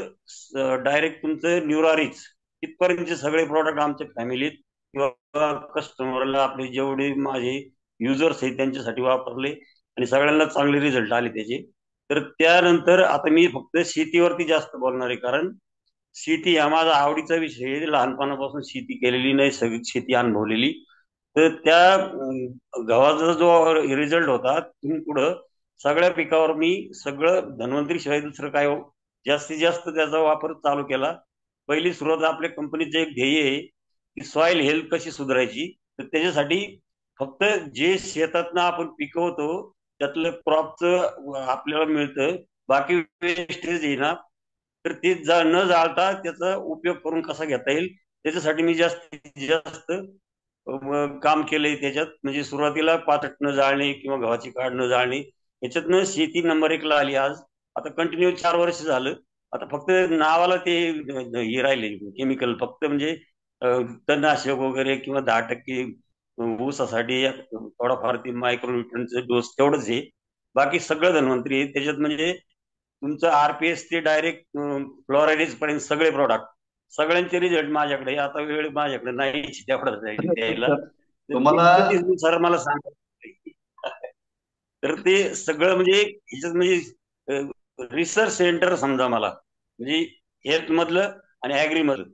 डायरेक्ट तुमचं न्युरारिच इथपर्यंतचे सगळे प्रॉडक्ट आमच्या फॅमिलीत किंवा कस्टमरला आपले जेवढे माझे युजर्स आहेत त्यांच्यासाठी वापरले आणि सगळ्यांना चांगले रिझल्ट आले त्याचे. तर त्यानंतर आता मी फक्त शेतीवरती जास्त बोलणार आहे, कारण शेती हा माझा आवडीचा विषय आहे. लहानपणापासून शेती केलेली नाही, सगळी शेती अनुभवलेली. तर त्या गव्हाचा जो रिझल्ट होता तिथून पुढं सगळ्या पिकावर मी सगळं धन्वंतरी शिवाय दुसरं काय जास्तीत जास्त त्याचा वापर चालू केला. पहिली सुरुवात आपल्या कंपनीचं एक ध्येय आहे की सॉइल हेल्थ कशी सुधारायची. तर त्याच्यासाठी फक्त जे शेतातनं आपण पिकवतो त्यातलं क्रॉपचं आपल्याला मिळतं, बाकी वेस्टेज आहे ना, तर ते न जाळता त्याचा उपयोग करून कसा घेता येईल त्याच्यासाठी मी जास्तीत जास्त काम केलंय त्याच्यात. म्हणजे सुरुवातीला पाचट न जाळणे किंवा गव्हाची काढ न जाळणे याच्यातनं शेती नंबर 1ला आली आज. आता कंटिन्यू 4 वर्ष झालं. आता फक्त नावाला ते हे राहिले केमिकल, फक्त म्हणजे तणनाशक वगैरे किंवा 10% ऊसासाठी थोडाफार ते मायक्रोन्युट्रनचं डोस तेवढंच आहे. बाकी सगळं धन्वंतरी आहे त्याच्यात. म्हणजे तुमचं आरपीएस ते डायरेक्ट फ्लोरायडेज पर्यंत सगळे प्रॉडक्ट सगळ्यांचे रिझल्ट माझ्याकडे आहे. आता वेळ माझ्याकडे नाही तेवढं द्यायला, तुम्हाला सर मला सांगा. तर ते सगळं म्हणजे ह्याच्यात म्हणजे रिसर्च सेंटर समजा मला, म्हणजे हेल्थ मधलं आणि ऍग्री मधलं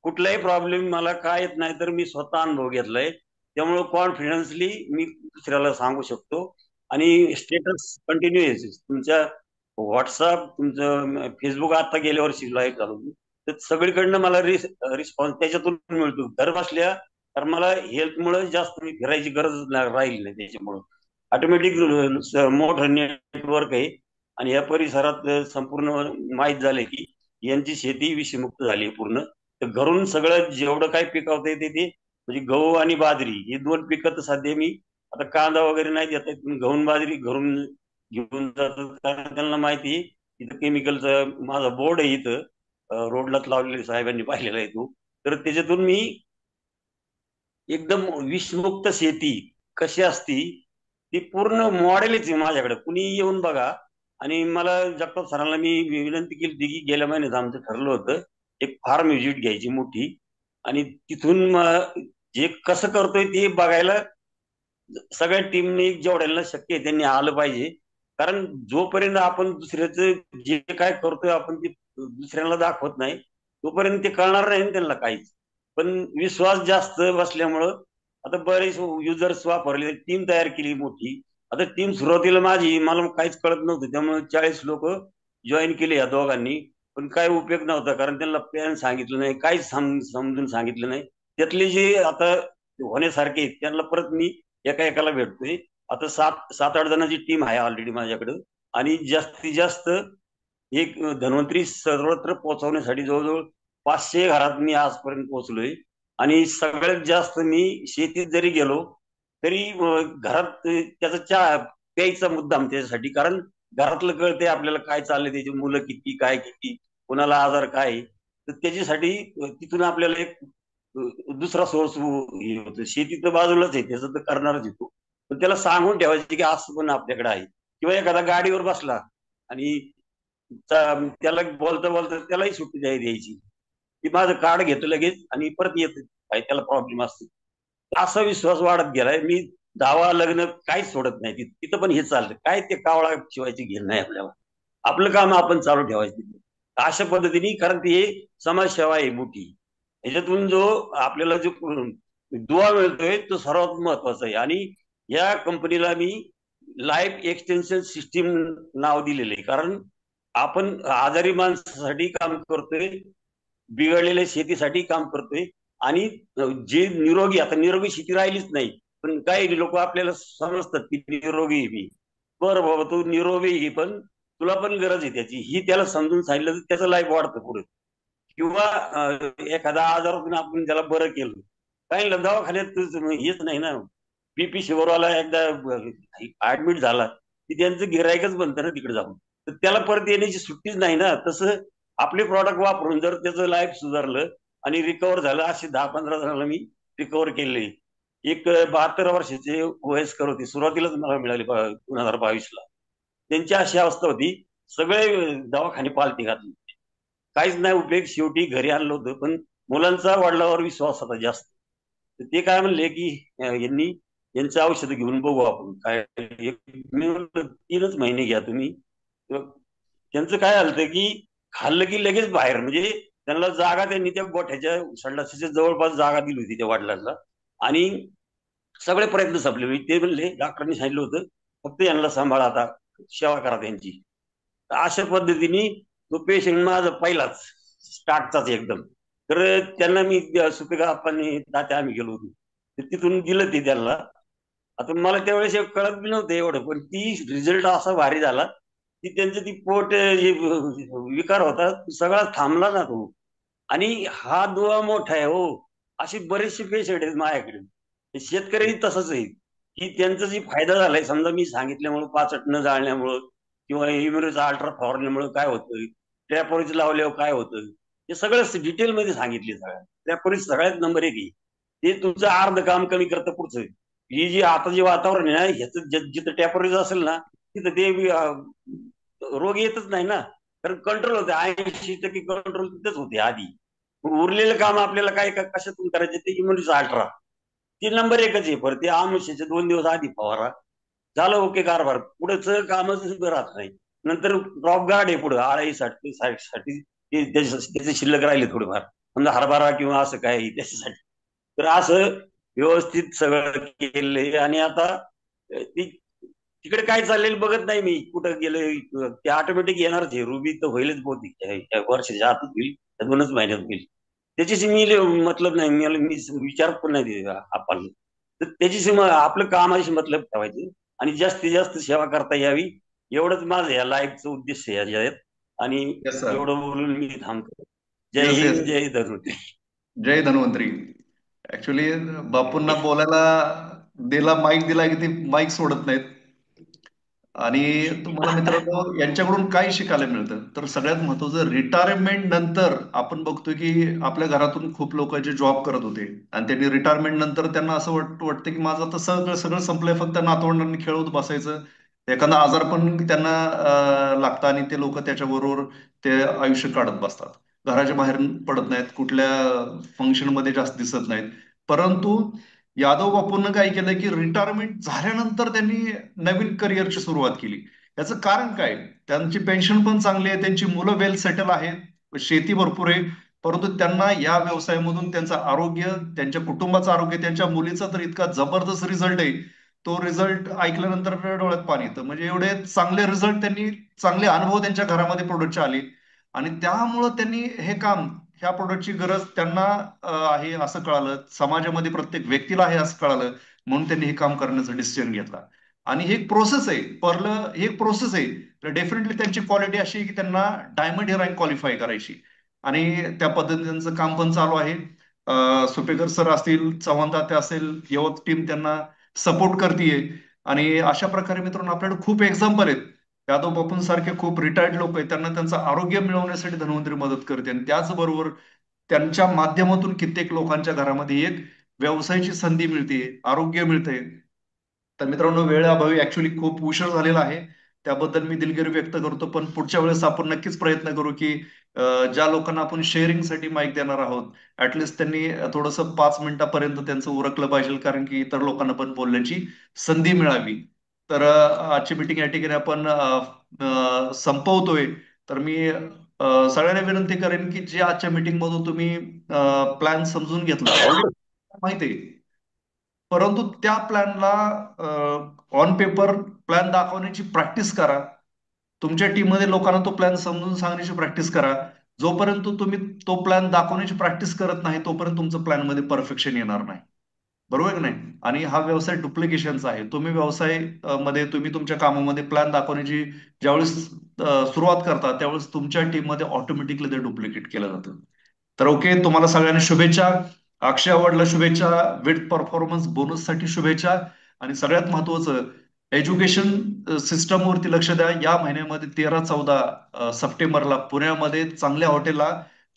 कुठलाही प्रॉब्लेम मला काय येत नाही, तर मी स्वतः अनुभव घेतलाय. त्यामुळे कॉन्फिडन्सली मी दुसऱ्याला सांगू शकतो. आणि स्टेटस कंटिन्यू आहे तुमच्या व्हॉट्सअप, तुमचं फेसबुक. आता गेल्या वर्षी लाईव्ह झालो तर सगळीकडनं मला रिस्पॉन्स त्याच्यातून मिळतो घर बसल्या. तर मला हेल्थमुळे जास्त मी फिरायची गरज राहील नाही. त्याच्यामुळं ऑटोमॅटिक मोठं नेटवर्क आहे आणि या परिसरात संपूर्ण माहीत झाले की यांची शेती विषमुक्त झाली पूर्ण. तर घरून सगळं जेवढं काही पिकवता येते ते, म्हणजे गहू आणि बाजरी ही 2 पिकं तर सध्या मी आता कांदा वगैरे नाही देत आहेत, पण गहू बाजरी घरून घेऊन जातात. कारण त्यांना माहिती आहे इथं केमिकलचं माझा बोर्ड आहे इथं रोडलाच लावलेले, साहेबांनी पाहिलेला आहे तो. तर त्याच्यातून मी एकदम विषमुक्त शेती कशी असती ती पूर्ण मॉडेलच आहे माझ्याकडे. कुणी येऊन बघा. आणि मला जगताप सरांना मी विनंती केली होती की गेल्या महिन्यात आमचं ठरलं होतं एक फार्म व्हिजिट घ्यायची मोठी, आणि तिथून जे कसं करतोय ते बघायला सगळ्या टीमने जेवढ्यांना शक्य आहे त्यांनी आलं पाहिजे. कारण जोपर्यंत आपण दुसऱ्याचं जे काय करतोय आपण ते दुसऱ्याला दाखवत नाही तोपर्यंत ते कळणार नाही त्यांना काहीच. पण विश्वास जास्त बसल्यामुळं आता बरेच युजर्स वापरले, टीम तयार केली मोठी. आता टीम सुरुवातीला माझी मला काहीच कळत नव्हतं, त्यामुळे 40 लोक जॉईन केले या दोघांनी. पण काय उपयोग नव्हता, कारण त्यांना प्लॅन सांगितलं नाही, काहीच समजून सांगितलं नाही. त्यातले जे आता होण्यासारखे त्यांना परत मी एका एकाला भेटतोय. आता 7-8 जणांची टीम आहे ऑलरेडी माझ्याकडे. आणि जास्तीत जास्त एक धन्वंतरी सर्वत्र पोहोचवण्यासाठी जवळजवळ 500 घरात मी आजपर्यंत पोहोचलोय. आणि सगळ्यात जास्त मी शेतीत जरी गेलो तरी घरात त्याचा चहा प्यायचा मुद्दाम त्याच्यासाठी, कारण घरातलं कळते आपल्याला काय चाललंय, त्याची मुलं किती, काय किती, कोणाला आजार काय. तर त्याच्यासाठी तिथून आपल्याला एक दुसरा सोर्स होतो. शेती तर बाजूलाच आहे, त्याचं तर करणारच येतो. पण त्याला सांगून ठेवायचे की असं पण आपल्याकडे आहे. किंवा एखादा गाडीवर बसला आणि त्याला बोलता बोलता त्यालाही सुट्टी द्यायची की माझं कार्ड घेतो लगेच आणि परत येत काय त्याला प्रॉब्लेम असतो. असा विश्वास वाढत गेलाय. मी दावा लग्न काहीच सोडत नाही तिथं पण हे चाललं काय ते कावळा शिवायची घेण नाही आपल्याला. आपलं काम आपण चालू ठेवायचं तिथे अशा पद्धतीने. कारण ती समाजसेवा आहे मोठी. ह्याच्यातून जो आपल्याला जो दुवा मिळतोय तो सर्वात महत्वाचा आहे. आणि या कंपनीला मी लाईफ एक्सटेन्शन सिस्टीम नाव दिलेलं आहे, कारण आपण आजारी माणसासाठी काम करतोय, बिघडलेल्या शेतीसाठी काम करतोय. आणि जे निरोगी, आता निरोगी शेती राहिलीच नाही, पण काही लोक आपल्याला समजतात की निरोगी आहे मी. बरं बाबा तू निरोगी आहे, पण तुला पण गरज आहे त्याची, ही त्याला समजून सांगितलं तर त्याचं लाईफ वाढतं पुढे. किंवा एखादा आजारातून आपण त्याला बरं केलं, काही दवाखान्यात हेच नाही ना. बीपी शुगरवाला एकदा ऍडमिट झाला की त्यांचं गिरायकच बनतं ना तिकडे जाऊन, तर त्याला परत येण्याची सुट्टीच नाही ना. तसं आपले प्रॉडक्ट वापरून जर त्याचं लाईफ सुधारलं आणि रिकवर झालं, असे 10-15 जणांना मी रिकव्हर केले. एक 72 वर्षाचे वयस्कर होते, सुरुवातीलाच मला मिळाले 2022ला. त्यांची अशी अवस्था होती, सगळे दवाखाने पालती घातले, काहीच नाही उपयोग. शेवटी घरी आणलं होतं, पण मुलांचा वडिलांवर विश्वास होता जास्त. तर ते काय म्हणले की यांचं औषध घेऊन बघू आपण काय. मी म्हणलं 3च महिने घ्या तुम्ही. त्यांचं काय झालं की खाल्लं की लगेच बाहेर, म्हणजे त्यांना जागा, त्यांनी त्या गोठ्याच्या संडासाच्या जवळपास जागा दिली होती त्या वडिलांना, आणि सगळे प्रयत्न संपले. म्हणजे ते म्हणले, डॉक्टरांनी सांगितलं होतं फक्त यांना सांभाळा, आता सेवा करा त्यांची. अशा पद्धतीने तो पेशंट माझा पहिलाच स्टार्टचाच एकदम. तर त्यांना मी सुपेगा आपण तात्या आम्ही गेलो होतो, तर तिथून दिलं ते त्यांना. आता मला त्यावेळेस कळत बी नव्हतं एवढं, पण ती रिझल्ट असा भारी झाला की त्यांचं ती पोट जे विकार होता सगळा थांबला ना तो. आणि हा दुवा मोठा आहे हो. अशी बरेचसे पेशंट आहेत माझ्याकडे. शेतकरी तसंच आहे की त्यांचा जे फायदा झालाय, समजा मी सांगितल्यामुळं, पाचट न जाळण्यामुळं किंवा इम्युनिचा अल्ट्रा फवारण्यामुळे काय होतं, ट्रॅपोरिज लावल्यावर काय होतं, हे सगळं डिटेलमध्ये सांगितले. सगळ्या ट्रॅपोरिज सगळ्यात नंबर 1 आहे. ते तुमचं अर्ध काम कमी करतं पुढचं. ही जी आता जे वातावरण आहे ना, ह्याचं जिथं टॅपरेज असेल ना, तिथं ते रोग येतच नाही ना. कारण कंट्रोल होते, 80% कंट्रोल तिथंच होते आधी. उरलेलं काम आपल्याला काय कशातून करायचं, ते इम्युनिटीचा अल्ट्रा, ते नंबर 1च आहे. परत ते आमुष्याचे 2 दिवस आधी फवारा, झालं ओके कारभार. पुढेच कामच राहत नाही. नंतर ड्रॉप गार्ड आहे पुढे आळाईसाठी साठी, त्याचे शिल्लक राहिले थोडेफार, समजा हरभरा किंवा असं काय त्याच्यासाठी. तर असं व्यवस्थित सगळं केलंय. आणि आता तिकडे काय चाललेलं बघत नाही मी, कुठं गेलं ते ऑटोमॅटिक येणारच आहे. रुबी तर होईलच बहुतेक वर्षाच्या आतच होईल, 2च महिन्यात होईल. त्याच्याशी मी मतलब नाही, मी विचार पण नाही आपण. तर त्याच्याशी आपलं कामाशी मतलब ठेवायचं आणि जास्तीत जास्त सेवा करता यावी, एवढंच माझं या लाईफचं उद्देश आहे याच्यात. आणि येस सर. एवढं बोलून मी थांबतो. जय येस हिंद, येस. जय धन्वंतरी. जय धन्वंतरी. ऍक्च्युली बापूंना बोलायला दिला, माईक दिला की ते माईक सोडत नाहीत. आणि तुम्हाला मित्रांनो यांच्याकडून काय शिकायला मिळतं, तर सगळ्यात महत्वाचं, रिटायरमेंट नंतर आपण बघतोय की आपल्या घरातून खूप लोक जे जॉब करत होते आणि त्यांनी रिटायरमेंट नंतर त्यांना असं वाटतं की माझं आता सगळं सगळं संपलंय, फक्त नातवंडांनी खेळत बसायचं. एखादा आजार पण त्यांना लागतं आणि ते लोक त्याच्याबरोबर ते आयुष्य काढत बसतात. घराच्या बाहेर पडत नाहीत, कुठल्या फंक्शन मध्ये जास्त दिसत नाहीत. परंतु यादव बापूंना काय केलं की रिटायरमेंट झाल्यानंतर त्यांनी नवीन करिअरची सुरुवात केली. याचं कारण काय? त्यांची पेन्शन पण चांगली आहे, त्यांची मुलं वेल सेटल आहेत, शेती भरपूर आहे. परंतु त्यांना या व्यवसायामधून त्यांचं आरोग्य, त्यांच्या कुटुंबाचं आरोग्य, त्यांच्या मुलीचा तर इतका जबरदस्त रिझल्ट आहे. तो रिझल्ट ऐकल्यानंतर डोळ्यात पाणी येतं. म्हणजे एवढे चांगले रिझल्ट त्यांनी, चांगले अनुभव त्यांच्या घरामध्ये प्रोडक्टचे आले. आणि त्यामुळं त्यांनी हे काम, ह्या प्रोडक्टची गरज त्यांना आहे असं कळालं, समाजामध्ये प्रत्येक व्यक्तीला आहे असं कळालं, म्हणून त्यांनी हे काम करण्याचा डिसिजन घेतला. आणि ही एक प्रोसेस आहे, परलं ही एक प्रोसेस आहे. तर डेफिनेटली त्यांची क्वालिटी अशी आहे की त्यांना डायमंड ही रँक क्वालिफाय करायची. आणि त्या पद्धतीचं काम पण चालू आहे. सुपेकर सर असतील, चव्हाण तात्या असेल, यवत टीम त्यांना सपोर्ट करतीये. आणि अशा प्रकारे मित्रांनो आपल्याकडे खूप एक्झाम्पल आहेत. यादव बापूं सारखे खूप रिटायर्ड लोक आहेत, त्यांना त्यांचं आरोग्य मिळवण्यासाठी धन्वंतरी मदत करते. आणि त्याचबरोबर त्यांच्या माध्यमातून कित्येक लोकांच्या घरामध्ये एक व्यवसायाची संधी मिळते, आरोग्य मिळते. तर मित्रांनो वेळेअभावी ऍक्च्युली खूप उशीर झालेला आहे, त्याबद्दल मी दिलगिरी व्यक्त करतो. पण पुढच्या वेळेस आपण नक्कीच प्रयत्न करू की ज्या लोकांना आपण शेअरिंगसाठी माईक देणार आहोत, ऍटलिस्ट त्यांनी थोडंसं 5 मिनिटापर्यंत त्यांचं उरकलं पाहिजे, कारण की इतर लोकांना पण बोलण्याची संधी मिळावी. तर आजची मीटिंग या ठिकाणी आपण संपवतोय. तर मी सगळ्यांना विनंती करेन की जे आजच्या मीटिंग मधून तुम्ही प्लॅन समजून घेतला, ऑलरेडी माहिती आहे, परंतु त्या प्लॅनला ऑन पेपर प्लॅन दाखवण्याची प्रॅक्टिस करा. तुमच्या टीम मध्ये लोकांना तो प्लॅन समजून सांगण्याची प्रॅक्टिस करा. जोपर्यंत तुम्ही तो प्लॅन दाखवण्याची प्रॅक्टिस करत नाही, तोपर्यंत तुमचं प्लॅन मध्ये परफेक्शन येणार नाही. बरोबर की नाही? आणि हा व्यवसाय डुप्लिकेशनचा आहे. तुम्ही व्यवसाय मध्ये तुम्ही तुमच्या कामामध्ये प्लॅन दाखवण्याची ज्यावेळेस सुरुवात करता, त्यावेळेस तुमच्या टीम मध्ये ऑटोमॅटिकली ते डुप्लिकेट केलं जातं. तर ओके, तुम्हाला सगळ्यांना शुभेच्छा. अक्षय अवॉर्डला शुभेच्छा, विथ परफॉर्मन्स बोनससाठी शुभेच्छा. आणि सगळ्यात महत्वाचं, एज्युकेशन सिस्टमवरती लक्ष द्या. या महिन्यामध्ये 13-14 सप्टेंबरला पुण्यामध्ये चांगल्या हॉटेलला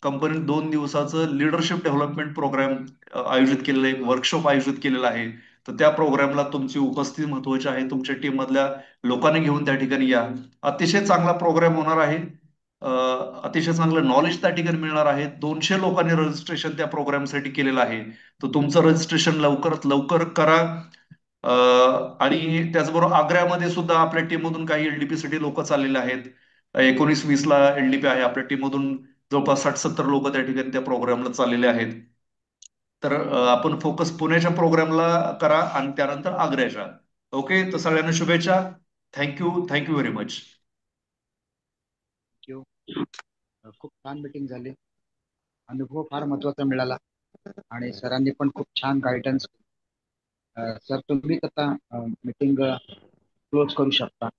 कंपनीने 2 दिवसाचं लिडरशिप डेव्हलपमेंट प्रोग्राम आयोजित केलेलं आहे, एक वर्कशॉप आयोजित केलेला आहे. तर त्या प्रोग्रामला तुमची उपस्थिती महत्वाची आहे. तुमच्या टीम मधल्या लोकांनी घेऊन त्या ठिकाणी या. अतिशय चांगला प्रोग्राम होणार आहे. अतिशय चांगलं नॉलेज त्या ठिकाणी मिळणार आहे. 200 लोकांनी रजिस्ट्रेशन त्या प्रोग्रामसाठी केलेलं आहे. तर तुमचं रजिस्ट्रेशन लवकरात लवकर करा. आणि त्याचबरोबर आग्र्यामध्ये सुद्धा आपल्या टीम मधून काही एलडीपी साठी लोक चाललेले आहेत. 19-20 ला एलडीपी आहे. आपल्या टीम मधून जवळपास 60-70 लोक त्या ठिकाणी त्या प्रोग्रामला चाललेले आहेत. तर आपण फोकस पुण्याच्या प्रोग्रामला करा आणि त्यानंतर आग्र्याच्या. ओके, तर सगळ्यांना शुभेच्छा. Thank you very much. थँक्यू. खूप छान मीटिंग झाली. अनुभव फार महत्वाचा मिळाला आणि सरांनी पण खूप छान गायडन्स. सर तुम्ही आता मीटिंग क्लोज करू शकता.